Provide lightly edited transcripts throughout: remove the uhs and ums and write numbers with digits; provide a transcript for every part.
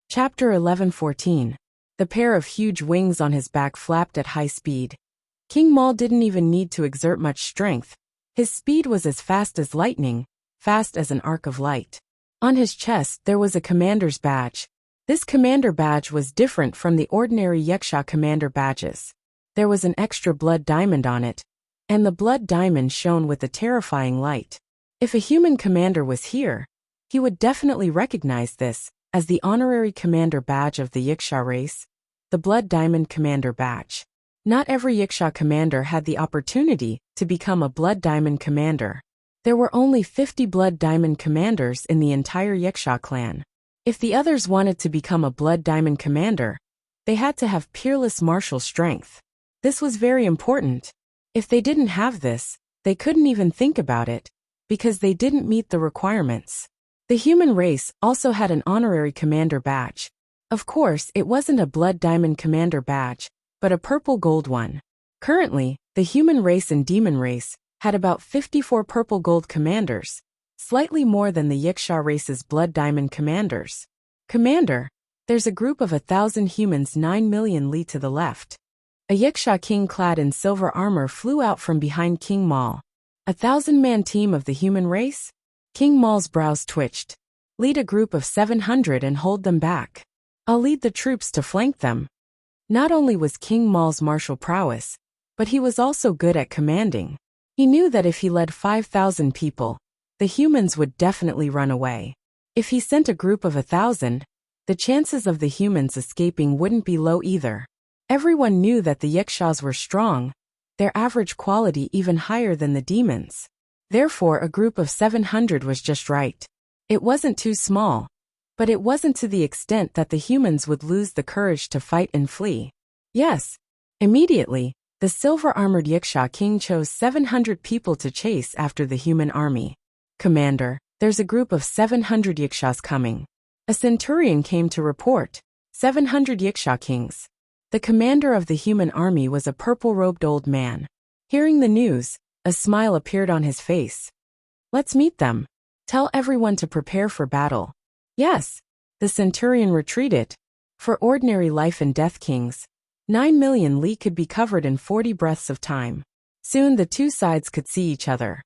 Chapter 11:14. The pair of huge wings on his back flapped at high speed. King Maul didn't even need to exert much strength. His speed was as fast as lightning, fast as an arc of light. On his chest there was a commander's badge. This commander badge was different from the ordinary Wuxia commander badges. There was an extra blood diamond on it, and the blood diamond shone with a terrifying light. If a human commander was here, he would definitely recognize this as the honorary commander badge of the Wuxia race, the Blood Diamond Commander Badge. Not every Wuxia commander had the opportunity to become a Blood Diamond Commander. There were only 50 Blood Diamond Commanders in the entire Wuxia clan. If the others wanted to become a Blood Diamond Commander, they had to have peerless martial strength. This was very important. If they didn't have this, they couldn't even think about it, because they didn't meet the requirements. The human race also had an honorary commander badge. Of course, it wasn't a Blood Diamond Commander badge, but a purple gold one. Currently, the human race and demon race had about 54 purple gold commanders, slightly more than the Wuxia race's Blood Diamond commanders. Commander, there's a group of 1,000 humans 9 million li to the left. A Wuxia king clad in silver armor flew out from behind King Maul. 1,000-man team of the human race? King Maul's brows twitched. Lead a group of 700 and hold them back. I'll lead the troops to flank them. Not only was King Maul's martial prowess, but he was also good at commanding. He knew that if he led 5,000 people, the humans would definitely run away. If he sent a group of 1,000, the chances of the humans escaping wouldn't be low either. Everyone knew that the Wuxias were strong, their average quality even higher than the demons. Therefore, a group of 700 was just right. It wasn't too small, but it wasn't to the extent that the humans would lose the courage to fight and flee. Yes. Immediately, the silver-armored Wuxia king chose 700 people to chase after the human army. Commander, there's a group of 700 Wuxias coming. A centurion came to report. 700 Wuxia kings. The commander of the human army was a purple-robed old man. Hearing the news, a smile appeared on his face. Let's meet them. Tell everyone to prepare for battle. Yes. The centurion retreated. For ordinary life and death kings, 9 million li could be covered in 40 breaths of time. Soon the two sides could see each other.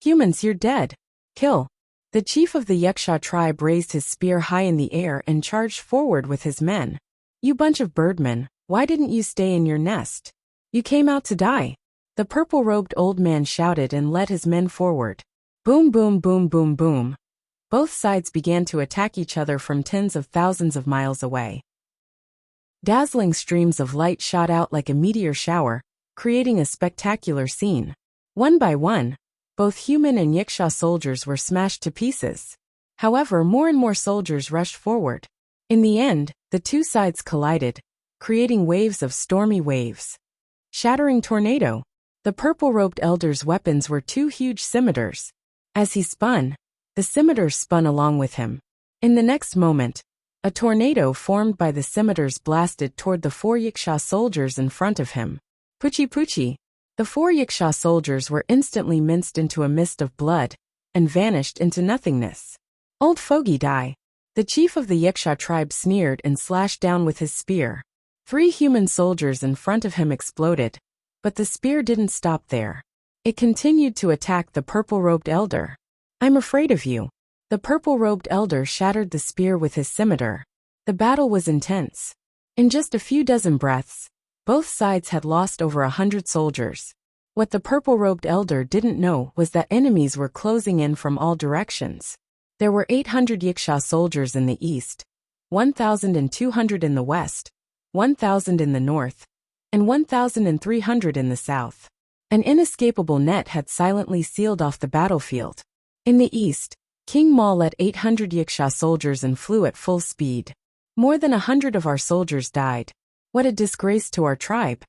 Humans, you're dead. Kill. The chief of the Wuxia tribe raised his spear high in the air and charged forward with his men. You bunch of birdmen, why didn't you stay in your nest? You came out to die. The purple-robed old man shouted and led his men forward. Boom, boom, boom, boom, boom. Both sides began to attack each other from tens of thousands of miles away. Dazzling streams of light shot out like a meteor shower, creating a spectacular scene. One by one, both human and Wuxia soldiers were smashed to pieces. However, more and more soldiers rushed forward. In the end, the two sides collided, creating waves of stormy waves. Shattering tornado. The purple-robed elder's weapons were two huge scimitars. As he spun, the scimitars spun along with him. In the next moment, a tornado formed by the scimitars blasted toward the 4 Wuxia soldiers in front of him. Puchi puchi. The 4 Wuxia soldiers were instantly minced into a mist of blood and vanished into nothingness. Old fogey die. The chief of the Wuxia tribe sneered and slashed down with his spear. 3 human soldiers in front of him exploded, but the spear didn't stop there. It continued to attack the purple-robed elder. I'm afraid of you. The purple-robed elder shattered the spear with his scimitar. The battle was intense. In just a few dozen breaths, both sides had lost over 100 soldiers. What the purple-robed elder didn't know was that enemies were closing in from all directions. There were 800 Wuxia soldiers in the east, 1,200 in the west, 1,000 in the north, and 1,300 in the south. An inescapable net had silently sealed off the battlefield. In the east, King Maul led 800 Wuxia soldiers and flew at full speed. More than 100 of our soldiers died. What a disgrace to our tribe.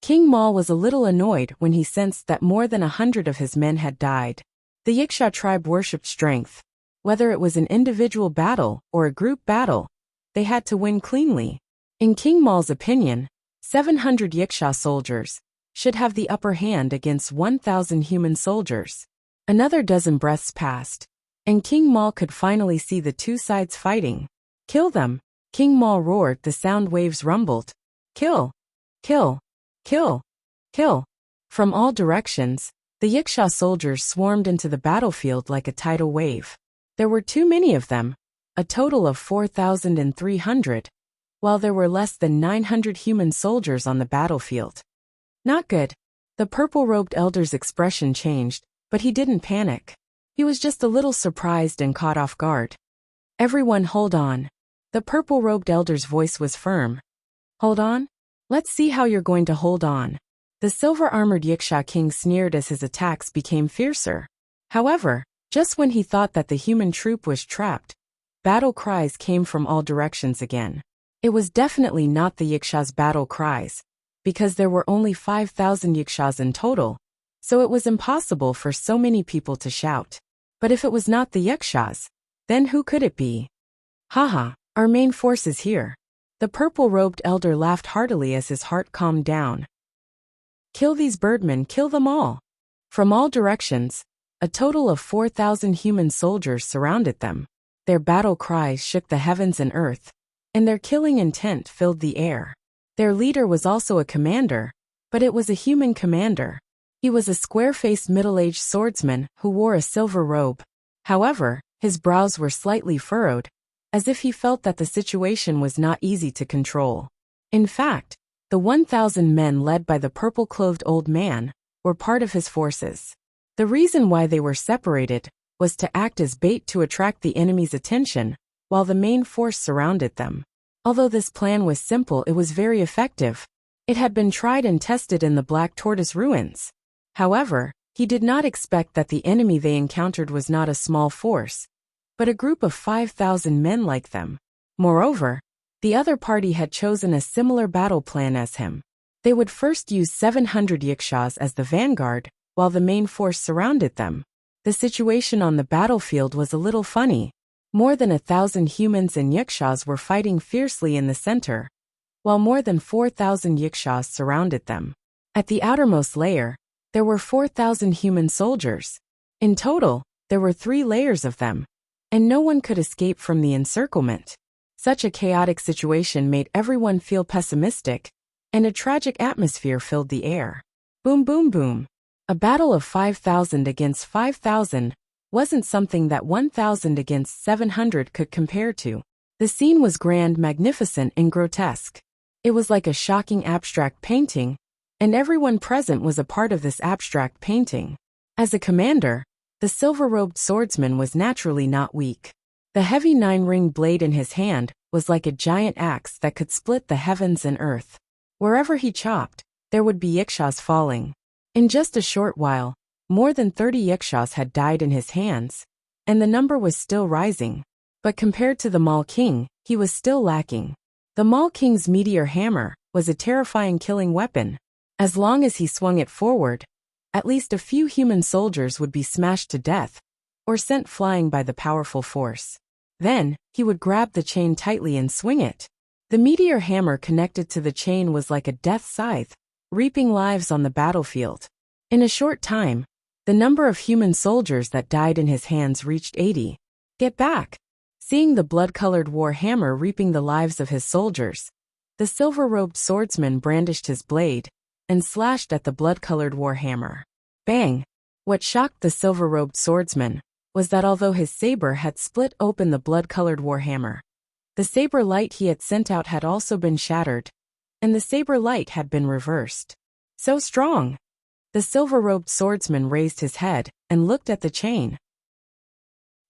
King Maul was a little annoyed when he sensed that more than 100 of his men had died. The Wuxia tribe worshipped strength. Whether it was an individual battle or a group battle, they had to win cleanly. In King Maul's opinion, 700 Wuxia soldiers should have the upper hand against 1,000 human soldiers. Another dozen breaths passed, and King Maul could finally see the two sides fighting. Kill them. King Maul roared, the sound waves rumbled. Kill! Kill! Kill! Kill! From all directions, the Yiksha soldiers swarmed into the battlefield like a tidal wave. There were too many of them, a total of 4,300, while there were less than 900 human soldiers on the battlefield. Not good. The purple-robed elder's expression changed, but he didn't panic. He was just a little surprised and caught off guard. Everyone hold on. The purple-robed elder's voice was firm. Hold on? Let's see how you're going to hold on. The silver-armored Yiksha king sneered as his attacks became fiercer. However, just when he thought that the human troop was trapped, battle cries came from all directions again. It was definitely not the Yiksha's battle cries, because there were only 5,000 Yikshas in total, so it was impossible for so many people to shout. But if it was not the Yikshas, then who could it be? Haha, our main force is here. The purple-robed elder laughed heartily as his heart calmed down. Kill these birdmen, kill them all. From all directions, a total of 4,000 human soldiers surrounded them. Their battle cries shook the heavens and earth, and their killing intent filled the air. Their leader was also a commander, but it was a human commander. He was a square-faced middle-aged swordsman who wore a silver robe. However, his brows were slightly furrowed, as if he felt that the situation was not easy to control. In fact, the 1,000 men led by the purple-clothed old man were part of his forces. The reason why they were separated was to act as bait to attract the enemy's attention, while the main force surrounded them. Although this plan was simple, it was very effective. It had been tried and tested in the Black Tortoise ruins. However, he did not expect that the enemy they encountered was not a small force, but a group of 5,000 men like them. Moreover, the other party had chosen a similar battle plan as him. They would first use 700 Yikshas as the vanguard, while the main force surrounded them. The situation on the battlefield was a little funny. More than 1,000 humans and Yikshas were fighting fiercely in the center, while more than 4,000 Yikshas surrounded them. At the outermost layer, there were 4,000 human soldiers. In total, there were 3 layers of them, and no one could escape from the encirclement. Such a chaotic situation made everyone feel pessimistic, and a tragic atmosphere filled the air. Boom, boom, boom. A battle of 5,000 against 5,000 wasn't something that 1,000 against 700 could compare to. The scene was grand, magnificent, and grotesque. It was like a shocking abstract painting, and everyone present was a part of this abstract painting. As a commander, the silver-robed swordsman was naturally not weak. The heavy 9-ring blade in his hand was like a giant axe that could split the heavens and earth. Wherever he chopped, there would be Yikshas falling. In just a short while, more than 30 Yikshas had died in his hands, and the number was still rising. But compared to the Maul King, he was still lacking. The Maul King's meteor hammer was a terrifying killing weapon. As long as he swung it forward, at least a few human soldiers would be smashed to death, or sent flying by the powerful force. Then, he would grab the chain tightly and swing it. The meteor hammer connected to the chain was like a death scythe, reaping lives on the battlefield. In a short time, the number of human soldiers that died in his hands reached 80. Get back! Seeing the blood-colored war hammer reaping the lives of his soldiers, the silver-robed swordsman brandished his blade and slashed at the blood-colored war hammer. Bang! What shocked the silver-robed swordsman was that although his saber had split open the blood-colored war hammer, the saber light he had sent out had also been shattered, and the saber light had been reversed. So strong! The silver-robed swordsman raised his head and looked at the chain.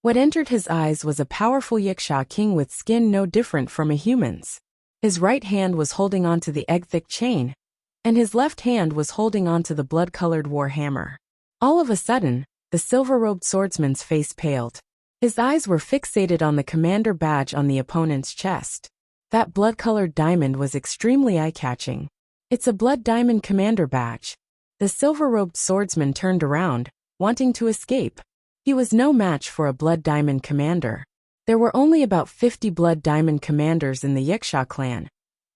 What entered his eyes was a powerful Yiksha king with skin no different from a human's. His right hand was holding onto the egg-thick chain, and his left hand was holding onto the blood-colored war hammer. All of a sudden, the silver-robed swordsman's face paled. His eyes were fixated on the commander badge on the opponent's chest. That blood-colored diamond was extremely eye-catching. It's a blood diamond commander badge. The silver-robed swordsman turned around, wanting to escape. He was no match for a blood diamond commander. There were only about 50 blood diamond commanders in the Yiksha clan,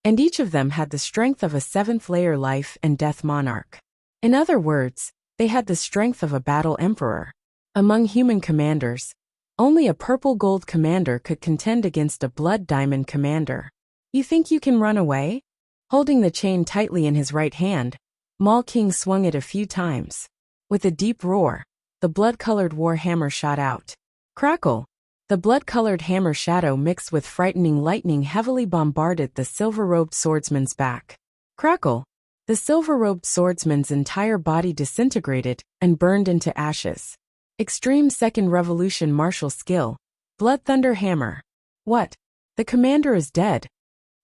and each of them had the strength of a 7th-layer life and death monarch. In other words, they had the strength of a battle emperor. Among human commanders, Only a purple gold commander could contend against a blood diamond commander. You think you can run away? Holding the chain tightly in his right hand, Mall King swung it a few times. With a deep roar, the blood-colored war hammer shot out. Crackle! The blood-colored hammer shadow mixed with frightening lightning heavily bombarded the silver-robed swordsman's back. Crackle! The silver-robed swordsman's entire body disintegrated and burned into ashes. Extreme Second Revolution martial skill. Blood Thunder Hammer. What? The commander is dead.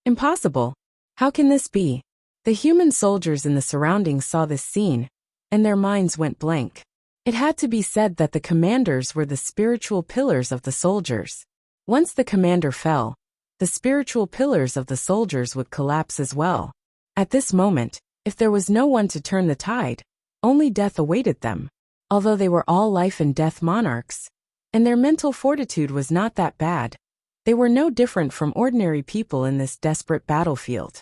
Impossible. How can this be? The human soldiers in the surroundings saw this scene, and their minds went blank. It had to be said that the commanders were the spiritual pillars of the soldiers. Once the commander fell, the spiritual pillars of the soldiers would collapse as well. At this moment, if there was no one to turn the tide, only death awaited them. Although they were all life and death monarchs, and their mental fortitude was not that bad, they were no different from ordinary people in this desperate battlefield.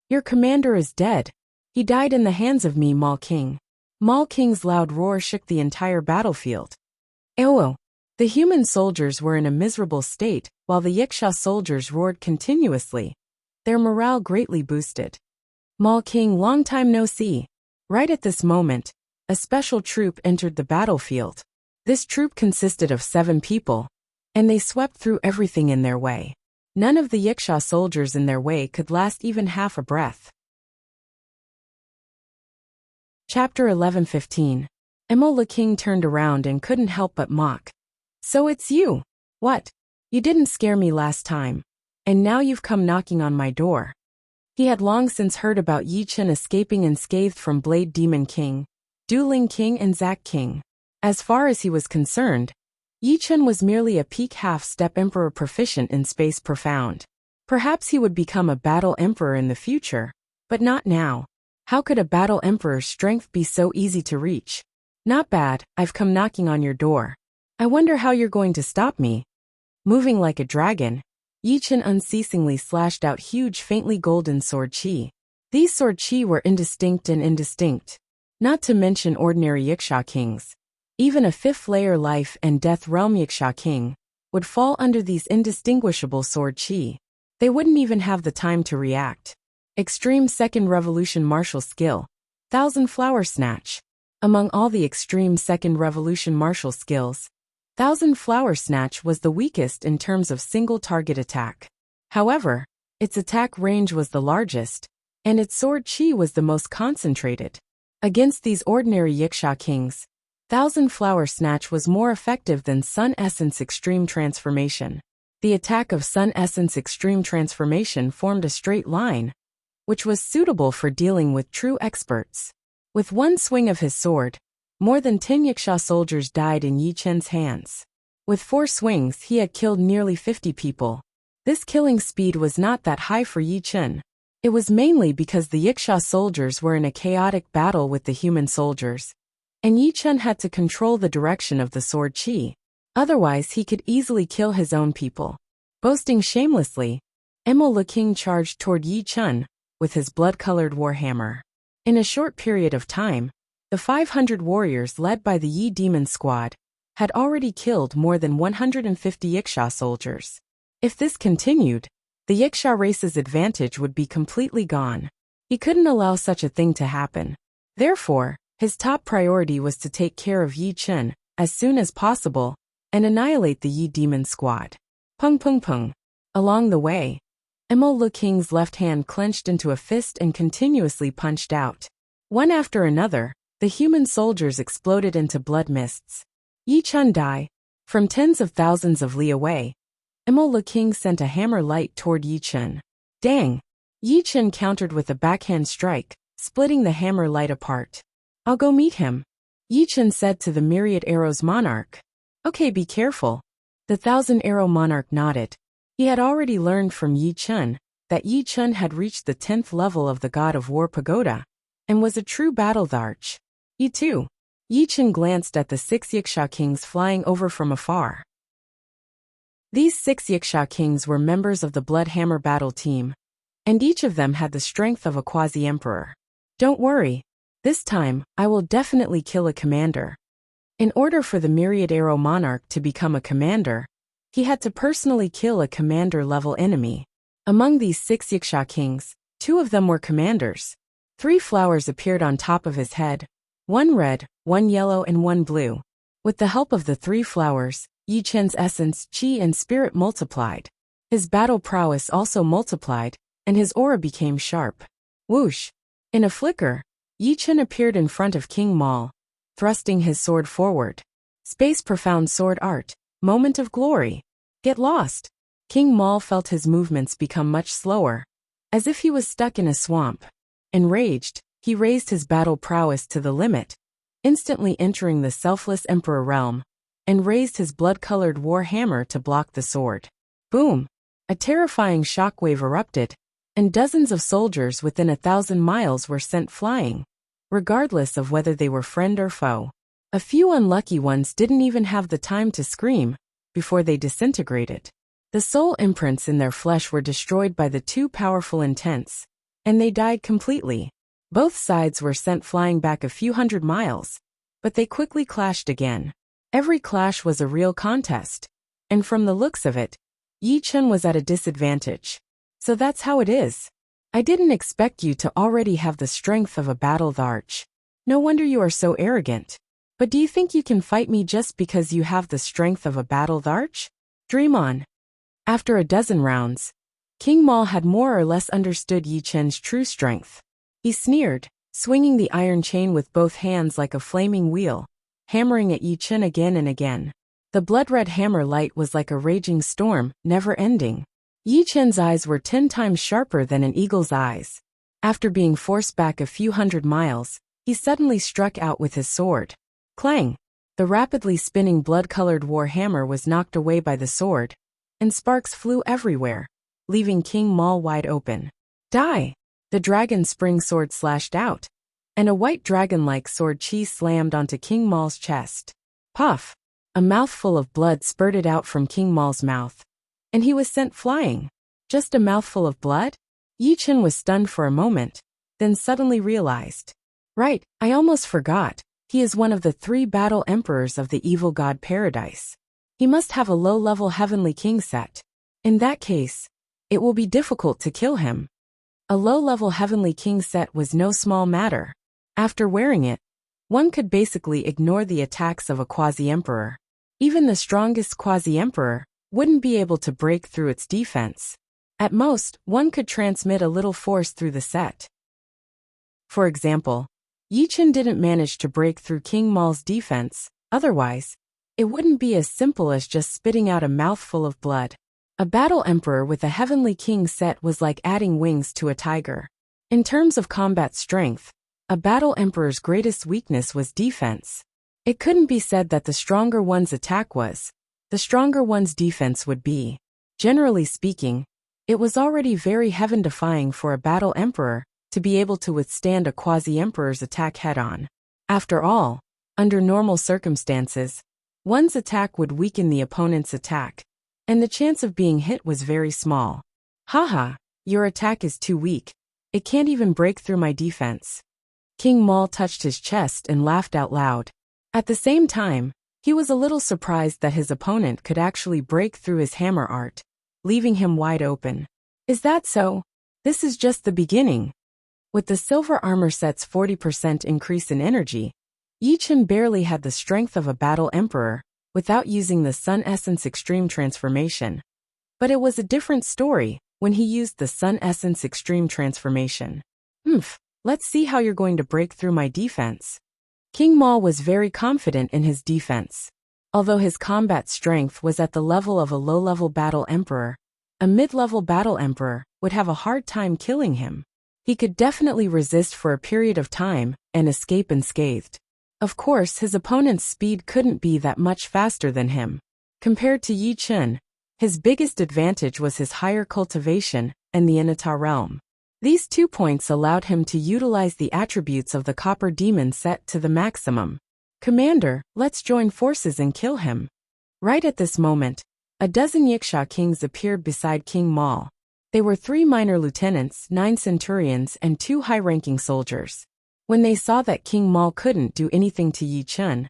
Your commander is dead. He died in the hands of me, Mall King. Mall King's loud roar shook the entire battlefield. Oh! The human soldiers were in a miserable state, while the Yiksha soldiers roared continuously, their morale greatly boosted. Mall King, long time no see. Right at this moment, a special troop entered the battlefield. This troop consisted of 7 people, and they swept through everything in their way. None of the Yiksha soldiers in their way could last even half a breath. Chapter 11:15. Imola King turned around and couldn't help but mock. So it's you. What? You didn't scare me last time, and now you've come knocking on my door. He had long since heard about Yi Chen escaping unscathed from Blade Demon King, Dueling King and Zack King. As far as he was concerned, Yi Chen was merely a peak half-step emperor proficient in space profound. Perhaps he would become a battle emperor in the future, but not now. How could a battle emperor's strength be so easy to reach? Not bad, I've come knocking on your door. I wonder how you're going to stop me. Moving like a dragon, Yi Chen unceasingly slashed out huge faintly golden sword chi. These sword chi were indistinct and indistinct. Not to mention ordinary Yiksha kings. Even a 5th-layer life and death realm Yiksha king would fall under these indistinguishable sword chi. They wouldn't even have the time to react. Extreme Second Revolution martial skill. 1000 Flower Snatch. Among all the Extreme Second Revolution martial skills, 1000 Flower Snatch was the weakest in terms of single target attack. However, its attack range was the largest, and its sword chi was the most concentrated. Against these ordinary Yiksha kings, 1000 Flower Snatch was more effective than Sun Essence Extreme Transformation. The attack of Sun Essence Extreme Transformation formed a straight line, which was suitable for dealing with true experts. With one swing of his sword, more than 10 Yiksha soldiers died in Yi Chen's hands. With 4 swings he had killed nearly 50 people. This killing speed was not that high for Yi Chen. It was mainly because the Yiksha soldiers were in a chaotic battle with the human soldiers, and Yi Chen had to control the direction of the sword chi. Otherwise he could easily kill his own people. Boasting shamelessly, Imola King charged toward Yi Chen with his blood-colored warhammer. In a short period of time, the 500 warriors led by the Yi Demon Squad had already killed more than 150 Yiksha soldiers. If this continued, the Yiksha race's advantage would be completely gone. He couldn't allow such a thing to happen. Therefore, his top priority was to take care of Yi Chen as soon as possible and annihilate the Yi Demon Squad. Pung pung pung. Along the way, Imola King's left hand clenched into a fist and continuously punched out. One after another, the human soldiers exploded into blood mists. Yi Chen died. From tens of thousands of li away, Imola King sent a hammer light toward Yi Chen. Dang! Yi Chen countered with a backhand strike, splitting the hammer light apart. I'll go meet him, Yi Chen said to the Myriad Arrows Monarch. Okay, be careful. The 1,000 Arrow Monarch nodded. He had already learned from Yi Chen that Yi Chen had reached the 10th level of the God of War Pagoda, and was a true battle-tharch. Yi too. Yi Chen glanced at the 6 Yiksha kings flying over from afar. These 6 Yiksha kings were members of the Bloodhammer battle team, and each of them had the strength of a quasi-emperor. Don't worry. This time, I will definitely kill a commander. In order for the Myriad Arrow Monarch to become a commander, he had to personally kill a commander-level enemy. Among these 6 Wuxia kings, 2 of them were commanders. 3 flowers appeared on top of his head, 1 red, 1 yellow and 1 blue. With the help of the 3 flowers, Yi Chen's essence, qi and spirit multiplied. His battle prowess also multiplied, and his aura became sharp. Whoosh! In a flicker, Yi Chen appeared in front of King Mal, thrusting his sword forward. Space profound sword art, moment of glory. Get lost! King Mal felt his movements become much slower, as if he was stuck in a swamp. Enraged, he raised his battle prowess to the limit, instantly entering the selfless emperor realm, and raised his blood-colored war hammer to block the sword. Boom! A terrifying shockwave erupted, and dozens of soldiers within 1,000 miles were sent flying, regardless of whether they were friend or foe. A few unlucky ones didn't even have the time to scream before they disintegrated. The soul imprints in their flesh were destroyed by the too powerful intents, and they died completely. Both sides were sent flying back a few hundred miles, but they quickly clashed again. Every clash was a real contest, and from the looks of it, Yi Chen was at a disadvantage. So that's how it is. I didn't expect you to already have the strength of a battled arch. No wonder you are so arrogant. But do you think you can fight me just because you have the strength of a battled arch? Dream on. After a dozen rounds, King Mal had more or less understood Yi Chen's true strength. He sneered, swinging the iron chain with both hands like a flaming wheel, hammering at Yi Chen again and again. The blood-red hammer light was like a raging storm, never ending. Yi Chen's eyes were 10 times sharper than an eagle's eyes. After being forced back a few hundred miles, he suddenly struck out with his sword. Clang! The rapidly spinning blood-colored war hammer was knocked away by the sword, and sparks flew everywhere, leaving King Mal wide open. Die! The dragon spring sword slashed out, and a white dragon-like sword qi slammed onto King Mal's chest. Puff! A mouthful of blood spurted out from King Mal's mouth, and he was sent flying. Just a mouthful of blood? Yi Chen was stunned for a moment, then suddenly realized. Right, I almost forgot. He is one of the 3 battle emperors of the evil god Paradise. He must have a low-level heavenly king set. In that case, it will be difficult to kill him. A low-level heavenly king set was no small matter. After wearing it, one could basically ignore the attacks of a quasi-emperor. Even the strongest quasi-emperor wouldn't be able to break through its defense. At most, one could transmit a little force through the set. For example, Yi Chen didn't manage to break through King Mal's defense, otherwise, it wouldn't be as simple as just spitting out a mouthful of blood. A battle emperor with a heavenly king set was like adding wings to a tiger. In terms of combat strength, a battle emperor's greatest weakness was defense. It couldn't be said that the stronger one's attack was, the stronger one's defense would be. Generally speaking, it was already very heaven-defying for a battle emperor to be able to withstand a quasi-emperor's attack head-on. After all, under normal circumstances, one's attack would weaken the opponent's attack, and the chance of being hit was very small. Haha, your attack is too weak. It can't even break through my defense. King Mal touched his chest and laughed out loud. At the same time, he was a little surprised that his opponent could actually break through his hammer art, leaving him wide open. Is that so? This is just the beginning. With the silver armor set's 40% increase in energy, Yi Chen barely had the strength of a battle emperor without using the Sun Essence Extreme Transformation. But it was a different story when he used the Sun Essence Extreme Transformation. Let's see how you're going to break through my defense. King Mal was very confident in his defense. Although his combat strength was at the level of a low-level battle emperor, a mid-level battle emperor would have a hard time killing him. He could definitely resist for a period of time and escape unscathed. Of course, his opponent's speed couldn't be that much faster than him. Compared to Yi Chen, his biggest advantage was his higher cultivation and the Inata realm. These 2 points allowed him to utilize the attributes of the Copper Demon set to the maximum. Commander, let's join forces and kill him. Right at this moment, a dozen Wuxia kings appeared beside King Mal. They were 3 minor lieutenants, 9 centurions, and 2 high-ranking soldiers. When they saw that King Mal couldn't do anything to Yi Chen,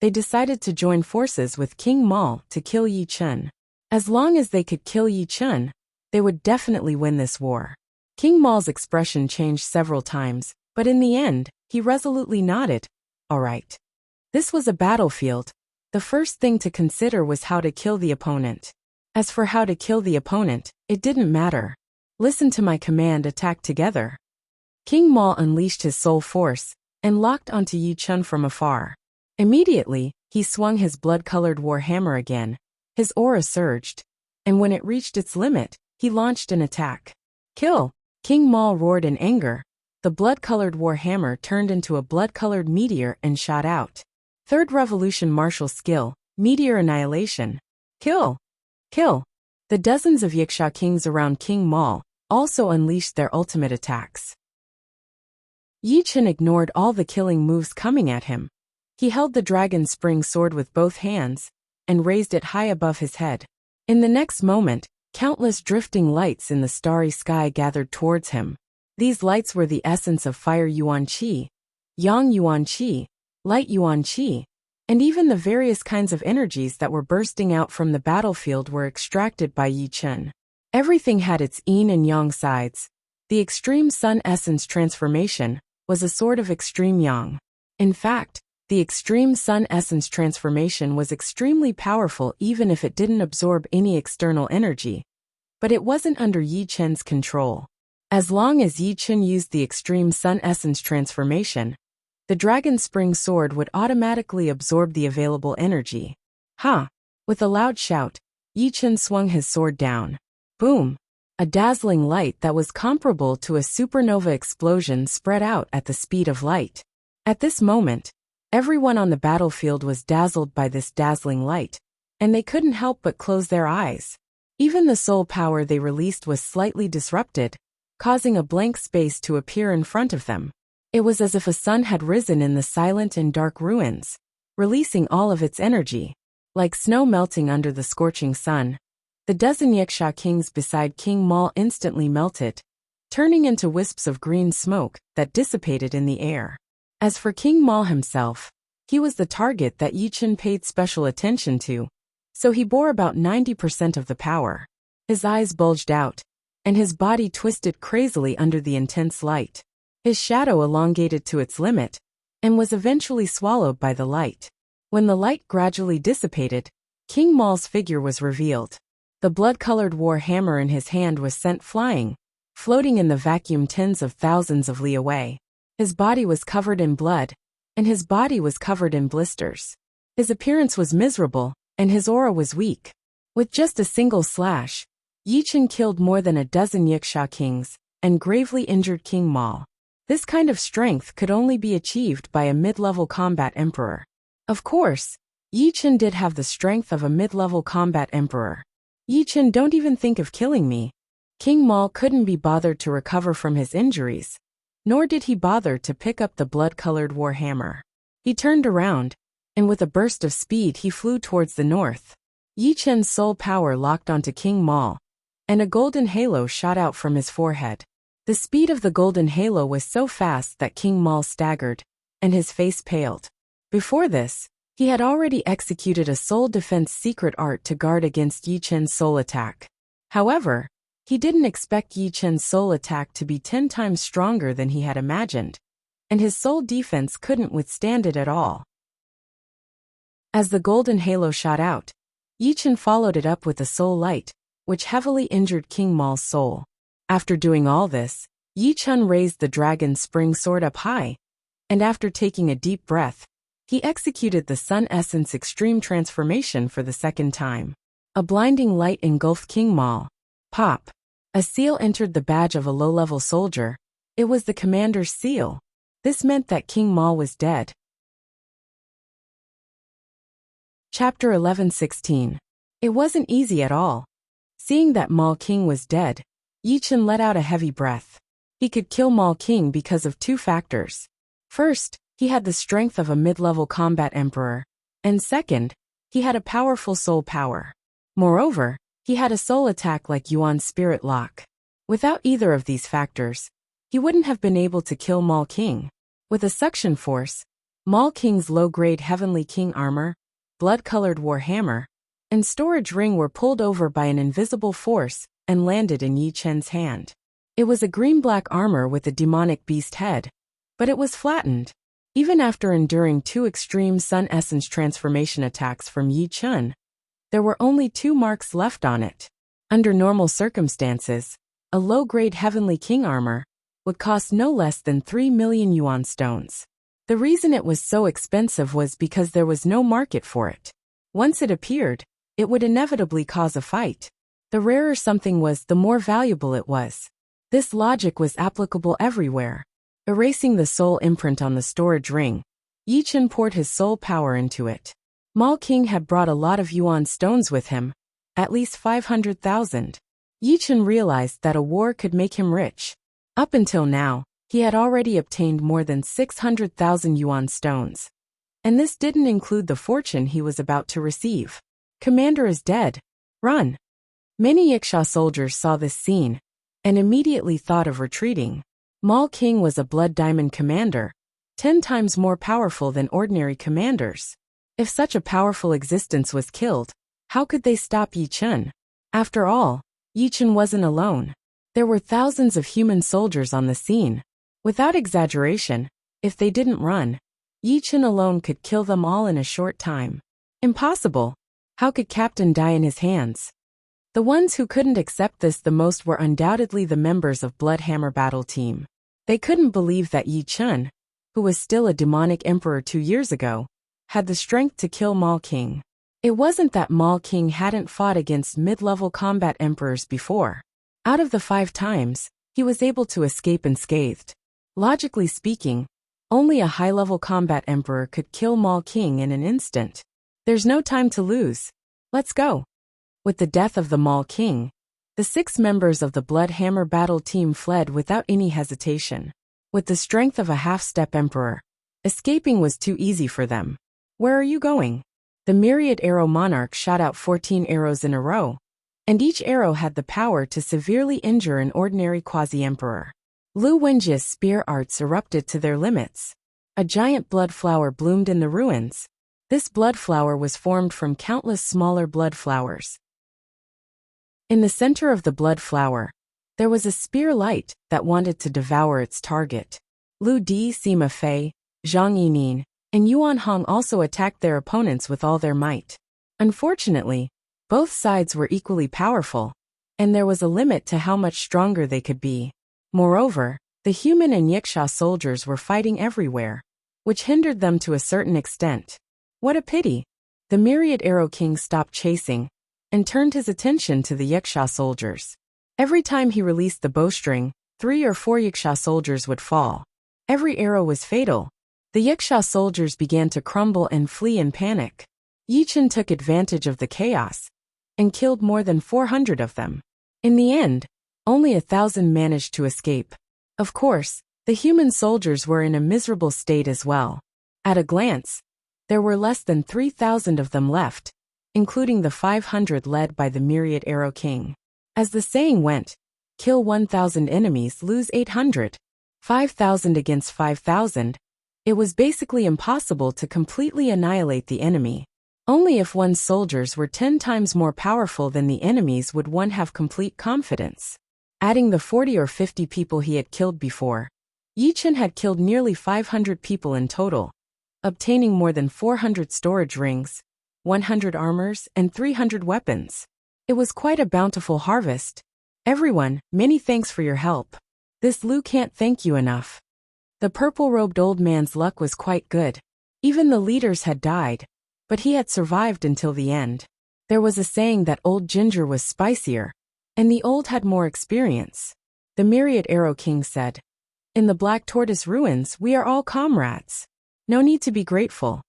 They decided to join forces with King Mal to kill Yi Chen. As long as they could kill Yi Chen, they would definitely win this war. King Mal's expression changed several times, but in the end, he resolutely nodded. All right. This was a battlefield. The first thing to consider was how to kill the opponent. As for how to kill the opponent, it didn't matter. Listen to my command, attack together. King Mal unleashed his soul force and locked onto Yi Chen from afar. Immediately, he swung his blood-colored war hammer again. His aura surged, and when it reached its limit, he launched an attack. Kill! King Mal roared in anger. The blood-colored war hammer turned into a blood-colored meteor and shot out. Third Revolution martial skill, Meteor Annihilation. Kill! Kill! The dozens of Wuxia kings around King Mal also unleashed their ultimate attacks. Yi Chen ignored all the killing moves coming at him. He held the dragon spring sword with both hands and raised it high above his head. In the next moment, countless drifting lights in the starry sky gathered towards him. These lights were the essence of fire Yuan Qi, Yang Yuan Qi, light Yuan Qi, and even the various kinds of energies that were bursting out from the battlefield were extracted by Yi Chen. Everything had its yin and yang sides. The extreme sun essence transformation was a sort of extreme yang. In fact, the extreme sun essence transformation was extremely powerful even if it didn't absorb any external energy. But it wasn't under Yi Chen's control. As long as Yi Chen used the extreme sun essence transformation, the dragon spring sword would automatically absorb the available energy. Ha! With a loud shout, Yi Chen swung his sword down. Boom! A dazzling light that was comparable to a supernova explosion spread out at the speed of light. At this moment, everyone on the battlefield was dazzled by this dazzling light, and they couldn't help but close their eyes. Even the soul power they released was slightly disrupted, causing a blank space to appear in front of them. It was as if a sun had risen in the silent and dark ruins, releasing all of its energy. Like snow melting under the scorching sun, the dozen Wuxia kings beside King Mal instantly melted, turning into wisps of green smoke that dissipated in the air. As for King Mal himself, he was the target that Yi Chen paid special attention to, so he bore about 90% of the power. His eyes bulged out, and his body twisted crazily under the intense light. His shadow elongated to its limit, and was eventually swallowed by the light. When the light gradually dissipated, King Mal's figure was revealed. The blood-colored war hammer in his hand was sent flying, floating in the vacuum tens of thousands of li away. His body was covered in blood, and his body was covered in blisters. His appearance was miserable, and his aura was weak. With just a single slash, Yi Chen killed more than a dozen Wuxia kings, and gravely injured King Mal. This kind of strength could only be achieved by a mid-level combat emperor. Of course, Yi Chen did have the strength of a mid-level combat emperor. Yi Chen, don't even think of killing me. King Mal couldn't be bothered to recover from his injuries, nor did he bother to pick up the blood-colored war hammer. He turned around, and with a burst of speed he flew towards the north. Yi Chen's soul power locked onto King Mal, and a golden halo shot out from his forehead. The speed of the golden halo was so fast that King Mal staggered, and his face paled. Before this, he had already executed a soul defense secret art to guard against Yi Chen's soul attack. However, he didn't expect Yi Chen's soul attack to be 10 times stronger than he had imagined, and his soul defense couldn't withstand it at all. As the golden halo shot out, Yi Chen followed it up with a soul light, which heavily injured King Mal's soul. After doing all this, Yi Chen raised the dragon spring sword up high, and after taking a deep breath, he executed the sun essence extreme transformation for the second time. A blinding light engulfed King Mal. Pop! A seal entered the badge of a low-level soldier. It was the commander's seal. This meant that King Mal was dead. Chapter 11:16. It wasn't easy at all. Seeing that Mal King was dead, Yi Chen let out a heavy breath. He could kill Mal King because of 2 factors. First, he had the strength of a mid-level combat emperor, and second, he had a powerful soul power. Moreover, he had a soul attack like Yuan's spirit lock. Without either of these factors, he wouldn't have been able to kill Mal King. With a suction force, Mall King's low-grade Heavenly King armor, blood-colored war hammer, and storage ring were pulled over by an invisible force and landed in Yi Chen's hand. It was a green-black armor with a demonic beast head, but it was flattened. Even after enduring 2 extreme sun essence transformation attacks from Yi Chen, there were only 2 marks left on it. Under normal circumstances, a low-grade Heavenly King armor would cost no less than 3 million yuan stones. The reason it was so expensive was because there was no market for it. Once it appeared, it would inevitably cause a fight. The rarer something was, the more valuable it was. This logic was applicable everywhere. Erasing the soul imprint on the storage ring, Yi Chen poured his soul power into it. Mall King had brought a lot of yuan stones with him, at least 500,000. Yi Chen realized that a war could make him rich. Up until now, he had already obtained more than 600,000 yuan stones. And this didn't include the fortune he was about to receive. Commander is dead. Run! Many Yiksha soldiers saw this scene and immediately thought of retreating. Mall King was a blood diamond commander, 10 times more powerful than ordinary commanders. If such a powerful existence was killed, how could they stop Yi Chen? After all, Yi Chen wasn't alone. There were thousands of human soldiers on the scene. Without exaggeration, if they didn't run, Yi Chen alone could kill them all in a short time. Impossible. How could Captain die in his hands? The ones who couldn't accept this the most were undoubtedly the members of Bloodhammer Battle Team. They couldn't believe that Yi Chen, who was still a demonic emperor 2 years ago, had the strength to kill Mall King. It wasn't that Mall King hadn't fought against mid-level combat emperors before. Out of the 5 times, he was able to escape unscathed. Logically speaking, only a high-level combat emperor could kill Mall King in an instant. There's no time to lose. Let's go. With the death of the Mall King, the 6 members of the Bloodhammer Battle Team fled without any hesitation. With the strength of a half-step emperor, escaping was too easy for them. Where are you going? The Myriad Arrow Monarch shot out 14 arrows in a row, and each arrow had the power to severely injure an ordinary quasi-emperor. Lu Wenjia's spear arts erupted to their limits. A giant blood flower bloomed in the ruins. This blood flower was formed from countless smaller blood flowers. In the center of the blood flower, there was a spear light that wanted to devour its target. Lu Di, Sima Fei, Zhang Yining, and Yuan Hong also attacked their opponents with all their might. Unfortunately, both sides were equally powerful, and there was a limit to how much stronger they could be. Moreover, the human and Yiksha soldiers were fighting everywhere, which hindered them to a certain extent. What a pity! The Myriad Arrow King stopped chasing and turned his attention to the Yiksha soldiers. Every time he released the bowstring, 3 or 4 Yiksha soldiers would fall. Every arrow was fatal. The Yiksha soldiers began to crumble and flee in panic. Yi Chen took advantage of the chaos and killed more than 400 of them. In the end, only 1,000 managed to escape. Of course, the human soldiers were in a miserable state as well. At a glance, there were less than 3,000 of them left, including the 500 led by the Myriad Arrow King. As the saying went, kill 1,000 enemies, lose 800. 5,000 against 5,000. It was basically impossible to completely annihilate the enemy. Only if one's soldiers were 10 times more powerful than the enemies would one have complete confidence. Adding the 40 or 50 people he had killed before, Yi Chen had killed nearly 500 people in total, obtaining more than 400 storage rings, 100 armors, and 300 weapons. It was quite a bountiful harvest. Everyone, many thanks for your help. This Lu can't thank you enough. The purple-robed old man's luck was quite good. Even the leaders had died, but he had survived until the end. There was a saying that old ginger was spicier, and the old had more experience. The Myriad Arrow King said, "In the Black Tortoise ruins, we are all comrades. No need to be grateful."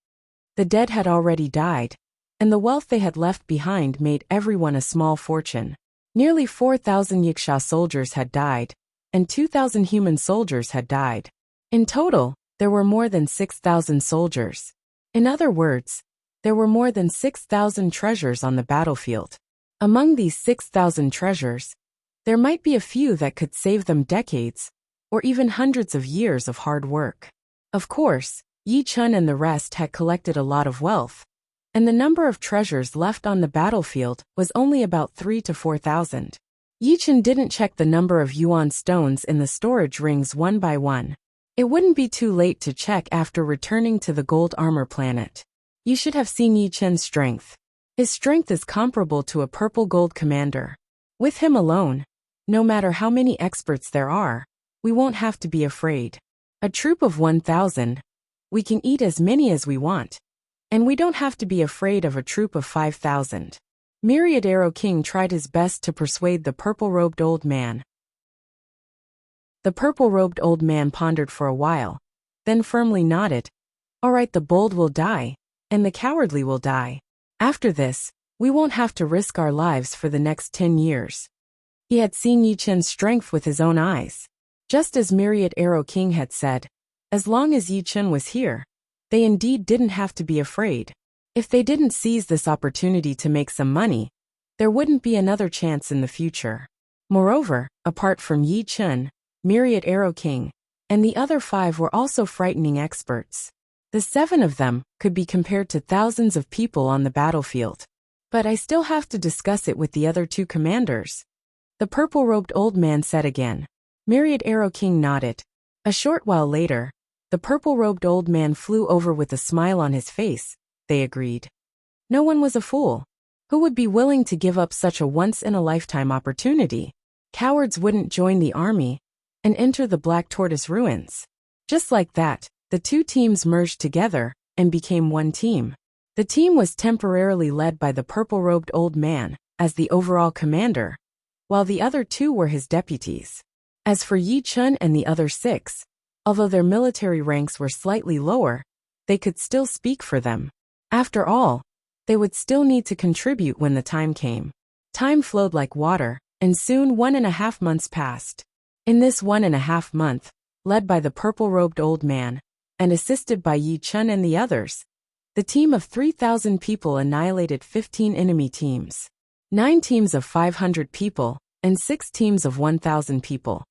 The dead had already died, and the wealth they had left behind made everyone a small fortune. Nearly 4,000 Yiksha soldiers had died, and 2,000 human soldiers had died. In total, there were more than 6,000 soldiers. In other words, there were more than 6,000 treasures on the battlefield. Among these 6,000 treasures, there might be a few that could save them decades, or even hundreds of years of hard work. Of course, Yi Chun and the rest had collected a lot of wealth, and the number of treasures left on the battlefield was only about 3,000 to 4,000. Yi Chun didn't check the number of yuan stones in the storage rings one by one. It wouldn't be too late to check after returning to the gold armor planet. You should have seen Yi Chun's strength. His strength is comparable to a purple gold commander. With him alone, no matter how many experts there are, we won't have to be afraid. A troop of 1,000, we can eat as many as we want. And we don't have to be afraid of a troop of 5,000. Myriad Arrow King tried his best to persuade the purple-robed old man. The purple-robed old man pondered for a while, then firmly nodded. All right, the bold will die, and the cowardly will die. After this, we won't have to risk our lives for the next 10 years. He had seen Yi Chun's strength with his own eyes. Just as Myriad Arrow King had said, as long as Yi Chun was here, they indeed didn't have to be afraid. If they didn't seize this opportunity to make some money, there wouldn't be another chance in the future. Moreover, apart from Yi Chun, Myriad Arrow King, and the other 5 were also frightening experts. The 7 of them could be compared to thousands of people on the battlefield. But I still have to discuss it with the other 2 commanders. The purple-robed old man said again. Myriad Arrow King nodded. A short while later, the purple-robed old man flew over with a smile on his face. They agreed. No one was a fool. Who would be willing to give up such a once-in-a-lifetime opportunity? Cowards wouldn't join the army and enter the Black Tortoise ruins. Just like that, the 2 teams merged together and became one team. The team was temporarily led by the purple-robed old man as the overall commander, while the other 2 were his deputies. As for Yi Chun and the other 6, although their military ranks were slightly lower, they could still speak for them. After all, they would still need to contribute when the time came. Time flowed like water, and soon 1.5 months passed. In this 1.5 month, led by the purple-robed old man, and assisted by Yi Chun and the others, the team of 3,000 people annihilated 15 enemy teams, 9 teams of 500 people, and 6 teams of 1,000 people,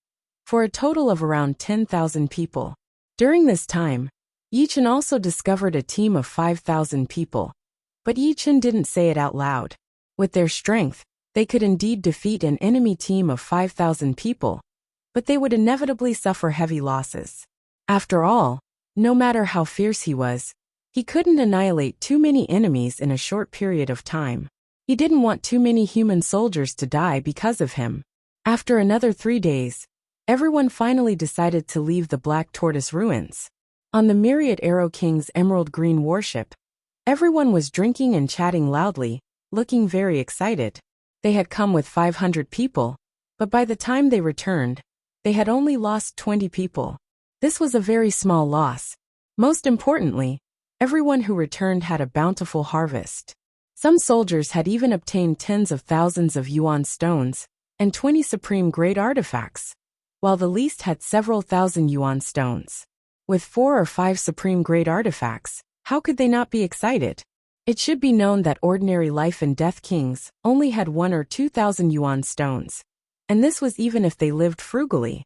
for a total of around 10,000 people. During this time, Yi Chun also discovered a team of 5,000 people, but Yi Chun didn't say it out loud. With their strength, they could indeed defeat an enemy team of 5,000 people, but they would inevitably suffer heavy losses. After all, no matter how fierce he was, he couldn't annihilate too many enemies in a short period of time. He didn't want too many human soldiers to die because of him. After another 3 days, everyone finally decided to leave the Black Tortoise ruins. On the Myriad Arrow King's emerald green warship, everyone was drinking and chatting loudly, looking very excited. They had come with 500 people, but by the time they returned, they had only lost 20 people. This was a very small loss. Most importantly, everyone who returned had a bountiful harvest. Some soldiers had even obtained tens of thousands of yuan stones and 20 supreme grade artifacts, while the least had several thousand yuan stones. With 4 or 5 supreme grade artifacts, how could they not be excited? It should be known that ordinary life and death kings only had 1 or 2,000 yuan stones, and this was even if they lived frugally.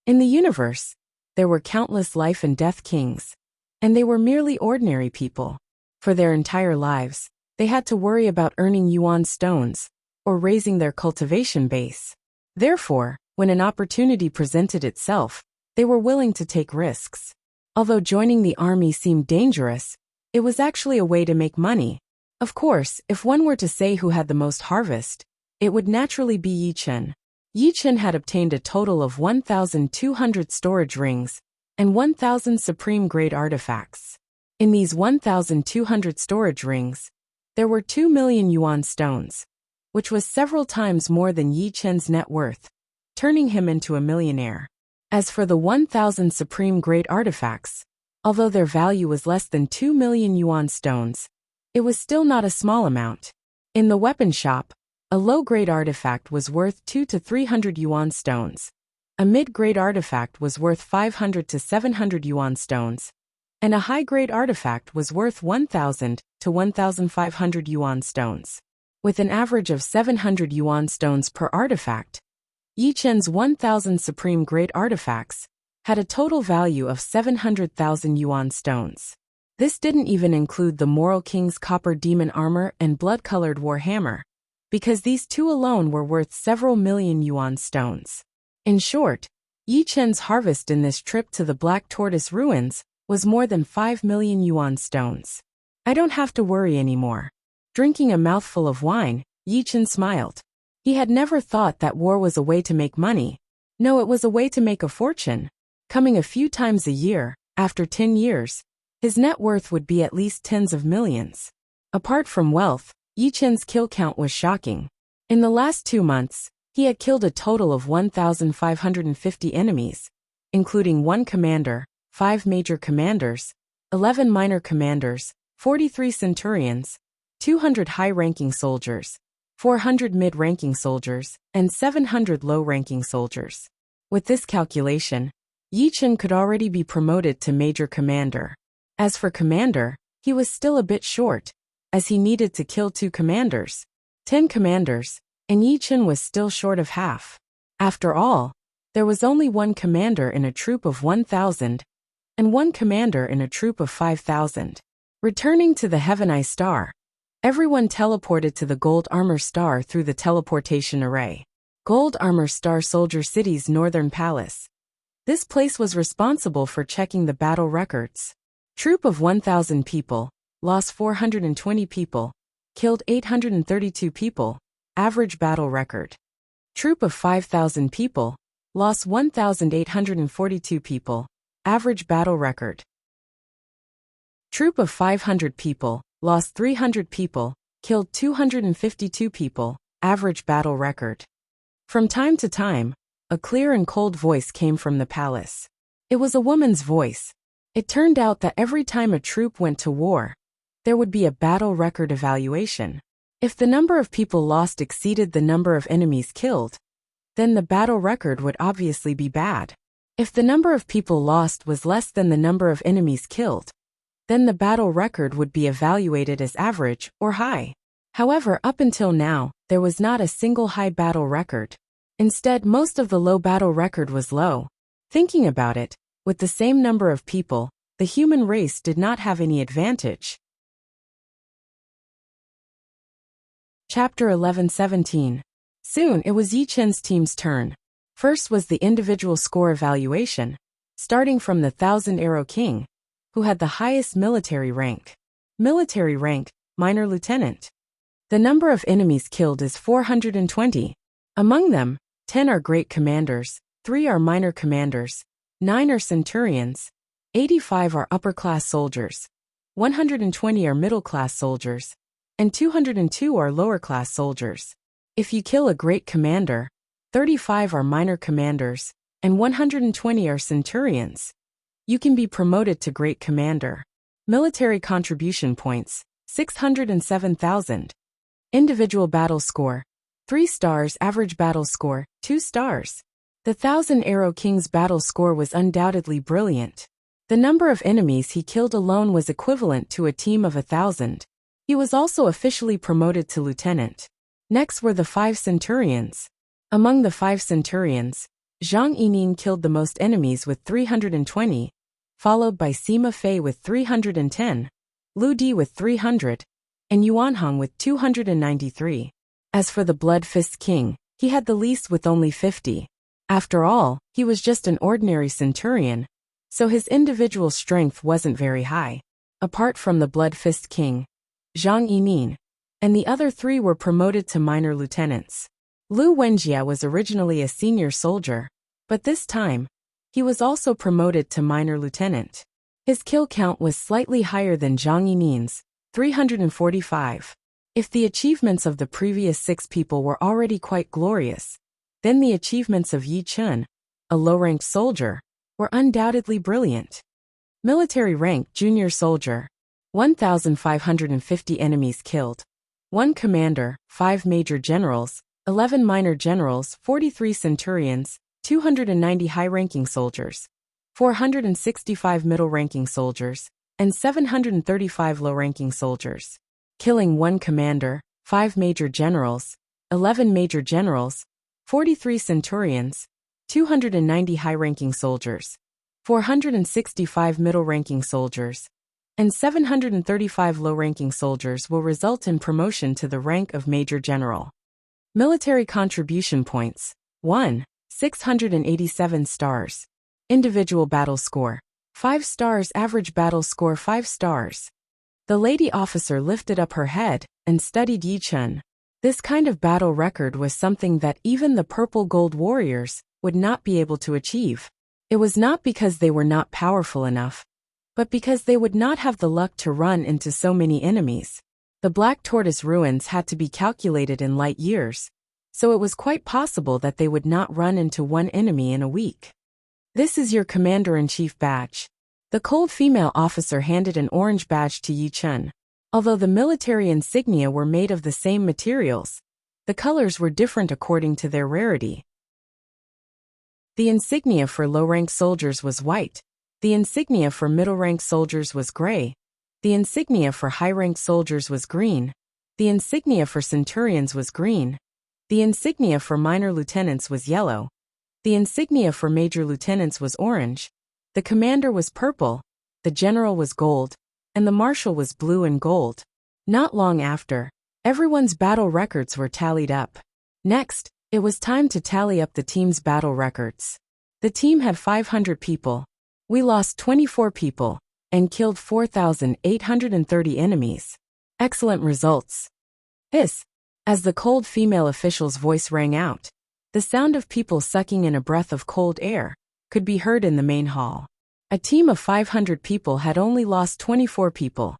In the universe, there were countless life and death kings, and they were merely ordinary people. For their entire lives, they had to worry about earning yuan stones or raising their cultivation base. Therefore, when an opportunity presented itself, they were willing to take risks. Although joining the army seemed dangerous, it was actually a way to make money. Of course, if one were to say who had the most harvest, it would naturally be Yi Chun. Yi Chun had obtained a total of 1,200 storage rings and 1,000 supreme grade artifacts. In these 1,200 storage rings, there were 2 million yuan stones, which was several times more than Yi Chun's net worth, turning him into a millionaire. As for the 1,000 supreme grade artifacts, although their value was less than 2 million yuan stones, it was still not a small amount. In the weapon shop, a low-grade artifact was worth 200 to 300 yuan stones, a mid-grade artifact was worth 500 to 700 yuan stones, and a high-grade artifact was worth 1,000 to 1,500 yuan stones. With an average of 700 yuan stones per artifact, Yi Chun's 1,000 supreme grade artifacts had a total value of 700,000 yuan stones. This didn't even include the Moral King's copper demon armor and blood-colored war hammer, because these two alone were worth several million yuan stones. In short, Yi Chen's harvest in this trip to the Black Tortoise ruins was more than 5 million yuan stones. I don't have to worry anymore. Drinking a mouthful of wine, Yi Chen smiled. He had never thought that war was a way to make money. No, it was a way to make a fortune. Coming a few times a year, after 10 years, his net worth would be at least tens of millions. Apart from wealth, Yi Chen's kill count was shocking. In the last 2 months, he had killed a total of 1,550 enemies, including 1 commander, 5 major commanders, 11 minor commanders, 43 centurions, 200 high-ranking soldiers, 400 mid-ranking soldiers, and 700 low-ranking soldiers. With this calculation, Yi Chen could already be promoted to major commander. As for commander, he was still a bit short, as he needed to kill 2 commanders, 10 commanders, and Yi Chen was still short of half. After all, there was only 1 commander in a troop of 1,000, and 1 commander in a troop of 5,000. Returning to the Heaven Eye Star, everyone teleported to the Gold Armor Star through the teleportation array. Gold Armor Star Soldier City's northern palace. This place was responsible for checking the battle records. Troop of 1,000 people, lost 420 people, killed 832 people, average battle record. Troop of 5,000 people, lost 1,842 people, average battle record. Troop of 500 people, lost 300 people, killed 252 people, average battle record. From time to time, a clear and cold voice came from the palace. It was a woman's voice. It turned out that every time a troop went to war, there would be a battle record evaluation. If the number of people lost exceeded the number of enemies killed, then the battle record would obviously be bad. If the number of people lost was less than the number of enemies killed, then the battle record would be evaluated as average or high. However, up until now, there was not a single high battle record. Instead, most of the low battle record was low. Thinking about it, with the same number of people, the human race did not have any advantage. Chapter 11-17. Soon it was Yi Chen's team's turn. First was the individual score evaluation, starting from the 1,000-arrow king, who had the highest military rank. Military rank, minor lieutenant. The number of enemies killed is 420. Among them, 10 are great commanders, 3 are minor commanders, 9 are centurions, 85 are upper-class soldiers, 120 are middle-class soldiers, and 202 are lower-class soldiers. If you kill a great commander, 35 are minor commanders, and 120 are centurions. You can be promoted to great commander. Military contribution points, 607,000. Individual battle score, 3 stars. Average battle score, 2 stars. The 1,000-arrow king's battle score was undoubtedly brilliant. The number of enemies he killed alone was equivalent to a team of 1,000. He was also officially promoted to lieutenant. Next were the 5 centurions. Among the 5 centurions, Zhang Yining killed the most enemies with 320, followed by Sima Fei with 310, Lu Di with 300, and Yuan Hong with 293. As for the Blood Fist King, he had the least with only 50. After all, he was just an ordinary centurion, so his individual strength wasn't very high. Apart from the Blood Fist King, Zhang Yining, and the other 3 were promoted to minor lieutenants. Lu Wenjia was originally a senior soldier, but this time, he was also promoted to minor lieutenant. His kill count was slightly higher than Zhang Yining's, 345. If the achievements of the previous 6 people were already quite glorious, then the achievements of Yi Chen, a low-ranked soldier, were undoubtedly brilliant. Military rank junior soldier, 1,550 enemies killed, 1 commander, 5 major generals, 11 minor generals, 43 centurions, 290 high-ranking soldiers, 465 middle-ranking soldiers, and 735 low-ranking soldiers. Killing 1 commander, 5 major generals, 11 major generals, 43 centurions, 290 high-ranking soldiers, 465 middle-ranking soldiers, and 735 low-ranking soldiers will result in promotion to the rank of Major General. Military contribution points: 1. 687 stars. Individual battle score: 5 stars. Average battle score: 5 stars. The lady officer lifted up her head and studied Yi Chun. This kind of battle record was something that even the purple gold warriors would not be able to achieve. It was not because they were not powerful enough, but because they would not have the luck to run into so many enemies. The Black Tortoise ruins had to be calculated in light years, so it was quite possible that they would not run into one enemy in a week. This is your Commander-in-Chief badge. The cold female officer handed an orange badge to Yi Chun. Although the military insignia were made of the same materials, the colors were different according to their rarity. The insignia for low-rank soldiers was white. The insignia for middle-rank soldiers was gray. The insignia for high-rank soldiers was green. The insignia for centurions was green. The insignia for minor lieutenants was yellow. The insignia for major lieutenants was orange. The commander was purple. The general was gold. And the marshal was blue and gold. Not long after, everyone's battle records were tallied up. Next, it was time to tally up the team's battle records. The team had 500 people. We lost 24 people and killed 4,830 enemies. Excellent results. As the cold female official's voice rang out, the sound of people sucking in a breath of cold air could be heard in the main hall. A team of 500 people had only lost 24 people,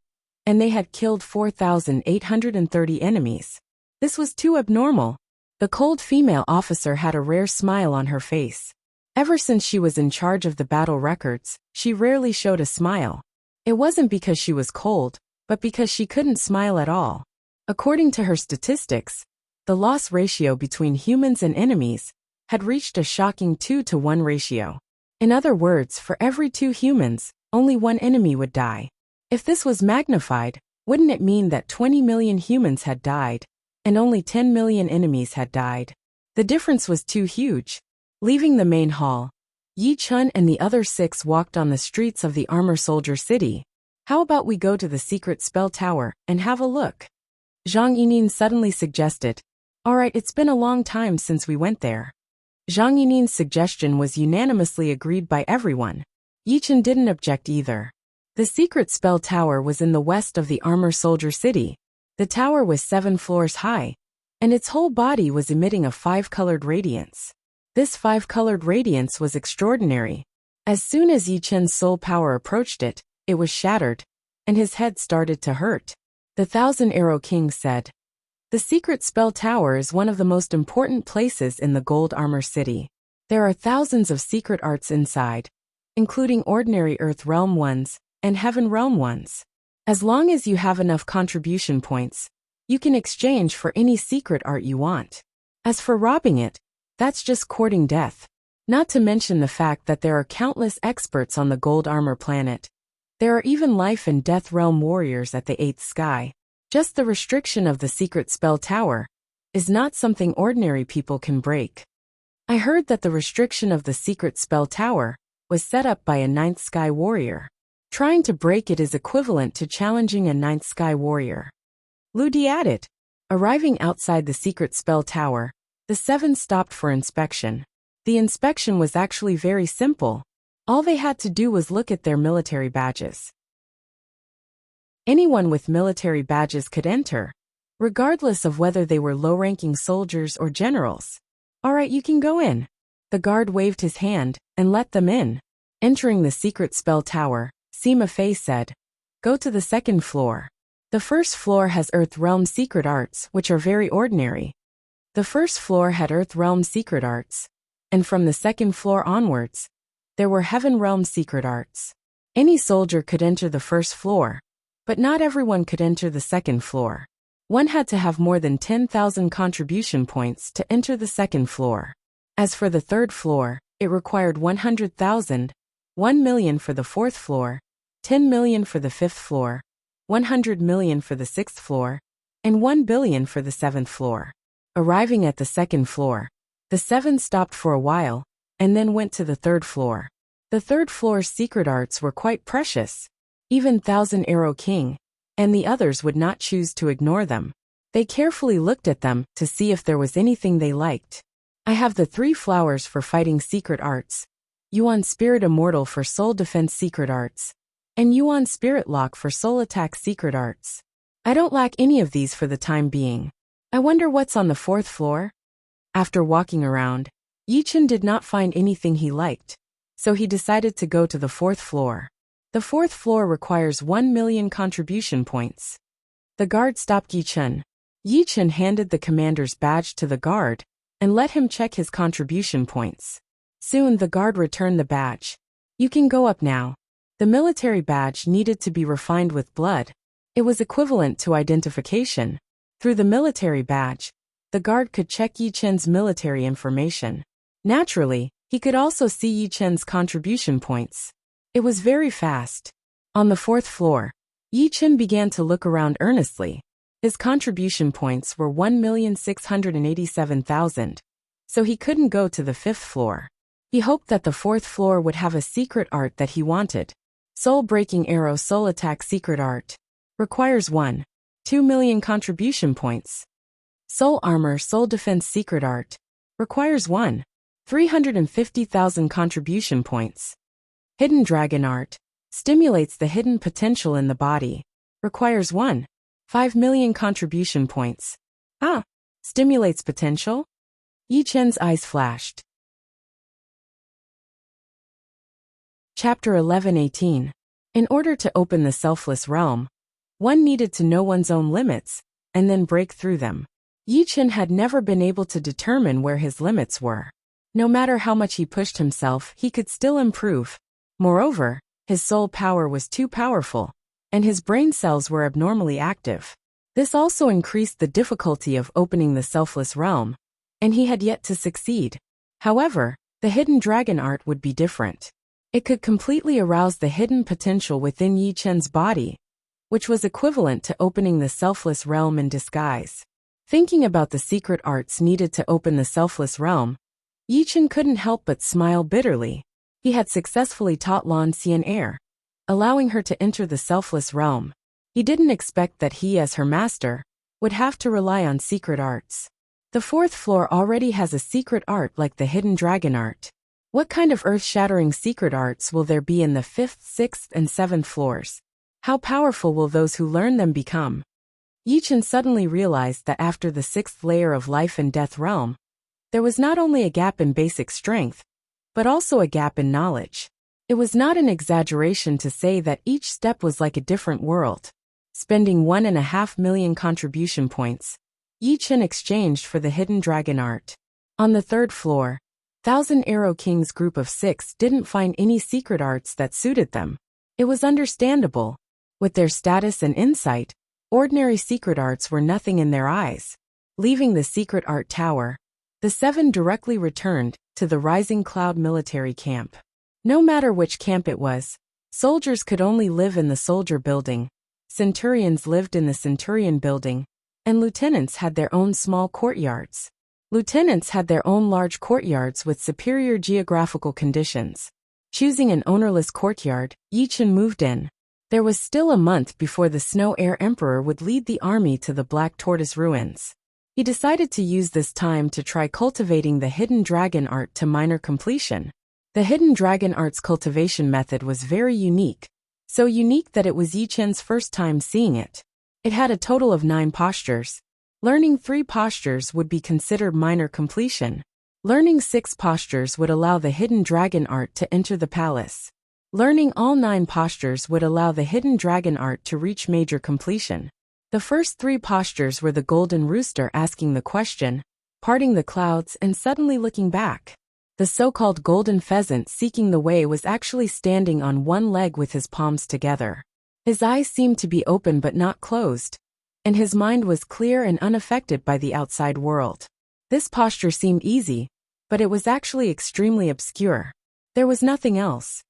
and they had killed 4,830 enemies. This was too abnormal. The cold female officer had a rare smile on her face. Ever since she was in charge of the battle records, she rarely showed a smile. It wasn't because she was cold, but because she couldn't smile at all. According to her statistics, the loss ratio between humans and enemies had reached a shocking 2-to-1 ratio. In other words, for every 2 humans, only 1 enemy would die. If this was magnified, wouldn't it mean that 20 million humans had died, and only 10 million enemies had died? The difference was too huge. Leaving the main hall, Yi Chun and the other 6 walked on the streets of the Armor Soldier City. How about we go to the secret spell tower and have a look? Zhang Yining suddenly suggested. Alright, it's been a long time since we went there. Zhang Yining's suggestion was unanimously agreed by everyone. Yi Chun didn't object either. The secret spell tower was in the west of the Armor Soldier City. The tower was 7 floors high, and its whole body was emitting a 5-colored radiance. This 5-colored radiance was extraordinary. As soon as Yi Chun's soul power approached it, it was shattered, and his head started to hurt. The Thousand Arrow King said, "The secret spell tower is one of the most important places in the Gold Armor City. There are thousands of secret arts inside, including ordinary Earth Realm ones and Heaven Realm ones. As long as you have enough contribution points, you can exchange for any secret art you want. As for robbing it, that's just courting death. Not to mention the fact that there are countless experts on the Gold Armor planet. There are even life and death realm warriors at the 8th sky. Just the restriction of the secret spell tower is not something ordinary people can break. I heard that the restriction of the secret spell tower was set up by a 9th sky warrior. Trying to break it is equivalent to challenging a 9th sky warrior." Lu Di added. Arriving outside the secret spell tower, the 7 stopped for inspection. The inspection was actually very simple. All they had to do was look at their military badges. Anyone with military badges could enter, regardless of whether they were low-ranking soldiers or generals. Alright, you can go in. The guard waved his hand and let them in. Entering the secret spell tower, Sima Fei said, "Go to the 2nd floor. The 1st floor has Earth Realm secret arts, which are very ordinary. The 1st floor had Earth Realm secret arts, and from the 2nd floor onwards, there were Heaven Realm secret arts. Any soldier could enter the 1st floor, but not everyone could enter the 2nd floor. One had to have more than 10,000 contribution points to enter the 2nd floor. As for the 3rd floor, it required 100,000, 1 million for the 4th floor, 10 million for the 5th floor, 100 million for the 6th floor, and 1 billion for the 7th floor. Arriving at the 2nd floor, the 7 stopped for a while, and then went to the 3rd floor. The third floor's secret arts were quite precious. Even Thousand Arrow King and the others would not choose to ignore them. They carefully looked at them to see if there was anything they liked. I have the 3 flowers for fighting secret arts, Yuan Spirit Immortal for soul defense secret arts, and Yuan Spirit Lock for soul attack secret arts. I don't lack any of these for the time being. I wonder what's on the 4th floor? After walking around, Yichen did not find anything he liked, so he decided to go to the 4th floor. The 4th floor requires 1 million contribution points. The guard stopped Yichen. Yichen handed the commander's badge to the guard and let him check his contribution points. Soon the guard returned the badge. You can go up now. The military badge needed to be refined with blood. It was equivalent to identification. Through the military badge, the guard could check Yichen's military information. Naturally, he could also see Yichen's contribution points. It was very fast. On the 4th floor, Yichen began to look around earnestly. His contribution points were 1,687,000, so he couldn't go to the 5th floor. He hoped that the 4th floor would have a secret art that he wanted. Soul Breaking Arrow Soul Attack Secret Art. Requires 2 million contribution points. Soul Armor Soul Defense Secret Art. Requires 350,000 contribution points. Hidden Dragon Art. Stimulates the hidden potential in the body. Requires 5 million contribution points. Stimulates potential? Yichen's eyes flashed. Chapter 11:18. In order to open the selfless realm, one needed to know one's own limits, and then break through them. Yichen had never been able to determine where his limits were. No matter how much he pushed himself, he could still improve. Moreover, his soul power was too powerful, and his brain cells were abnormally active. This also increased the difficulty of opening the selfless realm, and he had yet to succeed. However, the hidden dragon art would be different. It could completely arouse the hidden potential within Yichen's body, which was equivalent to opening the selfless realm in disguise. Thinking about the secret arts needed to open the selfless realm, Yichen couldn't help but smile bitterly. He had successfully taught Lan Xian, allowing her to enter the selfless realm. He didn't expect that he, as her master, would have to rely on secret arts. The 4th floor already has a secret art like the hidden dragon art. What kind of earth-shattering secret arts will there be in the 5th, 6th, and 7th floors? How powerful will those who learn them become? Yichen suddenly realized that after the 6th layer of life and death realm, there was not only a gap in basic strength, but also a gap in knowledge. It was not an exaggeration to say that each step was like a different world. Spending 1.5 million contribution points, Yichen exchanged for the hidden dragon art. On the 3rd floor, Thousand Arrow King's group of 6 didn't find any secret arts that suited them. It was understandable. With their status and insight, ordinary secret arts were nothing in their eyes. Leaving the secret art tower, the 7 directly returned to the Rising Cloud military camp. No matter which camp it was, soldiers could only live in the soldier building, centurions lived in the centurion building, and lieutenants had their own small courtyards. Lieutenants had their own large courtyards with superior geographical conditions. Choosing an ownerless courtyard, Yichen moved in. There was still a month before the Snow Air Emperor would lead the army to the Black Tortoise ruins. He decided to use this time to try cultivating the hidden dragon art to minor completion. The hidden dragon art's cultivation method was very unique, so unique that it was Yichen's first time seeing it. It had a total of 9 postures. Learning 3 postures would be considered minor completion. Learning 6 postures would allow the hidden dragon art to enter the palace. Learning all 9 postures would allow the hidden dragon art to reach major completion. The first 3 postures were the golden rooster asking the question, parting the clouds and suddenly looking back. The so-called golden pheasant seeking the way was actually standing on one leg with his palms together. His eyes seemed to be open but not closed, and his mind was clear and unaffected by the outside world. This posture seemed easy, but it was actually extremely obscure. There was nothing else.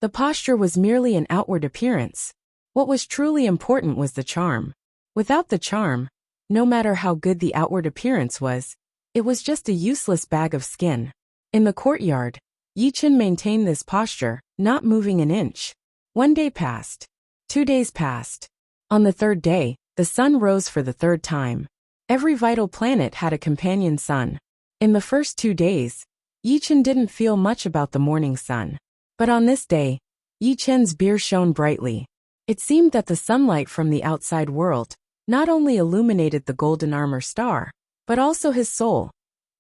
The posture was merely an outward appearance. What was truly important was the charm. Without the charm, no matter how good the outward appearance was, it was just a useless bag of skin. In the courtyard, Yi Chen maintained this posture, not moving an inch. 1 day passed. 2 days passed. On the 3rd day, the sun rose for the 3rd time. Every vital planet had a companion sun. In the first 2 days, Yi Chen didn't feel much about the morning sun. But on this day, Yi Chen's beer shone brightly. It seemed that the sunlight from the outside world not only illuminated the golden armor star, but also his soul,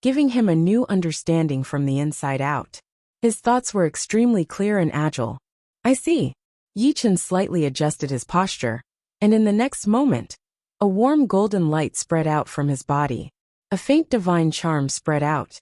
giving him a new understanding from the inside out. His thoughts were extremely clear and agile. I see. Yi Chen slightly adjusted his posture, and in the next moment, a warm golden light spread out from his body. A faint divine charm spread out,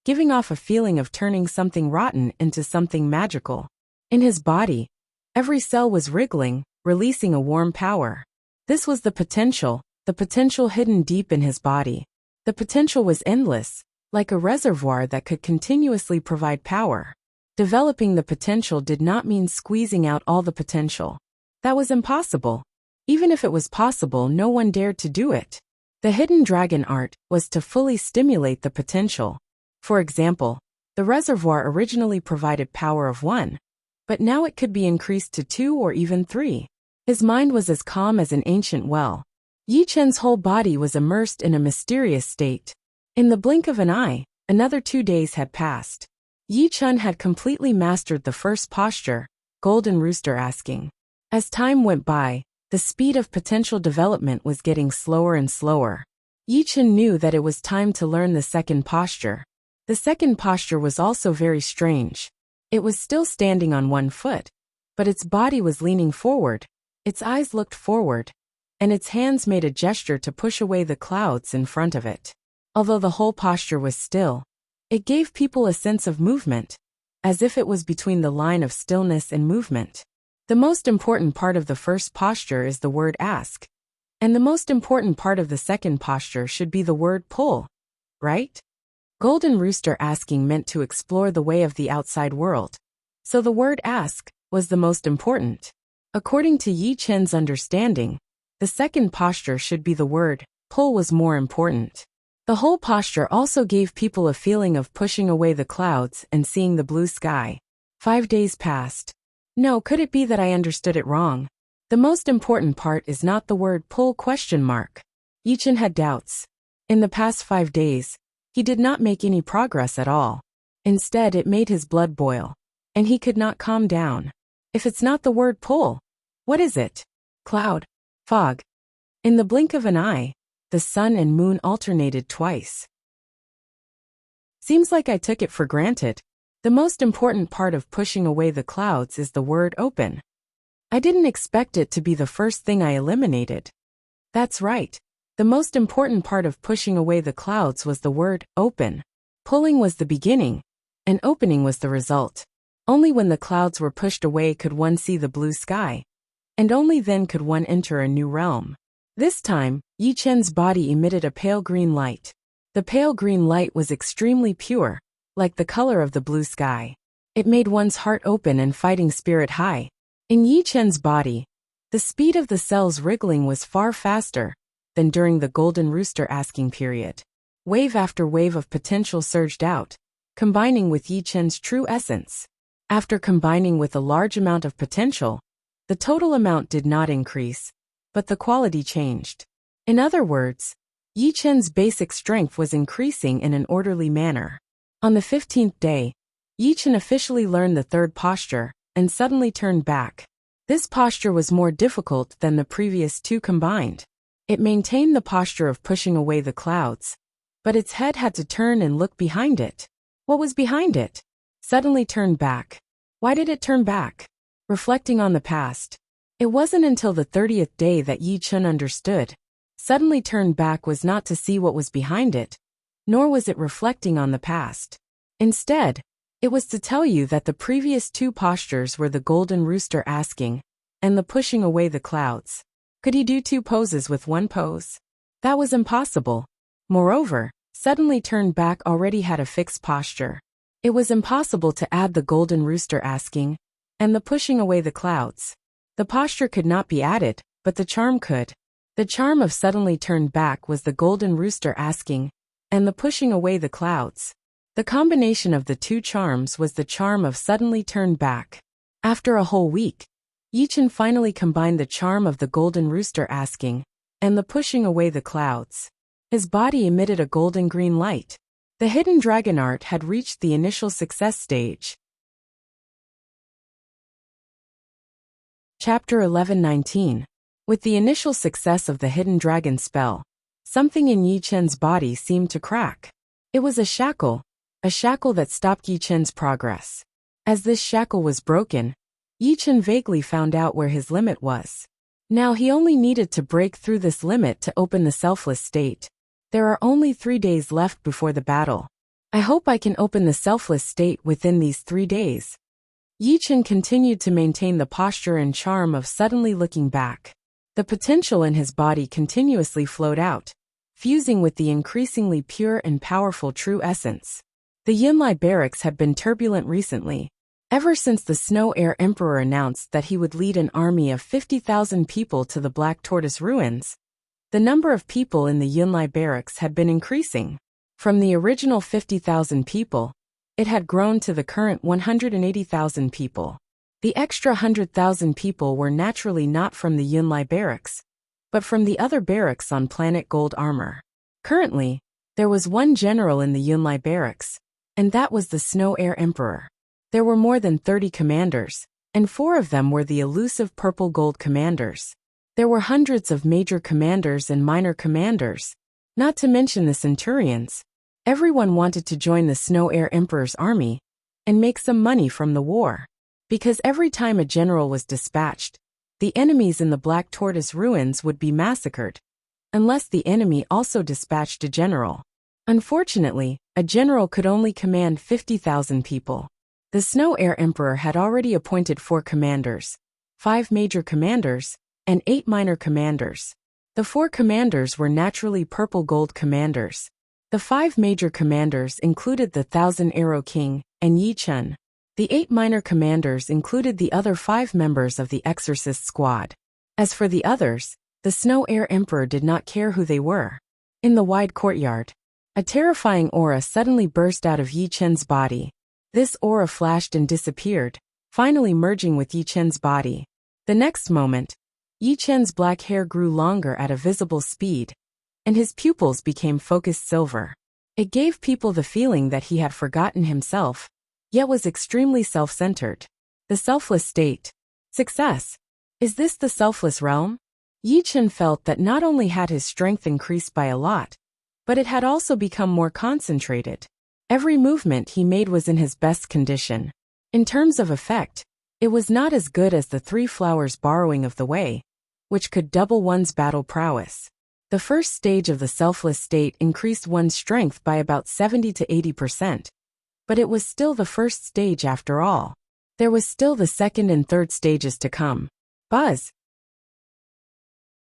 giving off a feeling of turning something rotten into something magical. In his body, every cell was wriggling, releasing a warm power. This was the potential hidden deep in his body. The potential was endless, like a reservoir that could continuously provide power. Developing the potential did not mean squeezing out all the potential. That was impossible. Even if it was possible, no one dared to do it. The hidden dragon art was to fully stimulate the potential. For example, the reservoir originally provided power of 1, but now it could be increased to 2 or even 3. His mind was as calm as an ancient well. Yi Chen's whole body was immersed in a mysterious state. In the blink of an eye, another 2 days had passed. Yi Chen had completely mastered the first posture, Golden Rooster asking. As time went by, the speed of potential development was getting slower and slower. Yi Chen knew that it was time to learn the second posture. The second posture was also very strange. It was still standing on 1 foot, but its body was leaning forward, its eyes looked forward, and its hands made a gesture to push away the clouds in front of it. Although the whole posture was still, it gave people a sense of movement, as if it was between the line of stillness and movement. The most important part of the first posture is the word ask, and the most important part of the second posture should be the word pull, right? Golden Rooster asking meant to explore the way of the outside world, so the word ask was the most important. According to Yi Chen's understanding, the second posture should be the word pull was more important. The whole posture also gave people a feeling of pushing away the clouds and seeing the blue sky. 5 days passed. No, could it be that I understood it wrong? The most important part is not the word pull ? Yi Chen had doubts. In the past 5 days, he did not make any progress at all. Instead, it made his blood boil, and he could not calm down. If it's not the word pull, what is it? Cloud? Fog? In the blink of an eye, the sun and moon alternated twice. Seems like I took it for granted. The most important part of pushing away the clouds is the word open. I didn't expect it to be the first thing I eliminated. That's right. The most important part of pushing away the clouds was the word open. Pulling was the beginning, and opening was the result. Only when the clouds were pushed away could one see the blue sky, and only then could one enter a new realm. This time, Yi Chen's body emitted a pale green light. The pale green light was extremely pure, like the color of the blue sky. It made one's heart open and fighting spirit high. In Yi Chen's body, the speed of the cells wriggling was far faster than during the Golden Rooster asking period. Wave after wave of potential surged out, combining with Yi Chen's true essence. After combining with a large amount of potential, the total amount did not increase, but the quality changed. In other words, Yi Chen's basic strength was increasing in an orderly manner. On the 15th day, Yi Chen officially learned the third posture, and suddenly turned back. This posture was more difficult than the previous 2 combined. It maintained the posture of pushing away the clouds, but its head had to turn and look behind it. What was behind it? Suddenly turned back. Why did it turn back? Reflecting on the past. It wasn't until the 30th day that Yi Chen understood. Suddenly turned back was not to see what was behind it, nor was it reflecting on the past. Instead, it was to tell you that the previous 2 postures were the Golden Rooster asking, and the pushing away the clouds. Could he do 2 poses with 1 pose? That was impossible. Moreover, suddenly turned back already had a fixed posture. It was impossible to add the Golden Rooster asking, and the pushing away the clouds. The posture could not be added, but the charm could. The charm of suddenly turned back was the Golden Rooster asking, and the pushing away the clouds. The combination of the two charms was the charm of suddenly turned back. After a whole week, Yichen finally combined the charm of the golden rooster asking, and the pushing away the clouds. His body emitted a golden green light. The hidden dragon art had reached the initial success stage. Chapter 11:19. With the initial success of the hidden dragon spell, something in Yichen's body seemed to crack. It was a shackle that stopped Yichen's progress. As this shackle was broken, Yichen vaguely found out where his limit was. Now he only needed to break through this limit to open the selfless state. There are only 3 days left before the battle. I hope I can open the selfless state within these 3 days. Yichen continued to maintain the posture and charm of suddenly looking back. The potential in his body continuously flowed out, fusing with the increasingly pure and powerful true essence. The Yunlai barracks had been turbulent recently. Ever since the Snow Air Emperor announced that he would lead an army of 50,000 people to the Black Tortoise ruins, the number of people in the Yunlai barracks had been increasing. From the original 50,000 people, it had grown to the current 180,000 people. The extra 100,000 people were naturally not from the Yunlai barracks, but from the other barracks on planet Gold Armor. Currently, there was one general in the Yunlai barracks, and that was the Snow Air Emperor. There were more than 30 commanders, and 4 of them were the elusive purple gold commanders. There were hundreds of major commanders and minor commanders, not to mention the centurions. Everyone wanted to join the Snow Air Emperor's army and make some money from the war. Because every time a general was dispatched, the enemies in the Black Tortoise ruins would be massacred, unless the enemy also dispatched a general. Unfortunately, a general could only command 50,000 people. The Snow Air Emperor had already appointed 4 commanders, 5 major commanders, and 8 minor commanders. The 4 commanders were naturally purple gold commanders. The 5 major commanders included the 1,000 Arrow King and Yichen. The 8 minor commanders included the other 5 members of the Exorcist squad. As for the others, the Snow Air Emperor did not care who they were. In the wide courtyard, a terrifying aura suddenly burst out of Yichen's body. This aura flashed and disappeared, finally merging with Yichen's body. The next moment, Yichen's black hair grew longer at a visible speed, and his pupils became focused silver. It gave people the feeling that he had forgotten himself, yet was extremely self-centered. The selfless state. Success. Is this the selfless realm? Yichen felt that not only had his strength increased by a lot, but it had also become more concentrated. Every movement he made was in his best condition. In terms of effect, it was not as good as the 3 flowers borrowing of the way, which could double one's battle prowess. The first stage of the selfless state increased one's strength by about 70 to 80%. But it was still the first stage after all. There was still the second and third stages to come. Buzz!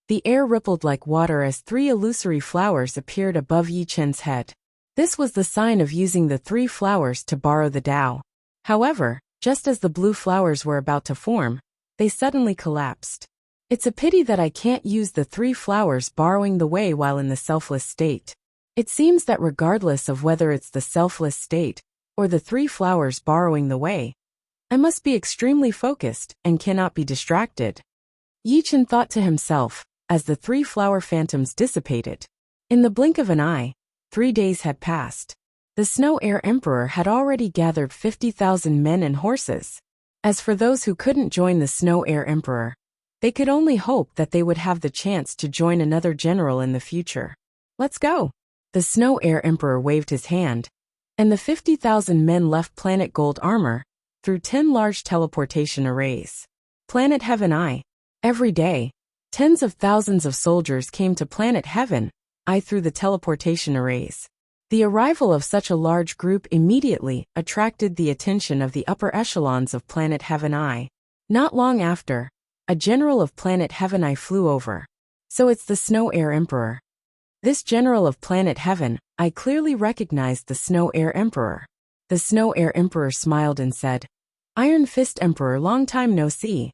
The air rippled like water as 3 illusory flowers appeared above Yichen's head. This was the sign of using the 3 flowers to borrow the Tao. However, just as the blue flowers were about to form, they suddenly collapsed. It's a pity that I can't use the 3 flowers borrowing the way while in the selfless state. It seems that regardless of whether it's the selfless state or the 3 flowers borrowing the way, I must be extremely focused and cannot be distracted. Yichen thought to himself, as the 3 flower phantoms dissipated. In the blink of an eye, 3 days had passed. The Snow Air Emperor had already gathered 50,000 men and horses. As for those who couldn't join the Snow Air Emperor, they could only hope that they would have the chance to join another general in the future. Let's go! The Snow Air Emperor waved his hand, and the 50,000 men left Planet Gold Armor through 10 large teleportation arrays. Planet Heaven I. Every day, tens of thousands of soldiers came to Planet Heaven I through the teleportation arrays. The arrival of such a large group immediately attracted the attention of the upper echelons of Planet Heaven I. Not long after, a general of Planet Heaven I flew over. So it's the Snow Air Emperor. This general of Planet Heaven I clearly recognized the Snow Air Emperor. The Snow Air Emperor smiled and said, Iron Fist Emperor, long time no see.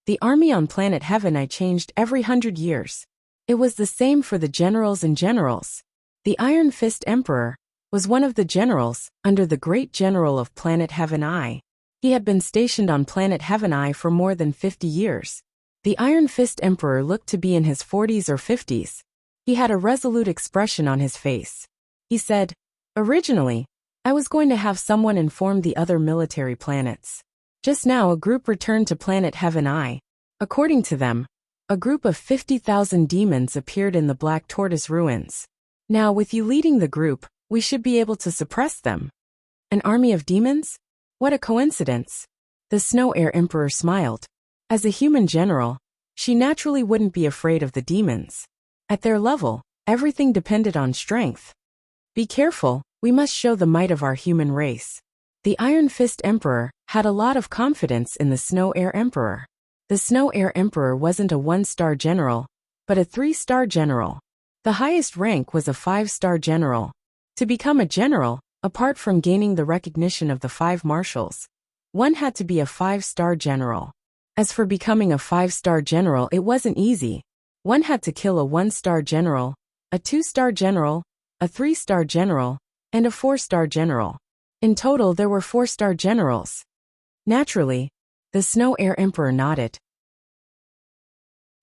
The army on Planet Heaven I changed every 100 years. It was the same for the generals and generals. The Iron Fist Emperor was one of the generals under the great general of planet Heaven I. He had been stationed on planet Heaven I for more than 50 years. The Iron Fist Emperor looked to be in his 40s or 50s. He had a resolute expression on his face. He said, "Originally, I was going to have someone inform the other military planets. Just now a group returned to planet Heaven I. According to them, a group of 50,000 demons appeared in the Black Tortoise ruins. Now with you leading the group, we should be able to suppress them." An army of demons? What a coincidence. The Snow Air Emperor smiled. As a human general, she naturally wouldn't be afraid of the demons. At their level, everything depended on strength. "Be careful, we must show the might of our human race." The Iron Fist Emperor had a lot of confidence in the Snow Air Emperor. The Snow Air Emperor wasn't a 1-star general, but a 3-star general. The highest rank was a 5-star general. To become a general, apart from gaining the recognition of the 5 marshals, one had to be a 5-star general. As for becoming a 5-star general, it wasn't easy. One had to kill a 1-star general, a 2-star general, a 3-star general, and a 4-star general. In total, there were 4-star generals. Naturally, the Snow Air Emperor nodded.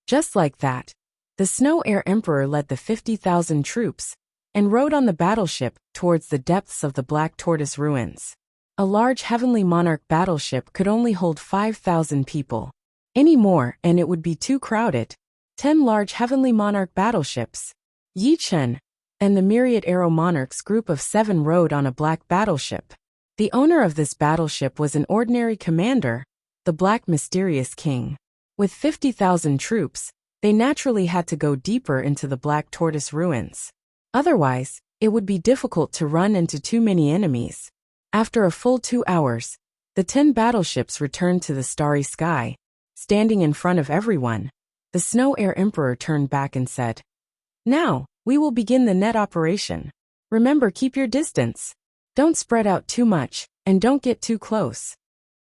Just like that, the Snow Air Emperor led the 50,000 troops and rode on the battleship towards the depths of the Black Tortoise ruins. A large Heavenly Monarch battleship could only hold 5,000 people. Any more and it would be too crowded. 10 large Heavenly Monarch battleships, Yi Chen, and the Myriad Arrow Monarchs group of 7 rode on a black battleship. The owner of this battleship was an ordinary commander, the Black Mysterious King. With 50,000 troops, they naturally had to go deeper into the Black Tortoise ruins. Otherwise, it would be difficult to run into too many enemies. After a full 2 hours, the 10 battleships returned to the starry sky. Standing in front of everyone, the Snow Air Emperor turned back and said, "Now, we will begin the net operation. Remember, keep your distance. Don't spread out too much, and don't get too close."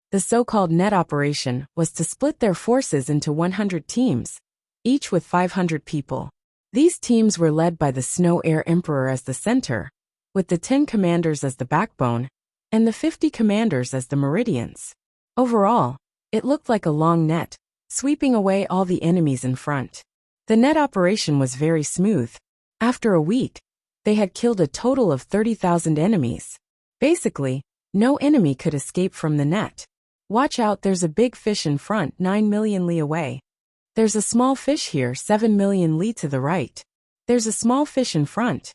The so-called net operation was to split their forces into 100 teams, each with 500 people. These teams were led by the Snow Air Emperor as the center, with the 10 commanders as the backbone, and the 50 commanders as the meridians. Overall, it looked like a long net, sweeping away all the enemies in front. The net operation was very smooth. After a week, they had killed a total of 30,000 enemies. Basically, no enemy could escape from the net. "Watch out, there's a big fish in front 9 million li away. There's a small fish here 7 million li to the right. There's a small fish in front."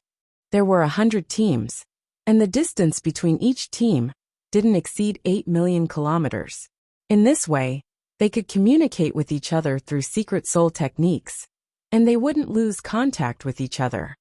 There were 100 teams, and the distance between each team didn't exceed 8 million kilometers. In this way, they could communicate with each other through secret soul techniques, and they wouldn't lose contact with each other.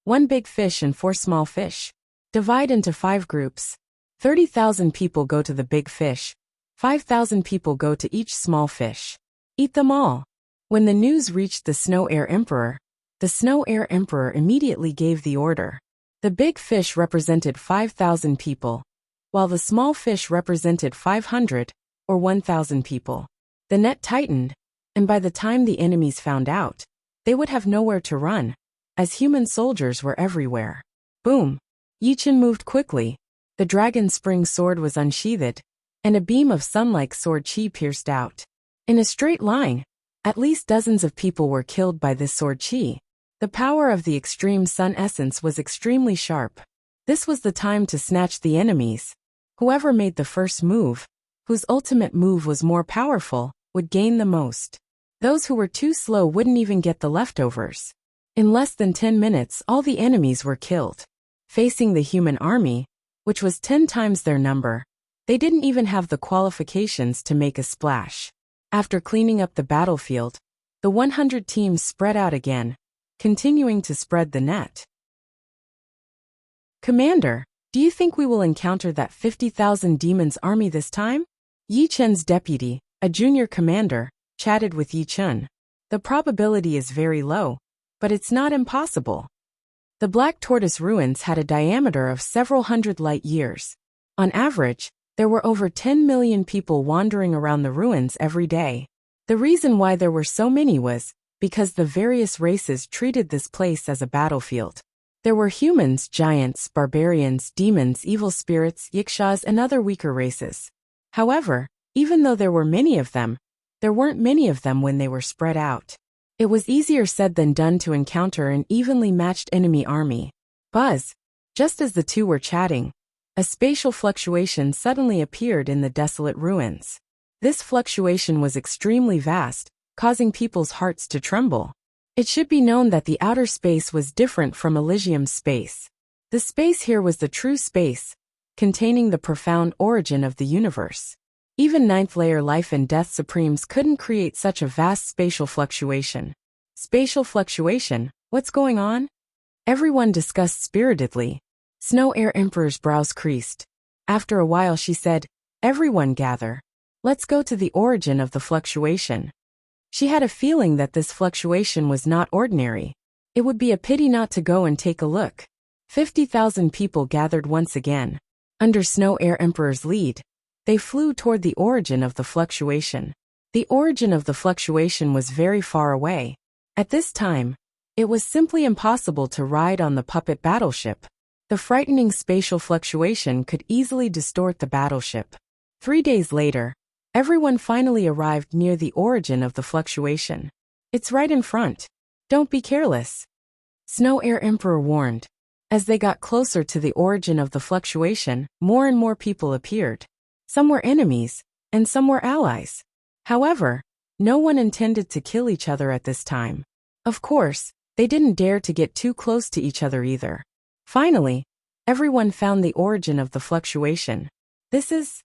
1 big fish and 4 small fish. Divide into 5 groups. 30,000 people go to the big fish. 5,000 people go to each small fish. Eat them all. When the news reached the Snow Air Emperor, the Snow Air Emperor immediately gave the order. The big fish represented 5,000 people, while the small fish represented 500 or 1,000 people. The net tightened, and by the time the enemies found out, they would have nowhere to run, as human soldiers were everywhere. Boom! Yi Chen moved quickly. The dragon spring sword was unsheathed, and a beam of sun-like sword chi pierced out. In a straight line, at least dozens of people were killed by this sword chi. The power of the extreme sun essence was extremely sharp. This was the time to snatch the enemies. Whoever made the first move, whose ultimate move was more powerful, would gain the most. Those who were too slow wouldn't even get the leftovers. In less than 10 minutes, all the enemies were killed. Facing the human army, which was 10 times their number, they didn't even have the qualifications to make a splash. After cleaning up the battlefield, the 100 teams spread out again, continuing to spread the net. "Commander, do you think we will encounter that 50,000 demons army this time?" Yi Chen's deputy, a junior commander, chatted with Yi Chen. "The probability is very low, but it's not impossible." The Black Tortoise ruins had a diameter of several hundred light years. On average, there were over 10 million people wandering around the ruins every day. The reason why there were so many was because the various races treated this place as a battlefield. There were humans, giants, barbarians, demons, evil spirits, Yikshas, and other weaker races. However, even though there were many of them, there weren't many of them when they were spread out. It was easier said than done to encounter an evenly matched enemy army. Buzz! Just as the two were chatting, a spatial fluctuation suddenly appeared in the desolate ruins. This fluctuation was extremely vast, causing people's hearts to tremble. It should be known that the outer space was different from Elysium's space. The space here was the true space, containing the profound origin of the universe. Even ninth-layer life and death supremes couldn't create such a vast spatial fluctuation. Spatial fluctuation? What's going on? Everyone discussed spiritedly. Snow Air Emperor's brows creased. After a while she said, "Everyone gather. Let's go to the origin of the fluctuation." She had a feeling that this fluctuation was not ordinary. It would be a pity not to go and take a look. 50,000 people gathered once again. Under Snow Air Emperor's lead, they flew toward the origin of the fluctuation. The origin of the fluctuation was very far away. At this time, it was simply impossible to ride on the puppet battleship. The frightening spatial fluctuation could easily distort the battleship. 3 days later, everyone finally arrived near the origin of the fluctuation. "It's right in front. Don't be careless," Snow Air Emperor warned. As they got closer to the origin of the fluctuation, more and more people appeared. Some were enemies, and some were allies. However, no one intended to kill each other at this time. Of course, they didn't dare to get too close to each other either. Finally, everyone found the origin of the fluctuation. This is...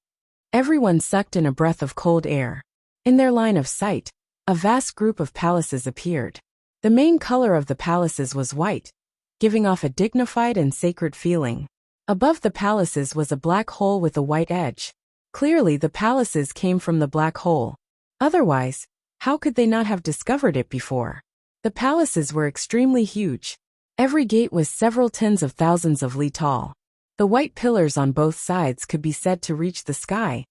Everyone sucked in a breath of cold air. In their line of sight, a vast group of palaces appeared. The main color of the palaces was white, giving off a dignified and sacred feeling. Above the palaces was a black hole with a white edge. Clearly, the palaces came from the black hole. Otherwise, how could they not have discovered it before? The palaces were extremely huge. Every gate was several tens of thousands of li tall. The white pillars on both sides could be said to reach the sky,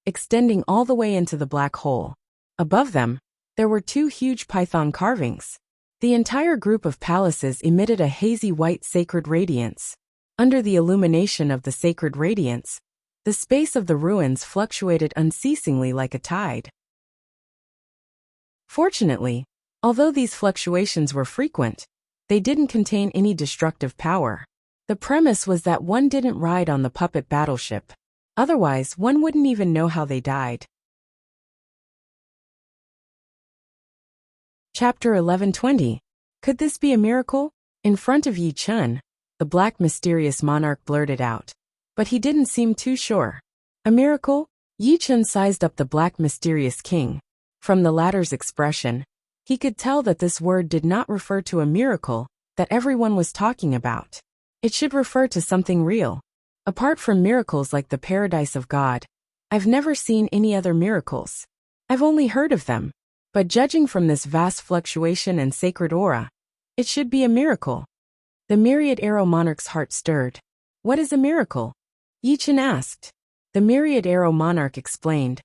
extending all the way into the black hole. Above them, there were 2 huge python carvings. The entire group of palaces emitted a hazy white sacred radiance. Under the illumination of the sacred radiance, the space of the ruins fluctuated unceasingly like a tide. Fortunately, although these fluctuations were frequent, they didn't contain any destructive power. The premise was that one didn't ride on the puppet battleship. Otherwise, one wouldn't even know how they died. Chapter 1120. Could this be a miracle? In front of Yi Chun, the black mysterious monarch blurted out. But he didn't seem too sure. A miracle? Yi Chun sized up the black mysterious king. From the latter's expression, he could tell that this word did not refer to a miracle that everyone was talking about. It should refer to something real. Apart from miracles like the paradise of God, I've never seen any other miracles. I've only heard of them. But judging from this vast fluctuation and sacred aura, it should be a miracle. The myriad arrow monarch's heart stirred. What is a miracle? Yi Chun asked. The myriad arrow monarch explained.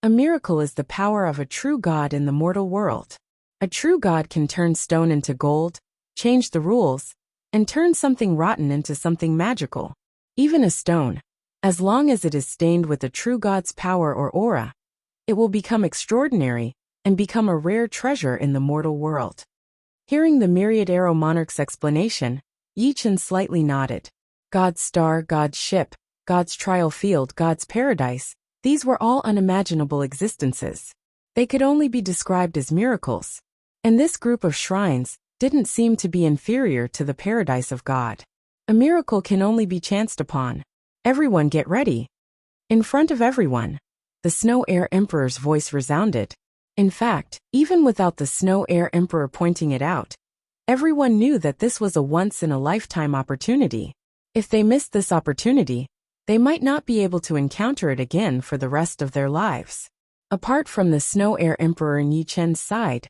A miracle is the power of a true God in the mortal world. A true God can turn stone into gold, change the rules, and turn something rotten into something magical. Even a stone, as long as it is stained with the true God's power or aura, it will become extraordinary and become a rare treasure in the mortal world. Hearing the myriad arrow monarch's explanation, Yi Chun slightly nodded. God's star, God's ship, God's trial field, God's paradise, these were all unimaginable existences. They could only be described as miracles. And this group of shrines didn't seem to be inferior to the paradise of God. A miracle can only be chanced upon. Everyone get ready. In front of everyone, the Snow Air Emperor's voice resounded. In fact, even without the Snow Air Emperor pointing it out, everyone knew that this was a once-in-a-lifetime opportunity. If they missed this opportunity, they might not be able to encounter it again for the rest of their lives. Apart from the Snow Air Emperor and Yi Chun's side,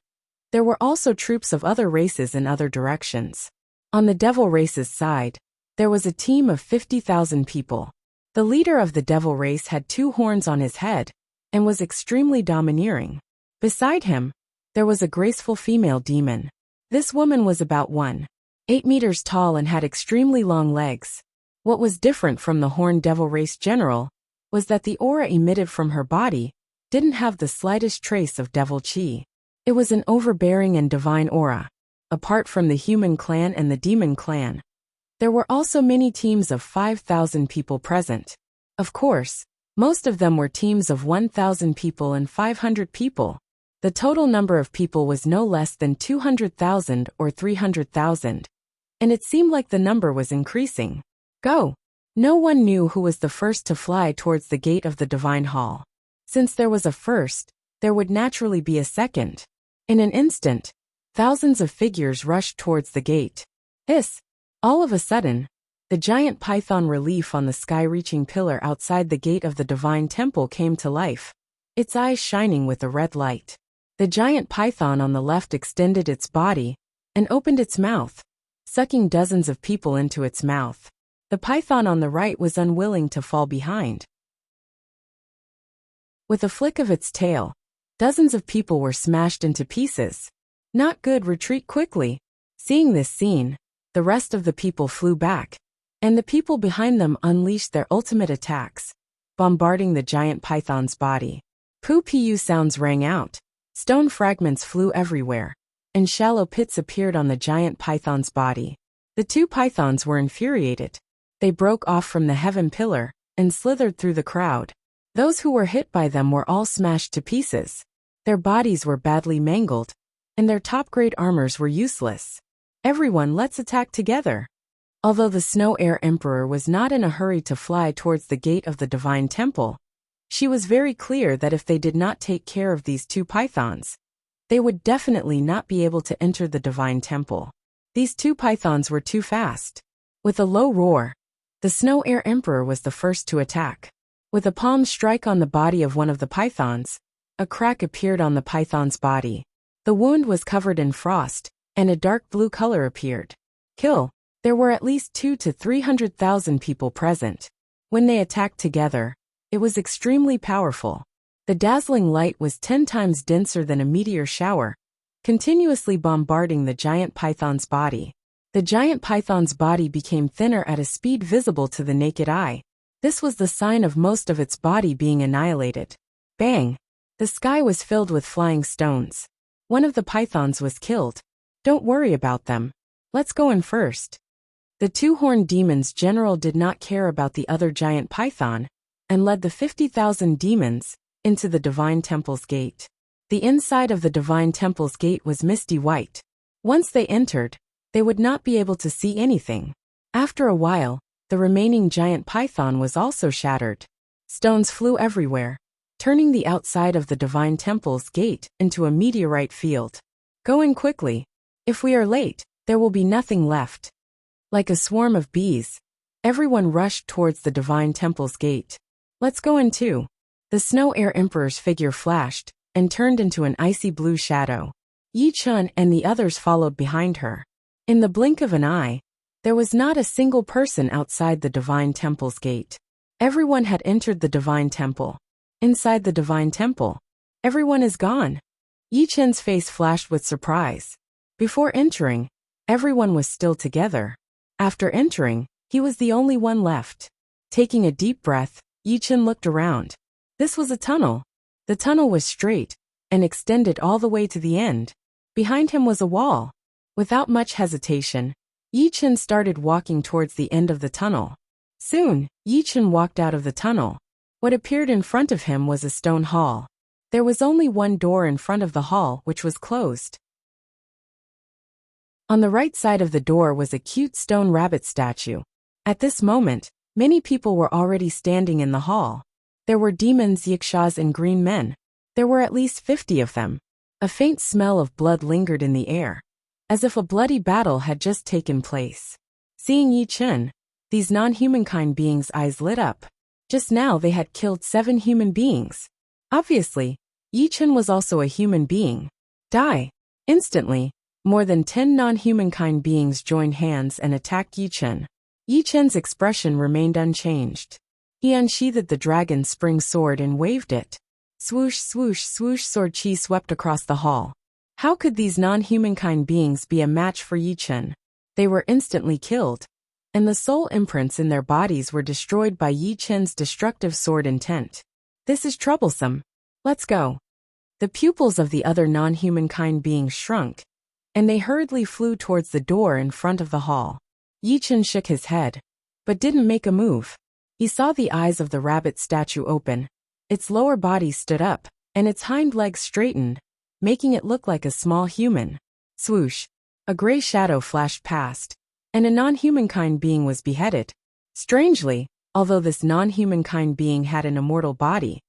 there were also troops of other races in other directions. On the Devil race's side, there was a team of 50,000 people. The leader of the Devil race had 2 horns on his head and was extremely domineering. Beside him, there was a graceful female demon. This woman was about 1. 8 meters tall and had extremely long legs. What was different from the horned devil race general was that the aura emitted from her body didn't have the slightest trace of devil chi. It was an overbearing and divine aura. Apart from the human clan and the demon clan, there were also many teams of 5,000 people present. Of course, most of them were teams of 1,000 people and 500 people. The total number of people was no less than 200,000 or 300,000. And it seemed like the number was increasing. Go! No one knew who was the first to fly towards the gate of the divine hall. Since there was a first, there would naturally be a second. In an instant, thousands of figures rushed towards the gate. All of a sudden, the giant python relief on the sky-reaching pillar outside the gate of the divine temple came to life, its eyes shining with a red light. The giant python on the left extended its body and opened its mouth, sucking dozens of people into its mouth. The python on the right was unwilling to fall behind. With a flick of its tail, dozens of people were smashed into pieces. Not good, retreat quickly. Seeing this scene, the rest of the people flew back, and the people behind them unleashed their ultimate attacks, bombarding the giant python's body. Poo-poo sounds rang out, stone fragments flew everywhere, and shallow pits appeared on the giant python's body. The two pythons were infuriated. They broke off from the heaven pillar and slithered through the crowd. Those who were hit by them were all smashed to pieces. Their bodies were badly mangled, and their top-grade armors were useless. Everyone, let's attack together. Although the Snow Air Emperor was not in a hurry to fly towards the gate of the divine temple, she was very clear that if they did not take care of these two pythons, they would definitely not be able to enter the divine temple. These two pythons were too fast. With a low roar, the Snow Air Emperor was the first to attack. With a palm strike on the body of one of the pythons, a crack appeared on the python's body. The wound was covered in frost, and a dark blue color appeared. Kill. There were at least 200,000 to 300,000 people present. When they attacked together, it was extremely powerful. The dazzling light was 10 times denser than a meteor shower, continuously bombarding the giant python's body. The giant python's body became thinner at a speed visible to the naked eye. This was the sign of most of its body being annihilated. Bang! The sky was filled with flying stones. One of the pythons was killed. Don't worry about them. Let's go in first. The two-horned demon's general did not care about the other giant python, and led the 50,000 demons into the divine temple's gate. The inside of the divine temple's gate was misty white. Once they entered, they would not be able to see anything. After a while, the remaining giant python was also shattered. Stones flew everywhere, turning the outside of the divine temple's gate into a meteorite field. Go in quickly. If we are late, there will be nothing left. Like a swarm of bees, everyone rushed towards the divine temple's gate. Let's go in too. The Snow Air Emperor's figure flashed and turned into an icy blue shadow. Yi Chun and the others followed behind her. In the blink of an eye, there was not a single person outside the divine temple's gate. Everyone had entered the divine temple. Inside the divine temple, everyone is gone. Yi Chun's face flashed with surprise. Before entering, everyone was still together. After entering, he was the only one left. Taking a deep breath, Yi Chun looked around. This was a tunnel. The tunnel was straight and extended all the way to the end. Behind him was a wall. Without much hesitation, Yi Chun started walking towards the end of the tunnel. Soon, Yi Chun walked out of the tunnel. What appeared in front of him was a stone hall. There was only one door in front of the hall, which was closed. On the right side of the door was a cute stone rabbit statue. At this moment, many people were already standing in the hall. There were demons, yakshas, and green men. There were at least 50 of them. A faint smell of blood lingered in the air, as if a bloody battle had just taken place. Seeing Yi Chun, these non-humankind beings' eyes lit up. Just now they had killed 7 human beings. Obviously, Yi Chun was also a human being. Die! Instantly, more than 10 non-humankind beings joined hands and attacked Yi Chun. Yi Chun's expression remained unchanged. He unsheathed the dragon spring sword and waved it. Swoosh, swoosh, swoosh, sword chi swept across the hall. How could these non-humankind beings be a match for Yi Chun? They were instantly killed, and the soul imprints in their bodies were destroyed by Yi Chen's destructive sword intent. This is troublesome. Let's go. The pupils of the other non-humankind beings shrunk, and they hurriedly flew towards the door in front of the hall. Yi Chen shook his head, but didn't make a move. He saw the eyes of the rabbit statue open. Its lower body stood up, and its hind legs straightened, making it look like a small human. Swoosh! A gray shadow flashed past, and a non-humankind being was beheaded. Strangely, although this non-humankind being had an immortal body,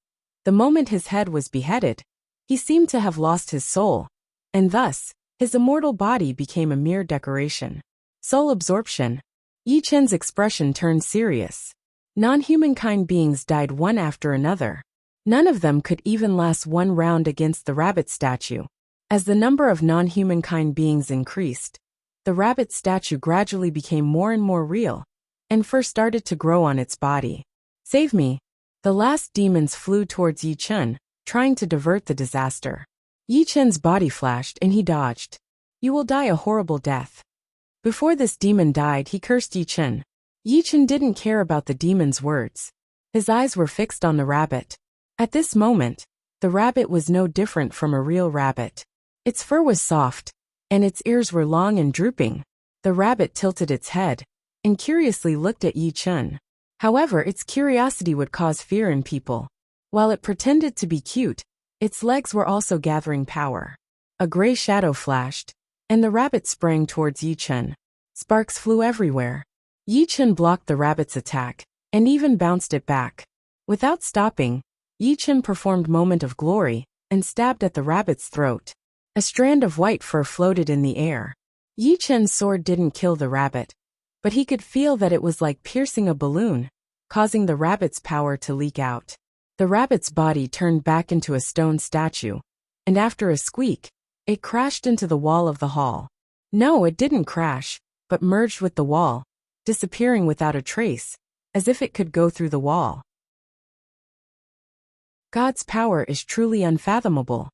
the moment his head was beheaded, he seemed to have lost his soul, and thus, his immortal body became a mere decoration. Soul absorption. Yi Chen's expression turned serious. Non-humankind beings died one after another. None of them could even last one round against the rabbit statue. As the number of non-humankind beings increased, the rabbit statue gradually became more and more real, and fur started to grow on its body. Save me! The last demons flew towards Yi Chen, trying to divert the disaster. Yi Chen's body flashed and he dodged. You will die a horrible death. Before this demon died, he cursed Yi Chen. Yi Chen didn't care about the demon's words. His eyes were fixed on the rabbit. At this moment, the rabbit was no different from a real rabbit. Its fur was soft, and its ears were long and drooping. The rabbit tilted its head, and curiously looked at Yi Chen. However, its curiosity would cause fear in people. While it pretended to be cute, its legs were also gathering power. A gray shadow flashed, and the rabbit sprang towards Yi Chen. Sparks flew everywhere. Yi Chen blocked the rabbit's attack, and even bounced it back. Without stopping, Yi Chen performed Moment of Glory, and stabbed at the rabbit's throat. A strand of white fur floated in the air. Yi Chen's sword didn't kill the rabbit, but he could feel that it was like piercing a balloon, causing the rabbit's power to leak out. The rabbit's body turned back into a stone statue, and after a squeak, it crashed into the wall of the hall. No, it didn't crash, but merged with the wall, disappearing without a trace, as if it could go through the wall. God's power is truly unfathomable.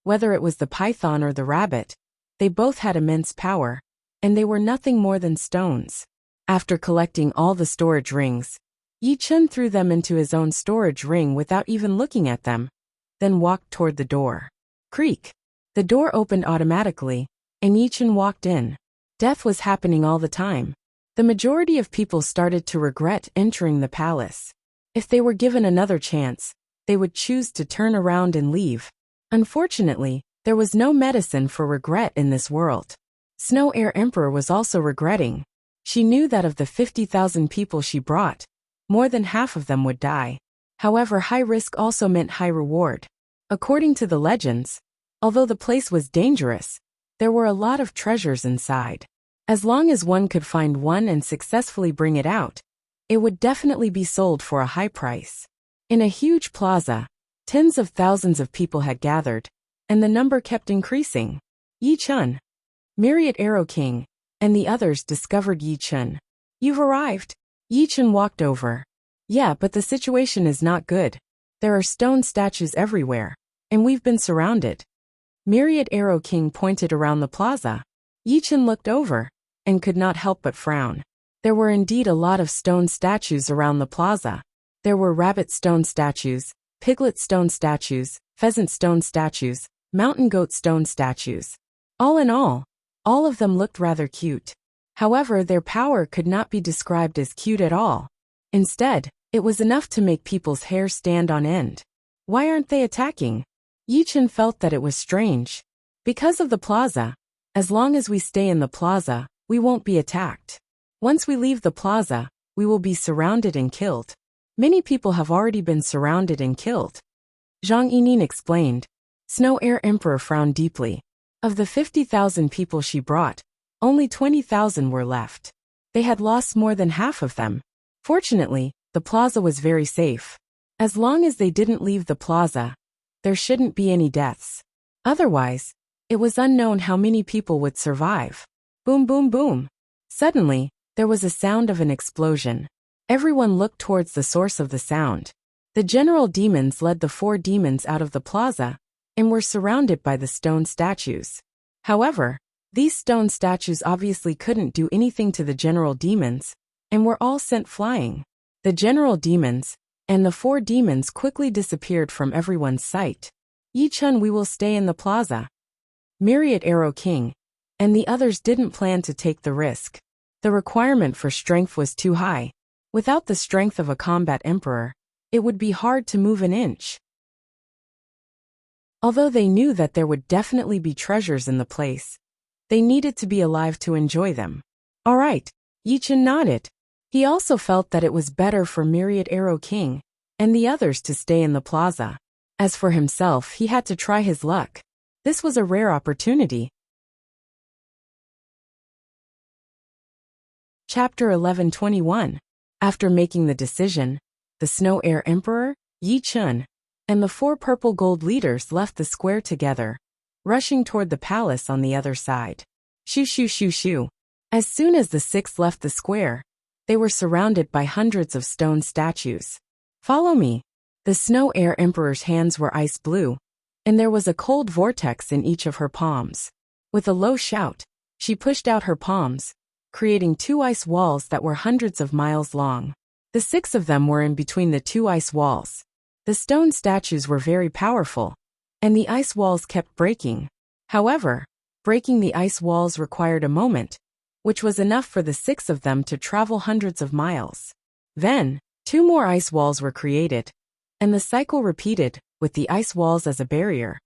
Whether it was the python or the rabbit, they both had immense power, and they were nothing more than stones. After collecting all the storage rings, Yi Chen threw them into his own storage ring without even looking at them, then walked toward the door. Creak! The door opened automatically, and Yi Chen walked in. Death was happening all the time. The majority of people started to regret entering the palace. If they were given another chance, they would choose to turn around and leave. Unfortunately, there was no medicine for regret in this world. Snow Air Emperor was also regretting. She knew that of the 50,000 people she brought, more than half of them would die. However, high risk also meant high reward. According to the legends, although the place was dangerous, there were a lot of treasures inside. As long as one could find one and successfully bring it out, it would definitely be sold for a high price. In a huge plaza, tens of thousands of people had gathered, and the number kept increasing. Yi Chen, Myriad Arrow King, and the others discovered Yi Chen. You've arrived. Yi Chen walked over. Yeah, but the situation is not good. There are stone statues everywhere, and we've been surrounded. Myriad Arrow King pointed around the plaza. Yi Chen looked over, and could not help but frown. There were indeed a lot of stone statues around the plaza. There were rabbit stone statues, piglet stone statues, pheasant stone statues, mountain goat stone statues. All in all of them looked rather cute. However, their power could not be described as cute at all. Instead, it was enough to make people's hair stand on end. Why aren't they attacking? Yi Chen felt that it was strange. Because of the plaza. As long as we stay in the plaza, we won't be attacked. Once we leave the plaza, we will be surrounded and killed. Many people have already been surrounded and killed. Zhang Yining explained. Snow Air Emperor frowned deeply. Of the 50,000 people she brought, only 20,000 were left. They had lost more than half of them. Fortunately, the plaza was very safe. As long as they didn't leave the plaza, there shouldn't be any deaths. Otherwise, it was unknown how many people would survive. Boom, boom, boom. Suddenly, there was a sound of an explosion. Everyone looked towards the source of the sound. The general demons led the 4 demons out of the plaza, and were surrounded by the stone statues. However, These stone statues obviously couldn't do anything to the general demons, and were all sent flying. The general demons and the 4 demons quickly disappeared from everyone's sight. Yi-chun, we will stay in the plaza. Myriad Arrow King and the others didn't plan to take the risk. The requirement for strength was too high. Without the strength of a combat emperor, it would be hard to move an inch. Although they knew that there would definitely be treasures in the place, they needed to be alive to enjoy them. All right, Yi-chun nodded. He also felt that it was better for Myriad Arrow King and the others to stay in the plaza. As for himself, he had to try his luck. This was a rare opportunity. Chapter 11:21. After making the decision, the Snow Air Emperor, Yi-chun, and the 4 purple gold leaders left the square together, rushing toward the palace on the other side. Shoo shoo shoo shoo. As soon as the 6 left the square, they were surrounded by hundreds of stone statues. Follow me. The Snow Air Emperor's hands were ice blue, and there was a cold vortex in each of her palms. With a low shout, she pushed out her palms, creating 2 ice walls that were hundreds of miles long. The 6 of them were in between the 2 ice walls. The stone statues were very powerful, and the ice walls kept breaking. However, breaking the ice walls required a moment, which was enough for the 6 of them to travel hundreds of miles. Then, 2 more ice walls were created, and the cycle repeated, with the ice walls as a barrier.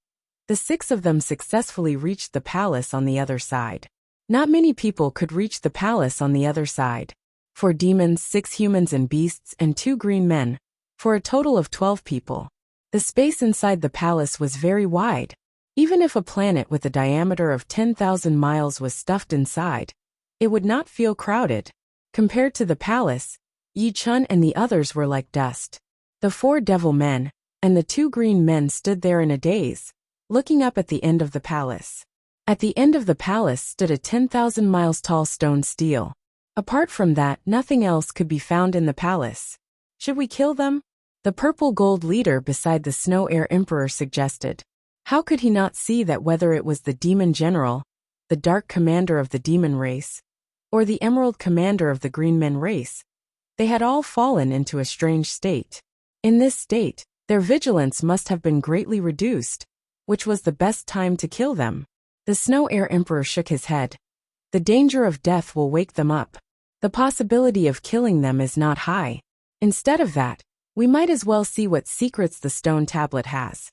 The 6 of them successfully reached the palace on the other side. Not many people could reach the palace on the other side. 4 demons, 6 humans and beasts, and 2 green men, for a total of 12 people. The space inside the palace was very wide. Even if a planet with a diameter of 10,000 miles was stuffed inside, it would not feel crowded. Compared to the palace, Yi-chun and the others were like dust. The 4 devil men and the 2 green men stood there in a daze, looking up at the end of the palace. At the end of the palace stood a 10,000 miles tall stone stele. Apart from that, nothing else could be found in the palace. Should we kill them? The purple gold leader beside the Snow Air Emperor suggested. How could he not see that whether it was the demon general, the dark commander of the demon race, or the emerald commander of the green men race, they had all fallen into a strange state. In this state, their vigilance must have been greatly reduced, which was the best time to kill them. The Snow Air Emperor shook his head. The danger of death will wake them up. The possibility of killing them is not high. Instead of that, we might as well see what secrets the stone tablet has.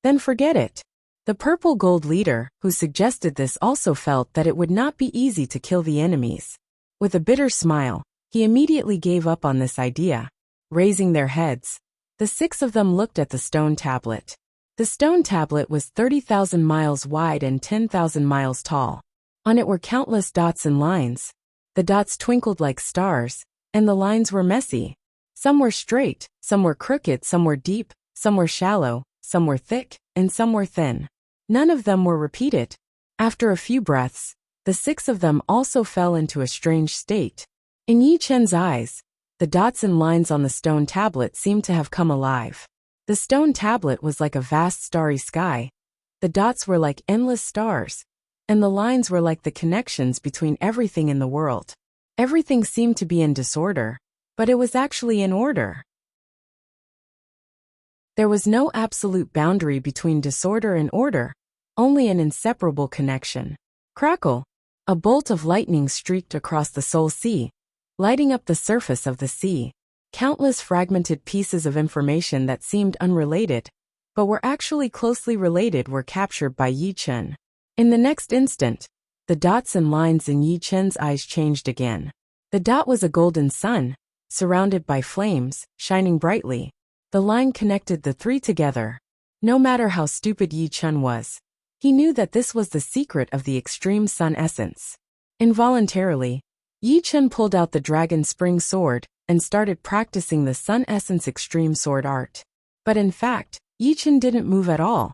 Then forget it. The purple gold leader, who suggested this, also felt that it would not be easy to kill the enemies. With a bitter smile, he immediately gave up on this idea. Raising their heads, the 6 of them looked at the stone tablet. The stone tablet was 30,000 miles wide and 10,000 miles tall. On it were countless dots and lines. The dots twinkled like stars, and the lines were messy. Some were straight, some were crooked, some were deep, some were shallow, some were thick, and some were thin. None of them were repeated. After a few breaths, the 6 of them also fell into a strange state. In Yi-chun's eyes, the dots and lines on the stone tablet seemed to have come alive. The stone tablet was like a vast starry sky. The dots were like endless stars, and the lines were like the connections between everything in the world. Everything seemed to be in disorder, but it was actually in order. There was no absolute boundary between disorder and order, only an inseparable connection. Crackle! A bolt of lightning streaked across the Soul Sea, lighting up the surface of the sea. Countless fragmented pieces of information that seemed unrelated, but were actually closely related, were captured by Yi-chun. In the next instant, the dots and lines in Yi-chun's eyes changed again. The dot was a golden sun, surrounded by flames, shining brightly. The line connected the 3 together. No matter how stupid Yi-chun was, he knew that this was the secret of the extreme sun essence. Involuntarily, Yi-chun pulled out the dragon spring sword and started practicing the sun essence extreme sword art. But in fact, Yi-chun didn't move at all.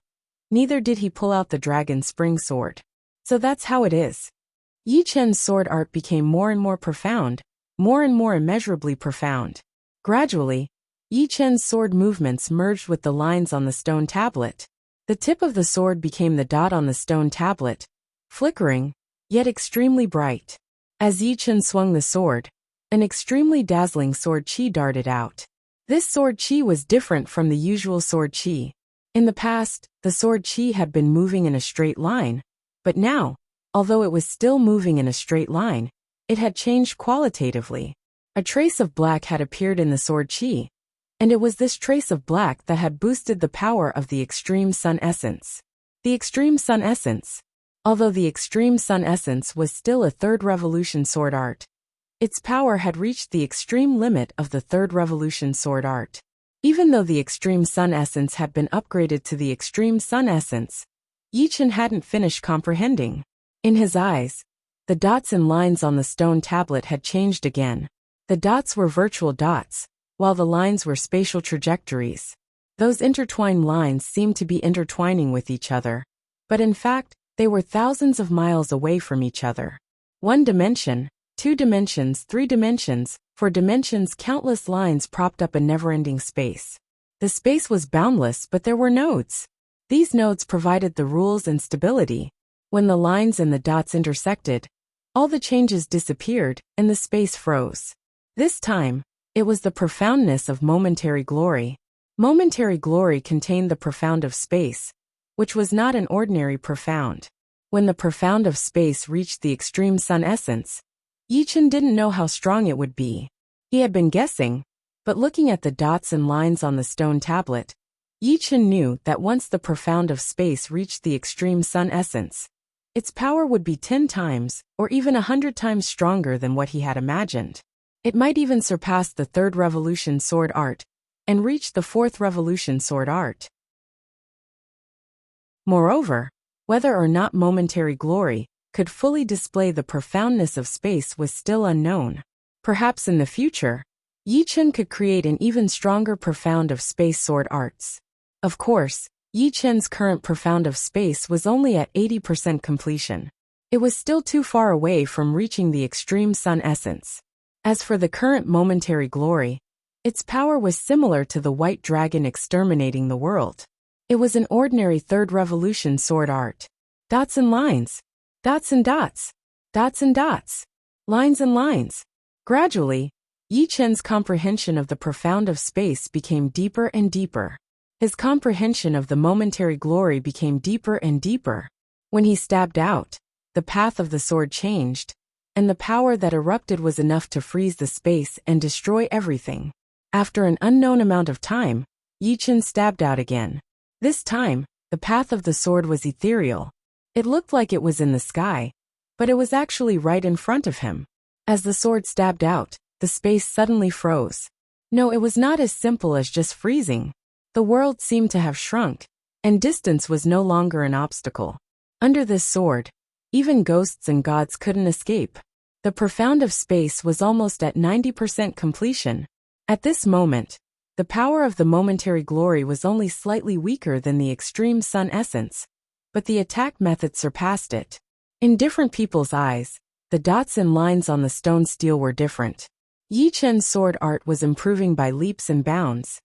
Neither did he pull out the dragon spring sword. So that's how it is. Yi-chun's sword art became more and more profound, more and more immeasurably profound. Gradually, Yi-chun's sword movements merged with the lines on the stone tablet. The tip of the sword became the dot on the stone tablet, flickering, yet extremely bright. As Yi Chen swung the sword, an extremely dazzling sword chi darted out. This sword chi was different from the usual sword chi. In the past, the sword chi had been moving in a straight line, but now, although it was still moving in a straight line, it had changed qualitatively. A trace of black had appeared in the sword chi, and it was this trace of black that had boosted the power of the Extreme Sun Essence. The Extreme Sun Essence. Although the Extreme Sun Essence was still a third revolution sword art, its power had reached the extreme limit of the third revolution sword art. Even though the Extreme Sun Essence had been upgraded to the Extreme Sun Essence, Yi Chen hadn't finished comprehending. In his eyes, the dots and lines on the stone tablet had changed again. The dots were virtual dots, while the lines were spatial trajectories. Those intertwined lines seemed to be intertwining with each other, but in fact, they were thousands of miles away from each other. 1 dimension, 2 dimensions, 3 dimensions, 4 dimensions, countless lines propped up a never-ending space. The space was boundless, but there were nodes. These nodes provided the rules and stability. When the lines and the dots intersected, all the changes disappeared, and the space froze. This time, it was the profoundness of momentary glory. Momentary glory contained the profound of space, which was not an ordinary profound. When the profound of space reached the Extreme Sun Essence, Yi Chen didn't know how strong it would be. He had been guessing, but looking at the dots and lines on the stone tablet, Yi Chen knew that once the profound of space reached the Extreme Sun Essence, its power would be 10 times, or even 100 times stronger than what he had imagined. It might even surpass the third revolution sword art, and reach the fourth revolution sword art. Moreover, whether or not momentary glory could fully display the profoundness of space was still unknown. Perhaps in the future, Yi Chen could create an even stronger profound of space sword arts. Of course, Yi Chen's current profound of space was only at 80% completion. It was still too far away from reaching the Extreme Sun Essence. As for the current momentary glory, its power was similar to the white dragon exterminating the world. It was an ordinary third revolution sword art. Dots and lines. Dots and dots. Dots and dots. Lines and lines. Gradually, Yi Chen's comprehension of the profound of space became deeper and deeper. His comprehension of the momentary glory became deeper and deeper. When he stabbed out, the path of the sword changed, and the power that erupted was enough to freeze the space and destroy everything. After an unknown amount of time, Yi Chen stabbed out again. This time, the path of the sword was ethereal. It looked like it was in the sky, but it was actually right in front of him. As the sword stabbed out, the space suddenly froze. No, it was not as simple as just freezing. The world seemed to have shrunk, and distance was no longer an obstacle. Under this sword, even ghosts and gods couldn't escape. The profound of space was almost at 90% completion. At this moment, the power of the momentary glory was only slightly weaker than the Extreme Sun Essence, but the attack method surpassed it. In different people's eyes, the dots and lines on the stone steel were different. Yi Chen's sword art was improving by leaps and bounds,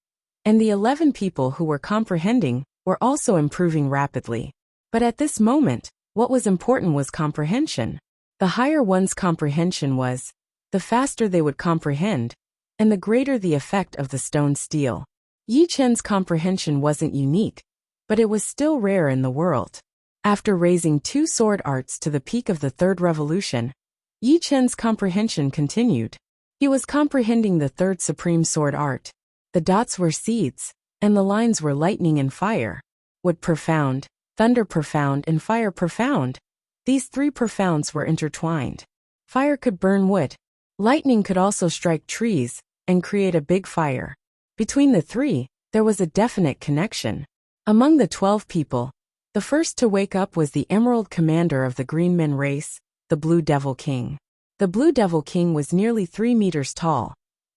and the 11 people who were comprehending were also improving rapidly. But at this moment, what was important was comprehension. The higher one's comprehension was, the faster they would comprehend, and the greater the effect of the stone steel. Yi Chen's comprehension wasn't unique, but it was still rare in the world. After raising 2 sword arts to the peak of the third revolution, Yi Chen's comprehension continued. He was comprehending the third supreme sword art. The dots were seeds, and the lines were lightning and fire. Wood profound, thunder profound, and fire profound. These 3 profounds were intertwined. Fire could burn wood. Lightning could also strike trees and create a big fire. Between the 3, there was a definite connection. Among the 12 people, the first to wake up was the Emerald Commander of the Green Men race, the Blue Devil King. The Blue Devil King was nearly 3 meters tall,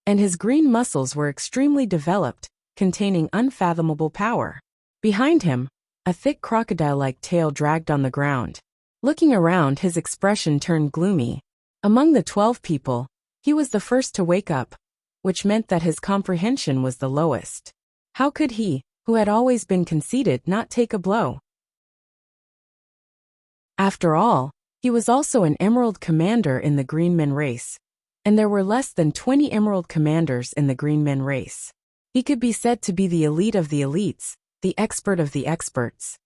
and his green muscles were extremely developed, containing unfathomable power. Behind him, a thick crocodile-like tail dragged on the ground. Looking around, his expression turned gloomy. Among the 12 people, he was the first to wake up, which meant that his comprehension was the lowest. How could he, who had always been conceited, not take a blow? After all, He was also an Emerald Commander in the Greenman race, and there were less than 20 Emerald Commanders in the Greenman race. He could be said to be the elite of the elites, the expert of the experts.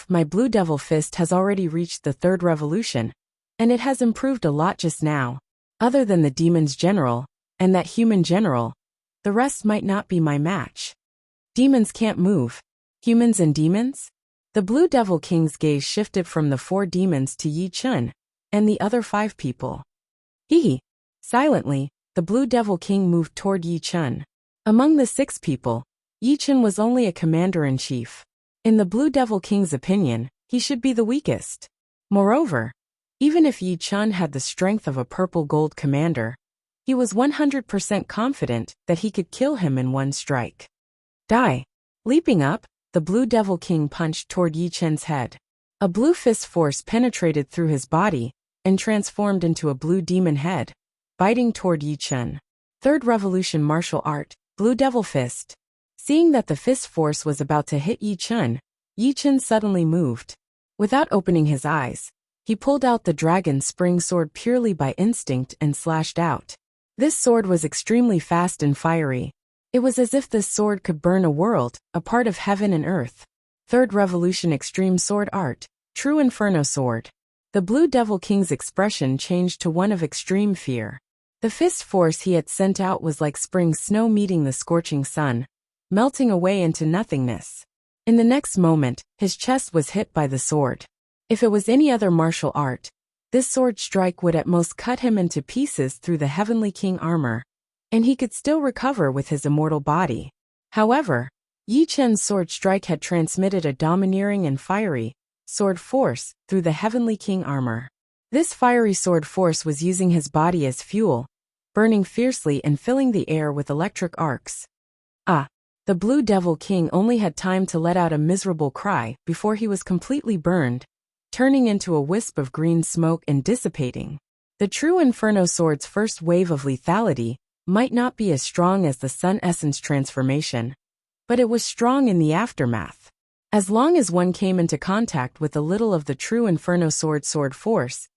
My Blue Devil Fist has already reached the 3rd revolution, and it has improved a lot just now. Other than the Demon's General, and that Human General, the rest might not be my match. Demons can't move. Humans and demons? The Blue Devil King's gaze shifted from the 4 demons to Yi Chun, and the other 5 people. Silently, the Blue Devil King moved toward Yi Chun. Among the 6 people, Yi Chun was only a commander-in-chief. In the Blue Devil King's opinion, he should be the weakest. Moreover, even if Yi Chun had the strength of a purple gold commander, he was 100% confident that he could kill him in one strike. Die. Leaping up, the Blue Devil King punched toward Yi Chun's head. A blue fist force penetrated through his body and transformed into a blue demon head, biting toward Yi Chun. 3rd Revolution Martial Art, Blue Devil Fist. Seeing that the fist force was about to hit Yi Chun suddenly moved. Without opening his eyes, he pulled out the dragon spring sword purely by instinct and slashed out. This sword was extremely fast and fiery. It was as if this sword could burn a world, a part of heaven and earth. 3rd Revolution Extreme Sword Art, True Inferno Sword. The Blue Devil King's expression changed to one of extreme fear. The fist force he had sent out was like spring snow meeting the scorching sun, melting away into nothingness. In the next moment, his chest was hit by the sword. If it was any other martial art, this sword strike would at most cut him into pieces through the Heavenly King armor, and he could still recover with his immortal body. However, Yi Chun's sword strike had transmitted a domineering and fiery sword force through the Heavenly King armor. This fiery sword force was using his body as fuel, burning fiercely and filling the air with electric arcs. The Blue Devil King only had time to let out a miserable cry before he was completely burned, turning into a wisp of green smoke and dissipating. The True Inferno Sword's first wave of lethality might not be as strong as the Sun Essence transformation, but it was strong in the aftermath. As long as one came into contact with a little of the True Inferno Sword's sword force,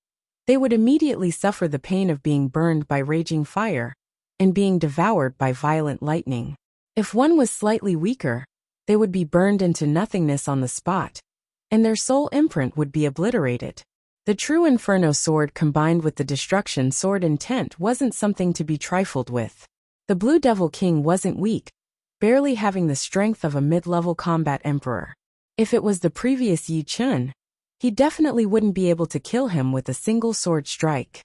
they would immediately suffer the pain of being burned by raging fire and being devoured by violent lightning. If one was slightly weaker, they would be burned into nothingness on the spot, and their soul imprint would be obliterated. The True Inferno Sword combined with the Destruction Sword intent wasn't something to be trifled with. The Blue Devil King wasn't weak, barely having the strength of a mid-level combat emperor. If it was the previous Yi Chun, he definitely wouldn't be able to kill him with a single sword strike.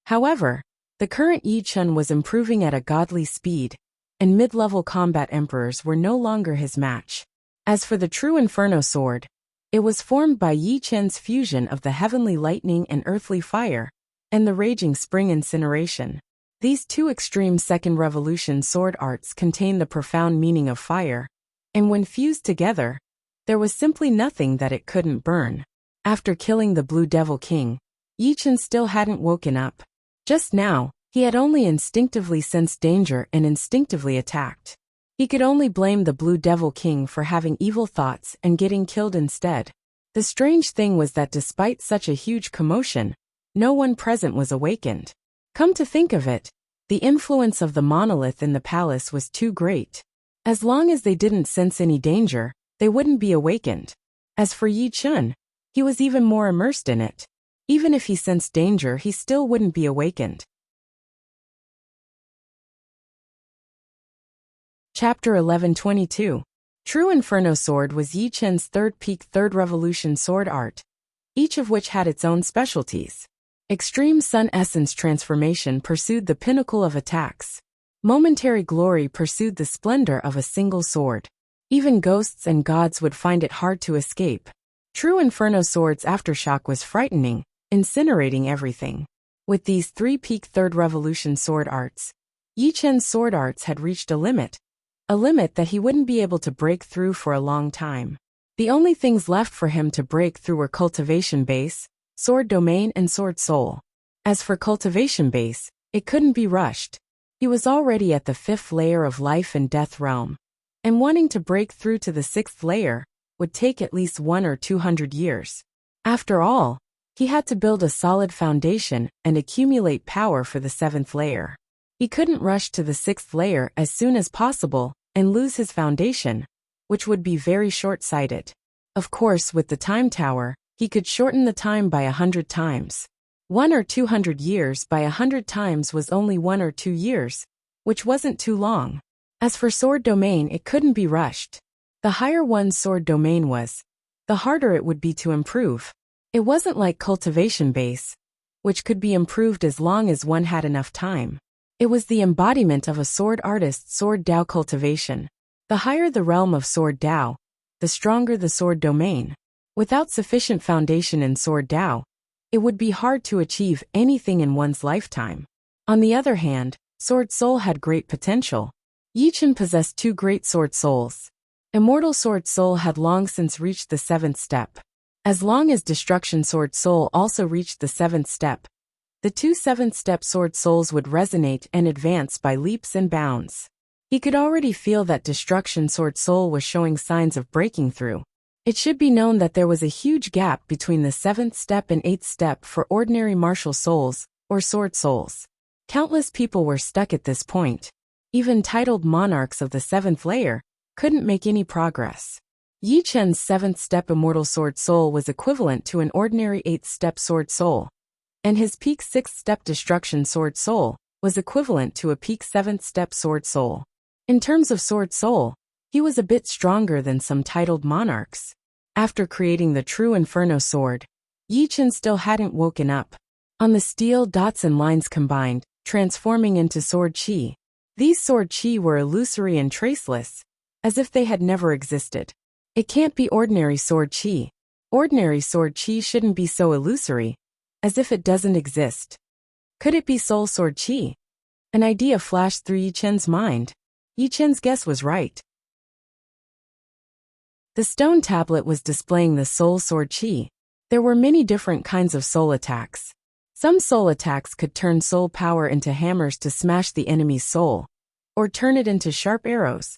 However, the current Yi Chun was improving at a godly speed, and mid-level combat emperors were no longer his match. As for the True Inferno Sword, it was formed by Yi Chun's fusion of the heavenly lightning and earthly fire, and the raging spring incineration. These 2 extreme 2nd Revolution sword arts contain the profound meaning of fire, and when fused together, there was simply nothing that it couldn't burn. After killing the Blue Devil King, Yi Chun still hadn't woken up. Just now, he had only instinctively sensed danger and instinctively attacked. He could only blame the Blue Devil King for having evil thoughts and getting killed instead. The strange thing was that despite such a huge commotion, no one present was awakened. Come to think of it, the influence of the monolith in the palace was too great. As long as they didn't sense any danger, they wouldn't be awakened. As for Yi Chun, he was even more immersed in it. Even if he sensed danger, he still wouldn't be awakened. Chapter 1122. True Inferno Sword was Yi Chun's 3rd peak 3rd Revolution sword art, each of which had its own specialties. Extreme Sun Essence transformation pursued the pinnacle of attacks. Momentary glory pursued the splendor of a single sword. Even ghosts and gods would find it hard to escape. True Inferno Sword's aftershock was frightening, incinerating everything. With these 3 peak 3rd Revolution sword arts, Yi Chun's sword arts had reached a limit that he wouldn't be able to break through for a long time. The only things left for him to break through were Cultivation Base, Sword Domain and Sword Soul. As for Cultivation Base, it couldn't be rushed. He was already at the 5th layer of Life and Death realm, and wanting to break through to the 6th layer would take at least 100 or 200 years. After all, he had to build a solid foundation and accumulate power for the 7th layer. He couldn't rush to the 6th layer as soon as possible and lose his foundation, which would be very short-sighted. Of course, with the time tower, he could shorten the time by 100 times. 1 or 200 years by 100 times was only 1 or 2 years, which wasn't too long. As for sword domain, it couldn't be rushed. The higher one's sword domain was, the harder it would be to improve. It wasn't like cultivation base, which could be improved as long as one had enough time. It was the embodiment of a sword artist's sword Dao cultivation. The higher the realm of sword Dao, the stronger the sword domain. Without sufficient foundation in sword Dao, it would be hard to achieve anything in one's lifetime. On the other hand, Sword Soul had great potential. Yi Chen possessed 2 great sword souls. Immortal Sword Soul had long since reached the 7th step. As long as Destruction Sword Soul also reached the 7th step, the 2 7th step sword souls would resonate and advance by leaps and bounds. He could already feel that Destruction Sword Soul was showing signs of breaking through. It should be known that there was a huge gap between the 7th step and 8th step for ordinary martial souls, or sword souls. Countless people were stuck at this point. Even titled monarchs of the 7th layer couldn't make any progress. Yi Chen's 7th step Immortal Sword Soul was equivalent to an ordinary 8th step Sword Soul, and his peak 6th step Destruction Sword Soul was equivalent to a peak 7th step Sword Soul. In terms of Sword Soul, he was a bit stronger than some titled monarchs. After creating the true Inferno sword, Yi Chen still hadn't woken up. On the steel dots and lines combined, transforming into sword chi. These sword chi were illusory and traceless, as if they had never existed. It can't be ordinary sword chi. Ordinary sword chi shouldn't be so illusory, as if it doesn't exist. Could it be soul sword chi? An idea flashed through Yi Chen's mind. Yi Chen's guess was right. The stone tablet was displaying the soul sword chi. There were many different kinds of soul attacks. Some soul attacks could turn soul power into hammers to smash the enemy's soul, or turn it into sharp arrows,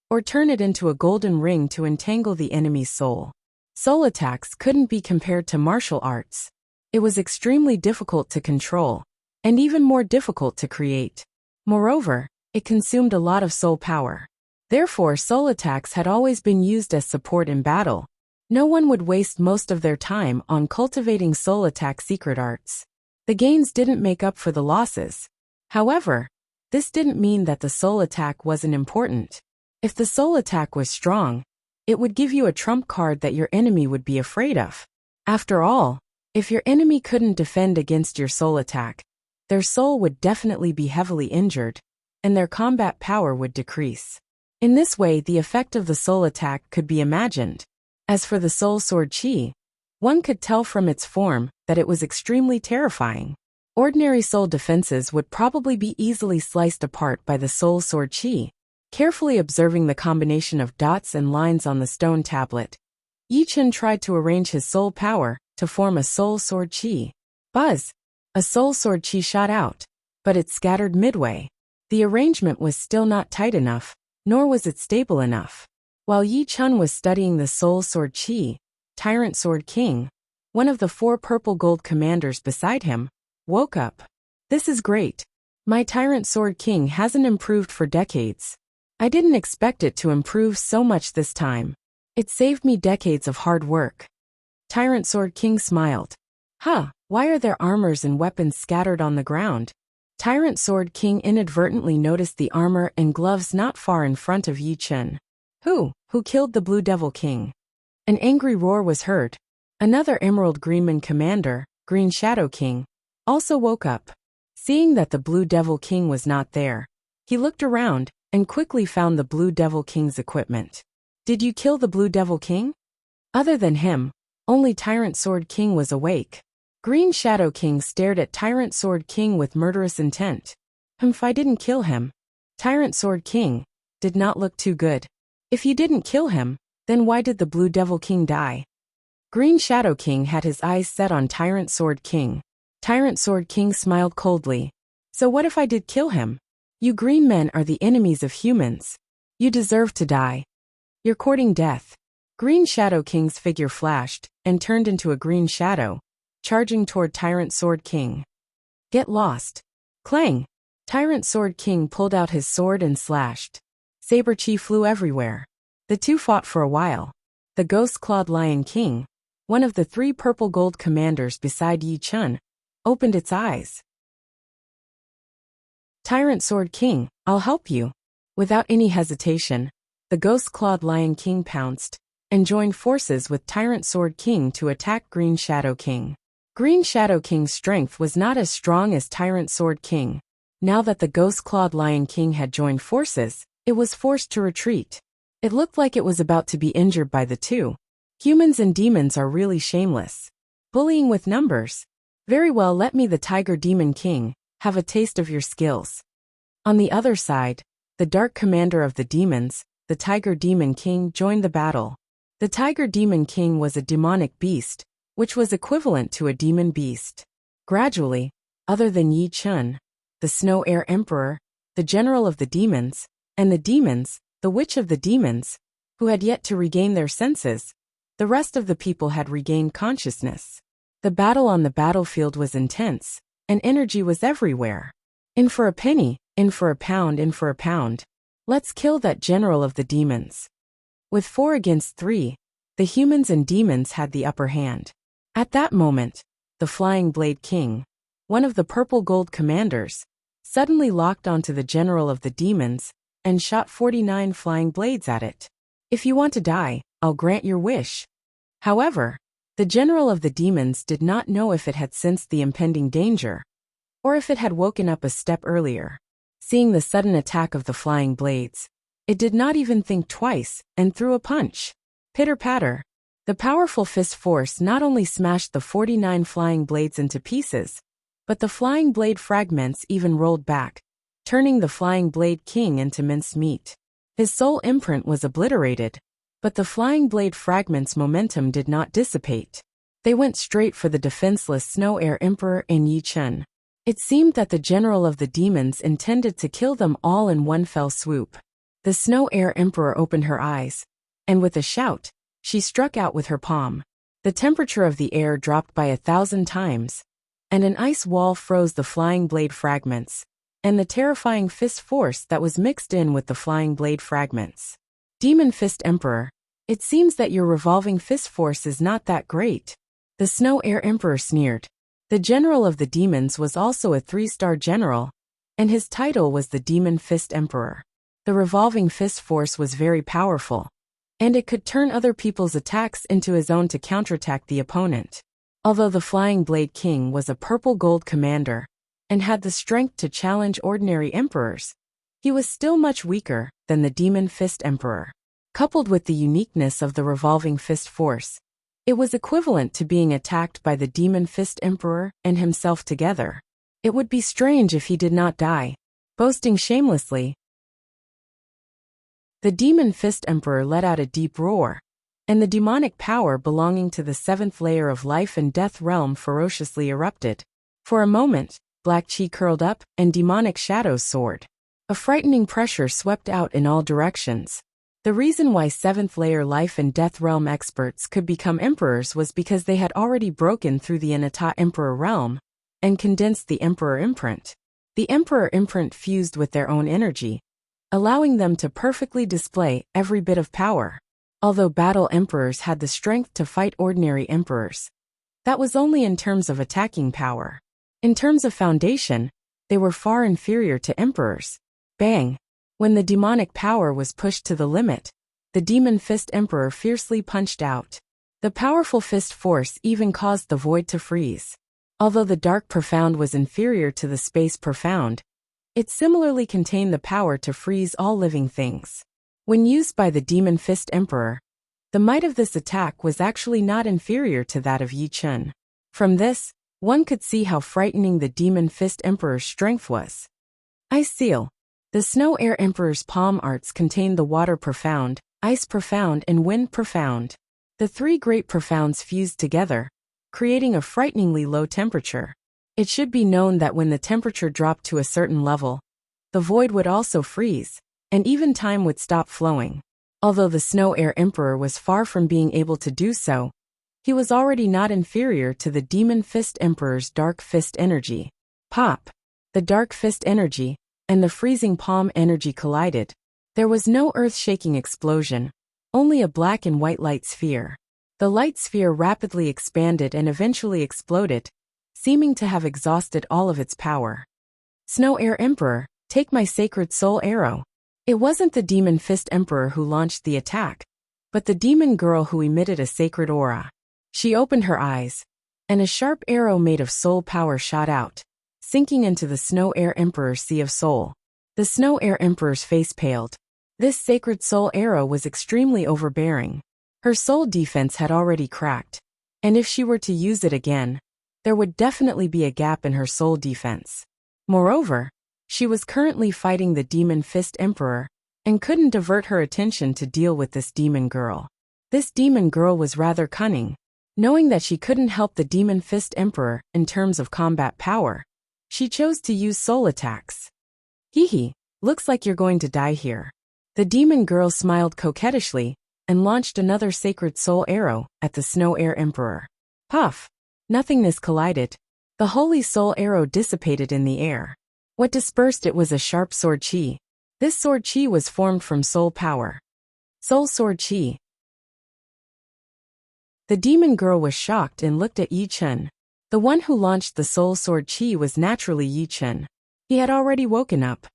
or turn it into a golden ring to entangle the enemy's soul. Soul attacks couldn't be compared to martial arts. It was extremely difficult to control, and even more difficult to create. Moreover, it consumed a lot of soul power. Therefore, soul attacks had always been used as support in battle. No one would waste most of their time on cultivating soul attack secret arts. The gains didn't make up for the losses. However, this didn't mean that the soul attack wasn't important. If the soul attack was strong, it would give you a trump card that your enemy would be afraid of. After all, if your enemy couldn't defend against your soul attack, their soul would definitely be heavily injured, and their combat power would decrease. In this way, the effect of the soul attack could be imagined. As for the soul sword chi, one could tell from its form that it was extremely terrifying. Ordinary soul defenses would probably be easily sliced apart by the soul sword chi. Carefully observing the combination of dots and lines on the stone tablet, Yi Chen tried to arrange his soul power to form a soul sword chi. Buzz! A soul sword chi shot out, but it scattered midway. The arrangement was still not tight enough, nor was it stable enough. While Yi Chen was studying the soul sword chi, Tyrant Sword King, one of the 4 purple gold commanders beside him, woke up. This is great. My Tyrant Sword King hasn't improved for decades. I didn't expect it to improve so much this time. It saved me decades of hard work. Tyrant Sword King smiled. Why are there armors and weapons scattered on the ground? Tyrant Sword King inadvertently noticed the armor and gloves not far in front of Yi Chen. Who killed the Blue Devil King? An angry roar was heard. Another Emerald Greenman commander, Green Shadow King, also woke up. Seeing that the Blue Devil King was not there, he looked around and quickly found the Blue Devil King's equipment. Did you kill the Blue Devil King? Other than him, only Tyrant Sword King was awake. Green Shadow King stared at Tyrant Sword King with murderous intent. If I didn't kill him, Tyrant Sword King did not look too good. If you didn't kill him, then why did the Blue Devil King die? Green Shadow King had his eyes set on Tyrant Sword King. Tyrant Sword King smiled coldly. So what if I did kill him? You green men are the enemies of humans. You deserve to die. You're courting death. Green Shadow King's figure flashed and turned into a green shadow, charging toward Tyrant Sword King. Get lost. Clang! Tyrant Sword King pulled out his sword and slashed. Saber chi flew everywhere. The two fought for a while. The ghost-clawed Lion King, one of the 3 purple gold commanders beside Yi Chun, opened its eyes. Tyrant Sword King, I'll help you. Without any hesitation, the ghost-clawed Lion King pounced and joined forces with Tyrant Sword King to attack Green Shadow King. Green Shadow King's strength was not as strong as Tyrant Sword King. Now that the ghost-clawed Lion King had joined forces, it was forced to retreat. It looked like it was about to be injured by the two. Humans and demons are really shameless. Bullying with numbers. Very well, let me, the Tiger Demon King, have a taste of your skills. On the other side, the Dark Commander of the Demons, the Tiger Demon King, joined the battle. The Tiger Demon King was a demonic beast, which was equivalent to a demon beast. Gradually, other than Yi Chun, the Snow Air Emperor, the General of the Demons, and the demons, the Witch of the Demons, who had yet to regain their senses, the rest of the people had regained consciousness. The battle on the battlefield was intense, and energy was everywhere. In for a penny, in for a pound, in for a pound. Let's kill that General of the Demons. With 4 against 3, the humans and demons had the upper hand. At that moment, the Flying Blade King, one of the purple gold commanders, suddenly locked onto the General of the Demons and shot 49 flying blades at it. If you want to die, I'll grant your wish. However, the General of the Demons did not know if it had sensed the impending danger, or if it had woken up a step earlier. Seeing the sudden attack of the flying blades, it did not even think twice and threw a punch. Pitter-patter. The powerful fist force not only smashed the 49 flying blades into pieces, but the flying blade fragments even rolled back, turning the Flying Blade King into minced meat. His soul imprint was obliterated, but the flying blade fragments' momentum did not dissipate. They went straight for the defenseless Snow Air Emperor and Yi Chun. It seemed that the General of the Demons intended to kill them all in one fell swoop. The Snow Air Emperor opened her eyes, and with a shout, she struck out with her palm. The temperature of the air dropped by 1,000 times, and an ice wall froze the flying blade fragments, and the terrifying fist force that was mixed in with the flying blade fragments. Demon Fist Emperor, it seems that your revolving fist force is not that great. The Snow Air Emperor sneered. The General of the Demons was also a 3-star general, and his title was the Demon Fist Emperor. The revolving fist force was very powerful, and it could turn other people's attacks into his own to counterattack the opponent. Although the Flying Blade King was a purple gold commander and had the strength to challenge ordinary emperors, he was still much weaker than the Demon Fist Emperor. Coupled with the uniqueness of the revolving fist force, it was equivalent to being attacked by the Demon Fist Emperor and himself together. It would be strange if he did not die. Boasting shamelessly, the Demon Fist Emperor let out a deep roar, and the demonic power belonging to the 7th layer of life and death realm ferociously erupted. For a moment, black chi curled up and demonic shadows soared. A frightening pressure swept out in all directions. The reason why 7th layer life and death realm experts could become emperors was because they had already broken through the Anata Emperor realm and condensed the Emperor imprint. The Emperor imprint fused with their own energy, allowing them to perfectly display every bit of power. Although battle emperors had the strength to fight ordinary emperors, that was only in terms of attacking power. In terms of foundation, they were far inferior to emperors. Bang! When the demonic power was pushed to the limit, the Demon Fist Emperor fiercely punched out. The powerful fist force even caused the void to freeze. Although the Dark Profound was inferior to the Space Profound, it similarly contained the power to freeze all living things. When used by the Demon Fist Emperor, the might of this attack was actually not inferior to that of Yi Chun. From this, one could see how frightening the Demon Fist Emperor's strength was. Ice Seal. The Snow Air Emperor's palm arts contained the Water Profound, Ice Profound, and Wind Profound. The 3 great profounds fused together, creating a frighteningly low temperature. It should be known that when the temperature dropped to a certain level, the void would also freeze, and even time would stop flowing. Although the Snow Air Emperor was far from being able to do so, he was already not inferior to the Demon Fist Emperor's Dark Fist energy. Pop! The Dark Fist energy and the Freezing Palm energy collided. There was no earth-shaking explosion, only a black and white light sphere. The light sphere rapidly expanded and eventually exploded, seeming to have exhausted all of its power. Snow Air Emperor, take my sacred soul arrow. It wasn't the Demon Fist Emperor who launched the attack, but the demon girl who emitted a sacred aura. She opened her eyes, and a sharp arrow made of soul power shot out, sinking into the Snow Air Emperor's sea of soul. The Snow Air Emperor's face paled. This sacred soul arrow was extremely overbearing. Her soul defense had already cracked, and if she were to use it again, there would definitely be a gap in her soul defense. Moreover, she was currently fighting the Demon Fist Emperor, and couldn't divert her attention to deal with this demon girl. This demon girl was rather cunning. Knowing that she couldn't help the Demon Fist Emperor in terms of combat power, she chose to use soul attacks. Hee, looks like you're going to die here. The demon girl smiled coquettishly and launched another sacred soul arrow at the Snow Air Emperor. Puff! Nothingness collided. The holy soul arrow dissipated in the air. What dispersed it was a sharp sword chi. This sword chi was formed from soul power. Soul sword chi. The demon girl was shocked and looked at Yi Chen. The one who launched the soul sword chi was naturally Yi Chen. He had already woken up.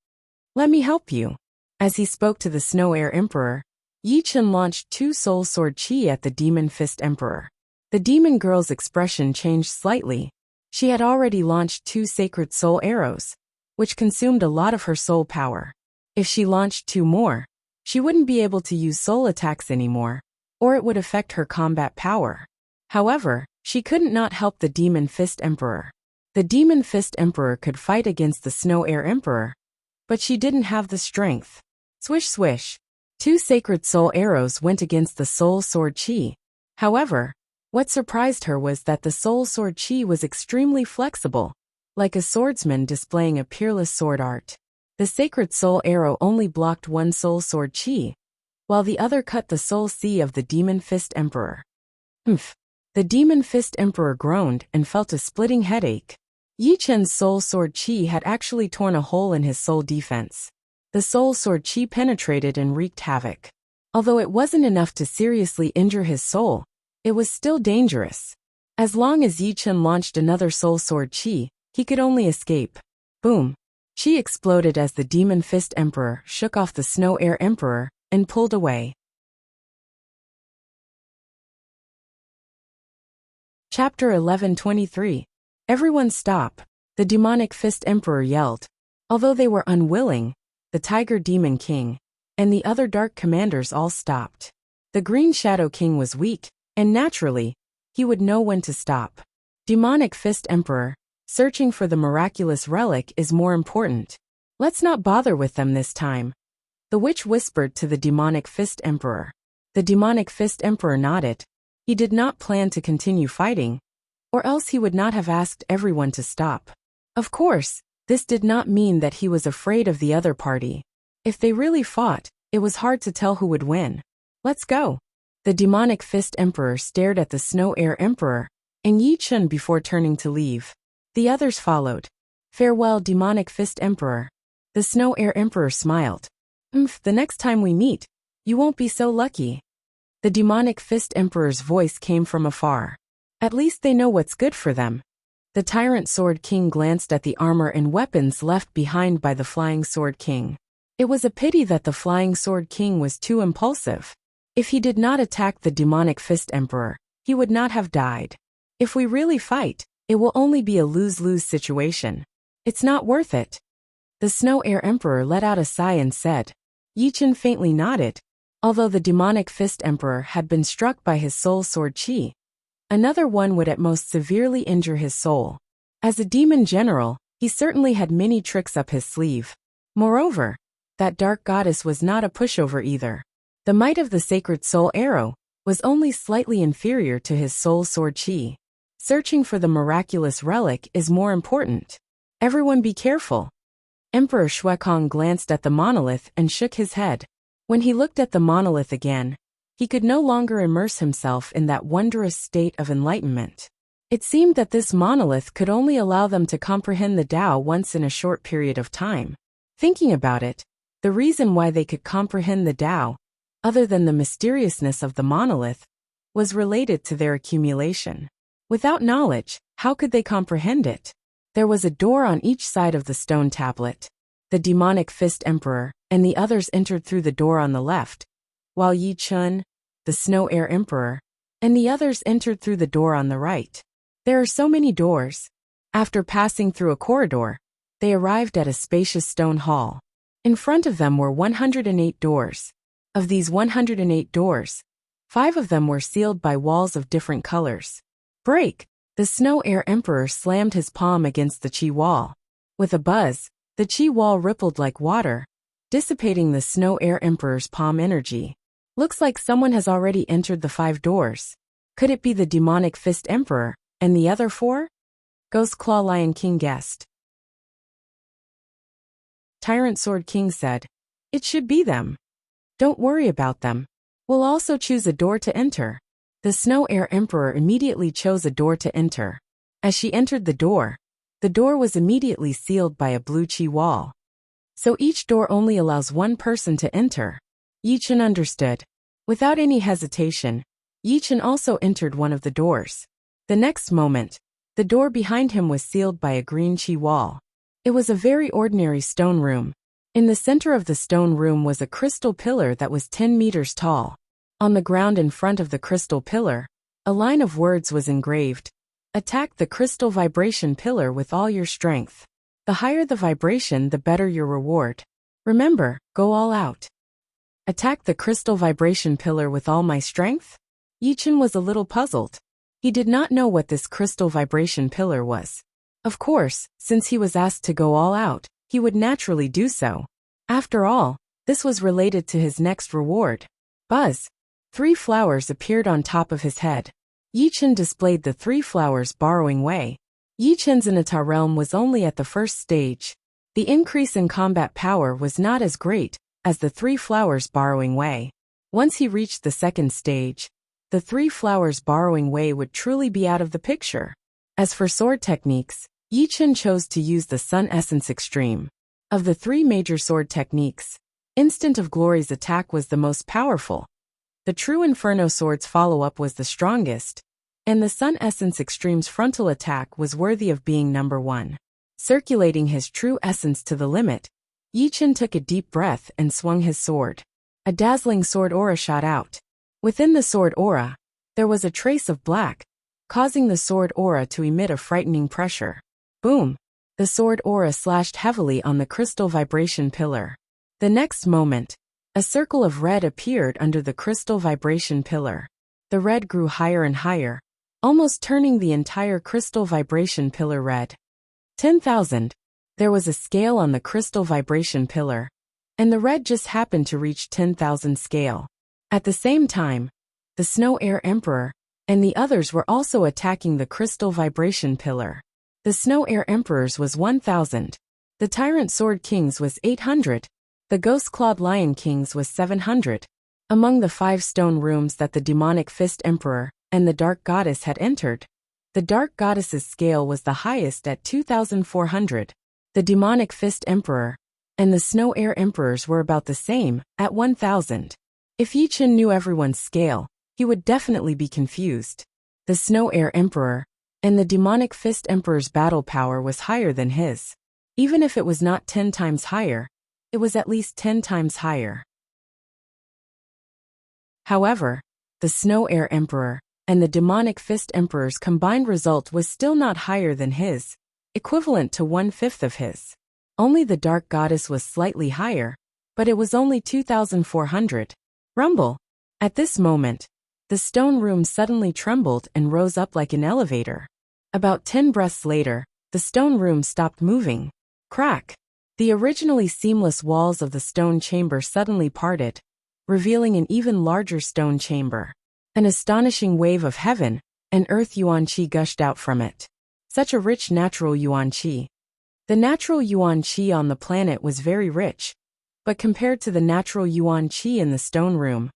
Let me help you. As he spoke to the Snow Air Emperor, Yi Chen launched 2 soul sword chi at the Demon Fist Emperor. The demon girl's expression changed slightly. She had already launched 2 sacred soul arrows, which consumed a lot of her soul power. If she launched 2 more, she wouldn't be able to use soul attacks anymore, or it would affect her combat power. However, she couldn't not help the Demon Fist Emperor. The Demon Fist Emperor could fight against the Snow Air Emperor, but she didn't have the strength. Swish swish. 2 sacred soul arrows went against the soul sword chi. However, what surprised her was that the soul sword chi was extremely flexible, like a swordsman displaying a peerless sword art. The sacred soul arrow only blocked 1 soul sword chi, while the other cut the soul sea of the Demon Fist Emperor. Humph. The Demon Fist Emperor groaned and felt a splitting headache. Yi Chen's soul sword chi had actually torn a hole in his soul defense. The soul sword chi penetrated and wreaked havoc. Although it wasn't enough to seriously injure his soul, it was still dangerous. As long as Yi Chen launched another soul sword chi, he could only escape. Boom. Chi exploded as the Demon Fist Emperor shook off the Snow Air Emperor and pulled away. Chapter 11:23. Everyone stop, the Demonic Fist Emperor yelled. Although they were unwilling, the Tiger Demon King and the other Dark Commanders all stopped. The Green Shadow King was weak, and naturally, he would know when to stop. Demonic Fist Emperor, searching for the miraculous relic is more important. Let's not bother with them this time. The witch whispered to the Demonic Fist Emperor. The Demonic Fist Emperor nodded. He did not plan to continue fighting, or else he would not have asked everyone to stop. Of course, this did not mean that he was afraid of the other party. If they really fought, it was hard to tell who would win. Let's go. The Demonic Fist Emperor stared at the Snow Air Emperor and Yi Chen before turning to leave. The others followed. Farewell, Demonic Fist Emperor. The Snow Air Emperor smiled. The next time we meet, you won't be so lucky. The Demonic Fist Emperor's voice came from afar. At least they know what's good for them. The Tyrant Sword King glanced at the armor and weapons left behind by the Flying Sword King. It was a pity that the Flying Sword King was too impulsive. If he did not attack the Demonic Fist Emperor, he would not have died. If we really fight, it will only be a lose-lose situation. It's not worth it. The Snow Air Emperor let out a sigh and said. Yi Chen faintly nodded. Although the Demonic Fist Emperor had been struck by his soul sword chi, another one would at most severely injure his soul. As a demon general, he certainly had many tricks up his sleeve. Moreover, that dark goddess was not a pushover either. The might of the sacred soul arrow was only slightly inferior to his soul sword chi. Searching for the miraculous relic is more important. Everyone be careful. Emperor Shuekong glanced at the monolith and shook his head. When he looked at the monolith again, he could no longer immerse himself in that wondrous state of enlightenment. It seemed that this monolith could only allow them to comprehend the Tao once in a short period of time. Thinking about it, the reason why they could comprehend the Tao, other than the mysteriousness of the monolith, was related to their accumulation. Without knowledge, how could they comprehend it? There was a door on each side of the stone tablet. The demonic fist emperor and the others entered through the door on the left, while Yi Chun, the snow air emperor, and the others entered through the door on the right. There are so many doors. After passing through a corridor, they arrived at a spacious stone hall. In front of them were 108 doors. Of these 108 doors, 5 of them were sealed by walls of different colors. Break! The snow air emperor slammed his palm against the chi wall. With a buzz, the chi wall rippled like water, dissipating the snow air emperor's palm energy. Looks like someone has already entered the 5 doors. Could it be the demonic fist emperor and the other 4? Ghost Claw Lion King guessed. Tyrant Sword King said, "It should be them. Don't worry about them. We'll also choose a door to enter." The Snow Air Emperor immediately chose a door to enter. As she entered the door was immediately sealed by a blue chi wall. So each door only allows one person to enter. Yi Chen understood. Without any hesitation, Yi Chen also entered one of the doors. The next moment, the door behind him was sealed by a green chi wall. It was a very ordinary stone room. In the center of the stone room was a crystal pillar that was 10 meters tall. On the ground in front of the crystal pillar, a line of words was engraved. Attack the crystal vibration pillar with all your strength. The higher the vibration, the better your reward. Remember, go all out. Attack the crystal vibration pillar with all my strength? Yi Chen was a little puzzled. He did not know what this crystal vibration pillar was. Of course, since he was asked to go all out, he would naturally do so. After all, this was related to his next reward. Buzz! 3 flowers appeared on top of his head. Yi Chen displayed the 3 flowers borrowing way. Yi Chen's Inata realm was only at the first stage. The increase in combat power was not as great as the 3 flowers borrowing way. Once he reached the second stage, the 3 flowers borrowing way would truly be out of the picture. As for sword techniques, Yi Chen chose to use the Sun Essence Extreme. Of the 3 major sword techniques, Instant of Glory's attack was the most powerful. The True Inferno Sword's follow-up was the strongest, and the Sun Essence Extreme's frontal attack was worthy of being number 1. Circulating his true essence to the limit, Yi Chen took a deep breath and swung his sword. A dazzling sword aura shot out. Within the sword aura, there was a trace of black, causing the sword aura to emit a frightening pressure. Boom! The sword aura slashed heavily on the crystal vibration pillar. The next moment, a circle of red appeared under the crystal vibration pillar. The red grew higher and higher, almost turning the entire crystal vibration pillar red. 10,000. There was a scale on the crystal vibration pillar, and the red just happened to reach 10,000 scale. At the same time, the Snow Air Emperor and the others were also attacking the crystal vibration pillar. The Snow Air Emperor's was 1,000. The Tyrant Sword King's was 800. The Ghost-Clawed Lion King's was 700. Among the 5 stone rooms that the Demonic Fist Emperor and the Dark Goddess had entered, the Dark Goddess's scale was the highest at 2,400. The Demonic Fist Emperor and the Snow Air Emperors were about the same, at 1,000. If Yi Chen knew everyone's scale, he would definitely be confused. The Snow Air Emperor and the Demonic Fist Emperor's battle power was higher than his. Even if it was not 10 times higher, it was at least 10 times higher. However, the Snow Air Emperor and the Demonic Fist Emperor's combined result was still not higher than his, equivalent to 1/5 of his. Only the Dark Goddess was slightly higher, but it was only 2,400. Rumble! At this moment, the stone room suddenly trembled and rose up like an elevator. About 10 breaths later, the stone room stopped moving. Crack! The originally seamless walls of the stone chamber suddenly parted, revealing an even larger stone chamber. An astonishing wave of heaven and earth yuan qi gushed out from it. Such a rich natural yuan qi. The natural yuan qi on the planet was very rich. but compared to the natural yuan qi in the stone room,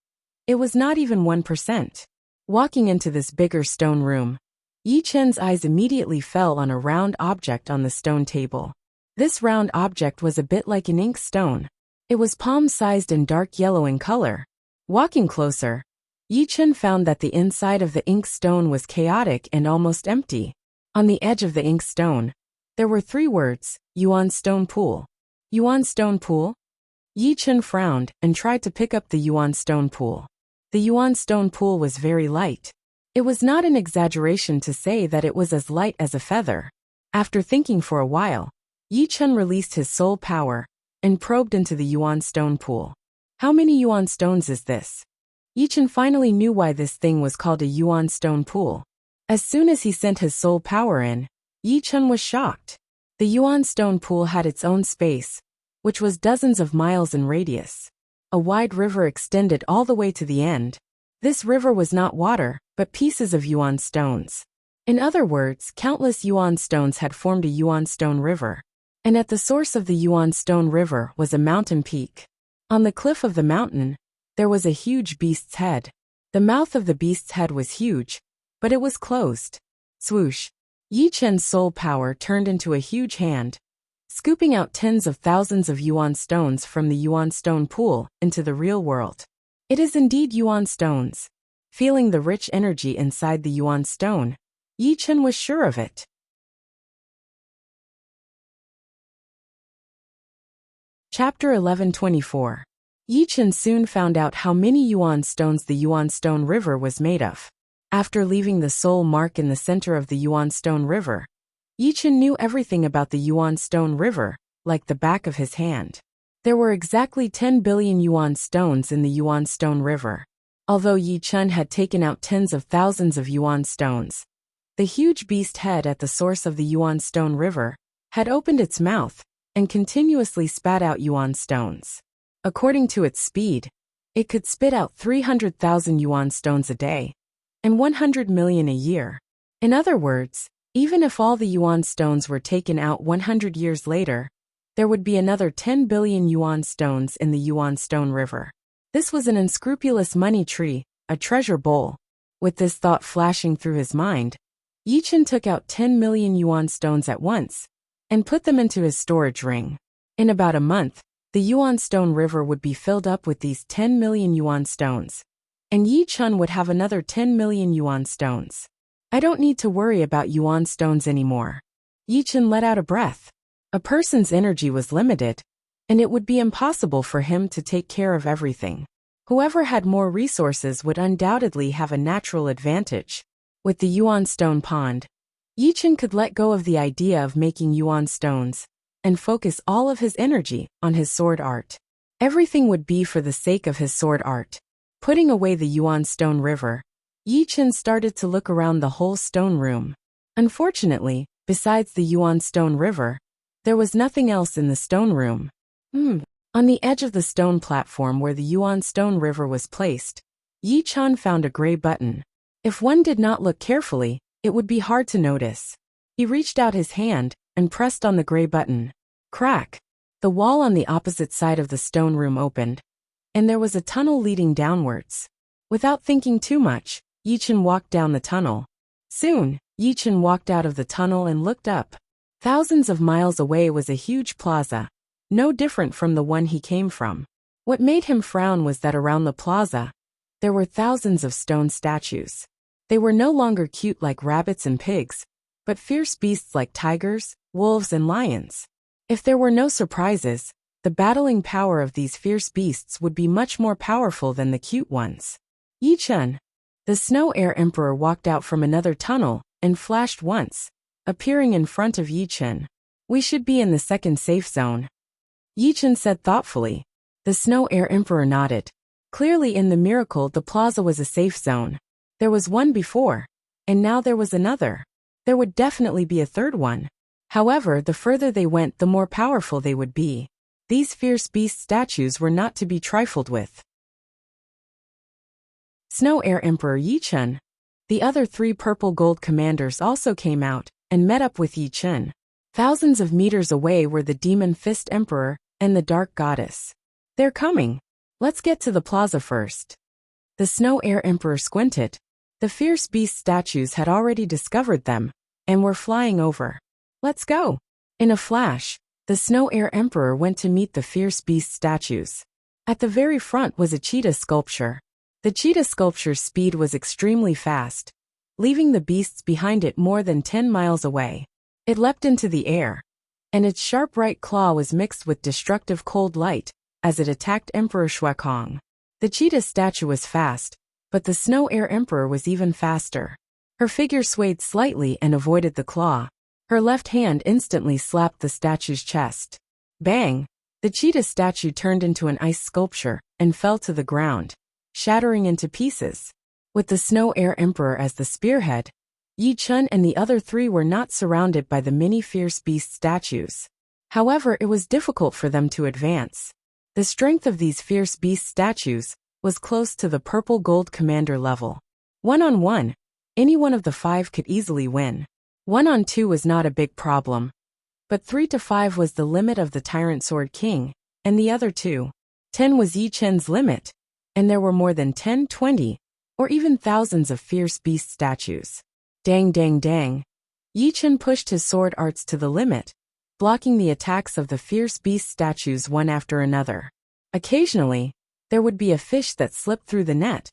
it was not even 1%. Walking into this bigger stone room, Yi Chen's eyes immediately fell on a round object on the stone table. This round object was a bit like an ink stone. It was palm-sized and dark yellow in color. Walking closer, Yi Chen found that the inside of the ink stone was chaotic and almost empty. On the edge of the ink stone, there were 3 words, Yuan Stone Pool. Yuan Stone Pool? Yi Chen frowned and tried to pick up the Yuan Stone Pool. The Yuan Stone Pool was very light. It was not an exaggeration to say that it was as light as a feather. After thinking for a while, Yi Chen released his soul power and probed into the Yuan Stone Pool. How many Yuan stones is this? Yi Chen finally knew why this thing was called a Yuan Stone Pool. As soon as he sent his soul power in, Yi Chen was shocked. The Yuan Stone Pool had its own space, which was dozens of miles in radius. A wide river extended all the way to the end. This river was not water, but pieces of Yuan stones. In other words, countless Yuan stones had formed a Yuan Stone River. And at the source of the Yuan Stone River was a mountain peak. On the cliff of the mountain, there was a huge beast's head. The mouth of the beast's head was huge, but it was closed. Swoosh! Yi Chen's soul power turned into a huge hand, scooping out tens of thousands of Yuan stones from the Yuan Stone Pool into the real world. It is indeed Yuan stones. Feeling the rich energy inside the Yuan stone, Yi Chen was sure of it. Chapter 1124. Yi Chen soon found out how many Yuan stones the Yuan Stone River was made of. After leaving the soul mark in the center of the Yuan Stone River, Yi Chen knew everything about the Yuan Stone River, like the back of his hand. There were exactly 10 billion Yuan stones in the Yuan Stone River. Although Yi Chen had taken out tens of thousands of Yuan stones, the huge beast head at the source of the Yuan Stone River had opened its mouth and continuously spat out Yuan stones. According to its speed, it could spit out 300,000 Yuan stones a day, and 100 million a year. In other words, even if all the Yuan stones were taken out 100 years later, there would be another 10 billion Yuan stones in the Yuan Stone River. This was an unscrupulous money tree, a treasure bowl. With this thought flashing through his mind, Yi Chen took out 10 million Yuan stones at once and put them into his storage ring. In about a month, the Yuan Stone River would be filled up with these 10 million Yuan stones, and Yi Chen would have another 10 million Yuan stones. I don't need to worry about Yuan stones anymore. Yi Chen let out a breath. A person's energy was limited, and it would be impossible for him to take care of everything. Whoever had more resources would undoubtedly have a natural advantage. With the Yuan Stone Pond, Yi Chen could let go of the idea of making Yuan stones and focus all of his energy on his sword art. Everything would be for the sake of his sword art. Putting away the Yuan Stone River, Yi Chen started to look around the whole stone room. Unfortunately, besides the Yuan Stone River, there was nothing else in the stone room. On the edge of the stone platform where the Yuan Stone River was placed, Yi Chen found a gray button. If one did not look carefully, it would be hard to notice. He reached out his hand and pressed on the gray button. Crack! The wall on the opposite side of the stone room opened, and there was a tunnel leading downwards. Without thinking too much, Yi Chen walked down the tunnel. Soon, Yi Chen walked out of the tunnel and looked up. Thousands of miles away was a huge plaza, no different from the one he came from. What made him frown was that around the plaza, there were thousands of stone statues. They were no longer cute like rabbits and pigs, but fierce beasts like tigers, wolves, and lions. If there were no surprises, the battling power of these fierce beasts would be much more powerful than the cute ones. Yi Chen, the Snow Air Emperor, walked out from another tunnel and flashed once, appearing in front of Yi Chen. We should be in the second safe zone, Yi Chen said thoughtfully. The Snow Air Emperor nodded. Clearly in the miracle the plaza was a safe zone. There was one before, and now there was another. There would definitely be a third one. However, the further they went, the more powerful they would be. These fierce beast statues were not to be trifled with. Snow Air Emperor Yi Chen. The other 3 purple gold commanders also came out and met up with Yi Chen. Thousands of meters away were the Demon Fist Emperor and the Dark Goddess. They're coming. Let's get to the plaza first. The Snow Air Emperor squinted. The fierce beast statues had already discovered them, and were flying over. Let's go. In a flash, the Snow Air Emperor went to meet the fierce beast statues. At the very front was a cheetah sculpture. The cheetah sculpture's speed was extremely fast, leaving the beasts behind it more than 10 miles away. It leapt into the air, and its sharp right claw was mixed with destructive cold light as it attacked Emperor Shuekong. The cheetah statue was fast, but the Snow Air Emperor was even faster. Her figure swayed slightly and avoided the claw. Her left hand instantly slapped the statue's chest. Bang! The cheetah statue turned into an ice sculpture and fell to the ground, shattering into pieces. With the Snow Air Emperor as the spearhead, Yi Chun and the other three were not surrounded by the many fierce beast statues. However, it was difficult for them to advance. The strength of these fierce beast statues was close to the purple gold commander level. 1-on-1, any one of the 5 could easily win. 1-on-2 was not a big problem, but 3-5 was the limit of the Tyrant Sword King, and the other 2. 10 was Yi Chen's limit, and there were more than 10, 20, or even thousands of fierce beast statues. Dang dang dang. Yi Chen pushed his sword arts to the limit, blocking the attacks of the fierce beast statues one after another. Occasionally, there would be a fish that slipped through the net,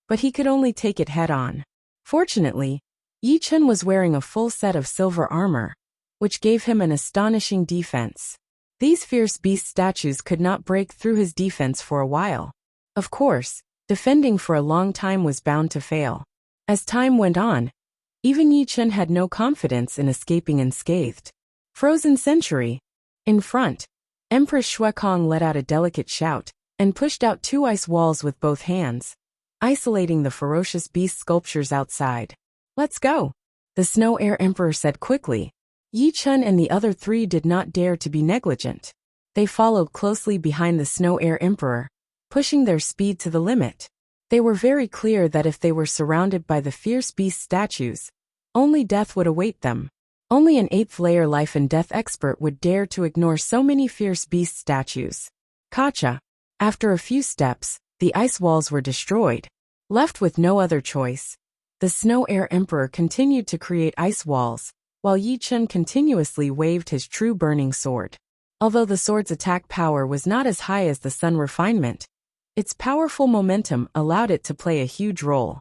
but he could only take it head-on. Fortunately, Yi Chen was wearing a full set of silver armor, which gave him an astonishing defense. These fierce beast statues could not break through his defense for a while. Of course, defending for a long time was bound to fail. As time went on, even Yi Chen had no confidence in escaping unscathed. Frozen Century. In front, Empress Shuekong let out a delicate shout and pushed out 2 ice walls with both hands, isolating the ferocious beast sculptures outside. Let's go, the Snow Air Emperor said quickly. Yi Chun and the other 3 did not dare to be negligent. They followed closely behind the Snow Air Emperor, pushing their speed to the limit. They were very clear that if they were surrounded by the fierce beast statues, only death would await them. Only an 8th layer life and death expert would dare to ignore so many fierce beast statues. Gotcha. After a few steps, the ice walls were destroyed. Left with no other choice, the Snow Air Emperor continued to create ice walls, while Yi Chun continuously waved his true burning sword. Although the sword's attack power was not as high as the sun refinement, its powerful momentum allowed it to play a huge role.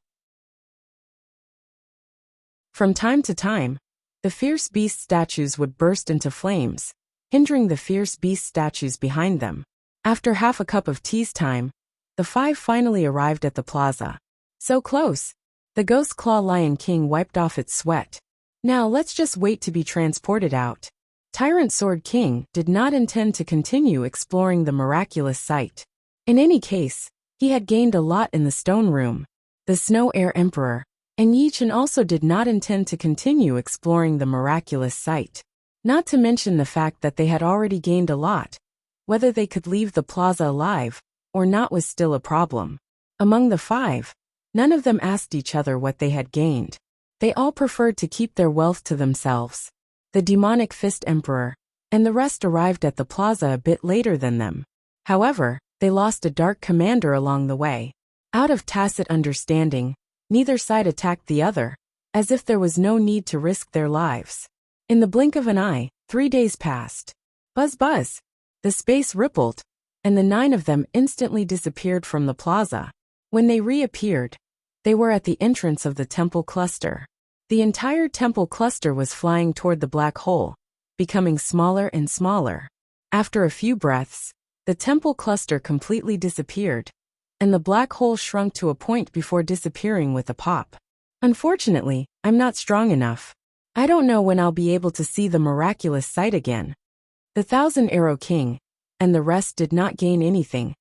From time to time, the fierce beast statues would burst into flames, hindering the fierce beast statues behind them. After half a cup of tea's time, the 5 finally arrived at the plaza. So close! The Ghost Claw Lion King wiped off its sweat. Now let's just wait to be transported out. Tyrant Sword King did not intend to continue exploring the miraculous site. In any case, he had gained a lot in the stone room. The Snow Air Emperor and Yi Chen also did not intend to continue exploring the miraculous site. Not to mention the fact that they had already gained a lot. Whether they could leave the plaza alive or not was still a problem. Among the 5, none of them asked each other what they had gained. They all preferred to keep their wealth to themselves. The Demonic Fist Emperor and the rest arrived at the plaza a bit later than them. However, they lost a dark commander along the way. Out of tacit understanding, neither side attacked the other, as if there was no need to risk their lives. In the blink of an eye, 3 days passed. Buzz buzz! The space rippled, and the 9 of them instantly disappeared from the plaza. When they reappeared, they were at the entrance of the temple cluster. The entire temple cluster was flying toward the black hole, becoming smaller and smaller. After a few breaths, the temple cluster completely disappeared, and the black hole shrunk to a point before disappearing with a pop. Unfortunately, I'm not strong enough. I don't know when I'll be able to see the miraculous sight again. The 1,000 Arrow King and the rest did not gain anything,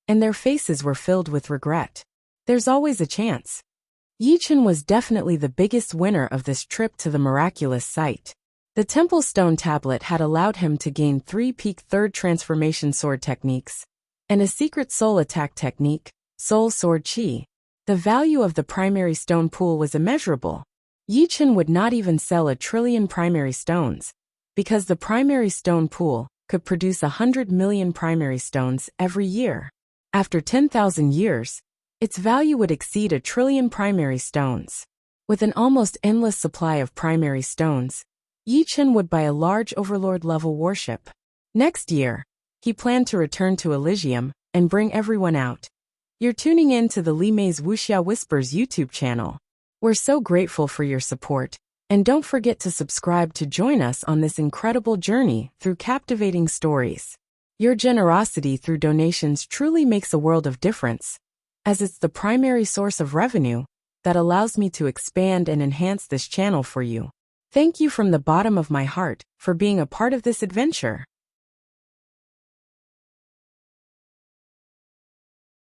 and their faces were filled with regret. There's always a chance. Yi Chen was definitely the biggest winner of this trip to the miraculous site. The Temple Stone Tablet had allowed him to gain 3 peak 3rd transformation sword techniques, and a secret soul attack technique, Soul Sword Chi. The value of the primary stone pool was immeasurable. Yi Chen would not even sell 1 trillion primary stones, because the primary stone pool could produce 100 million primary stones every year. After 10,000 years, its value would exceed 1 trillion primary stones. With an almost endless supply of primary stones, Yi Chen would buy a large overlord-level warship. Next year, he planned to return to Elysium and bring everyone out. You're tuning in to the Li Mei's Wuxia Whispers YouTube channel. We're so grateful for your support, and don't forget to subscribe to join us on this incredible journey through captivating stories. Your generosity through donations truly makes a world of difference, as it's the primary source of revenue that allows me to expand and enhance this channel for you. Thank you from the bottom of my heart for being a part of this adventure.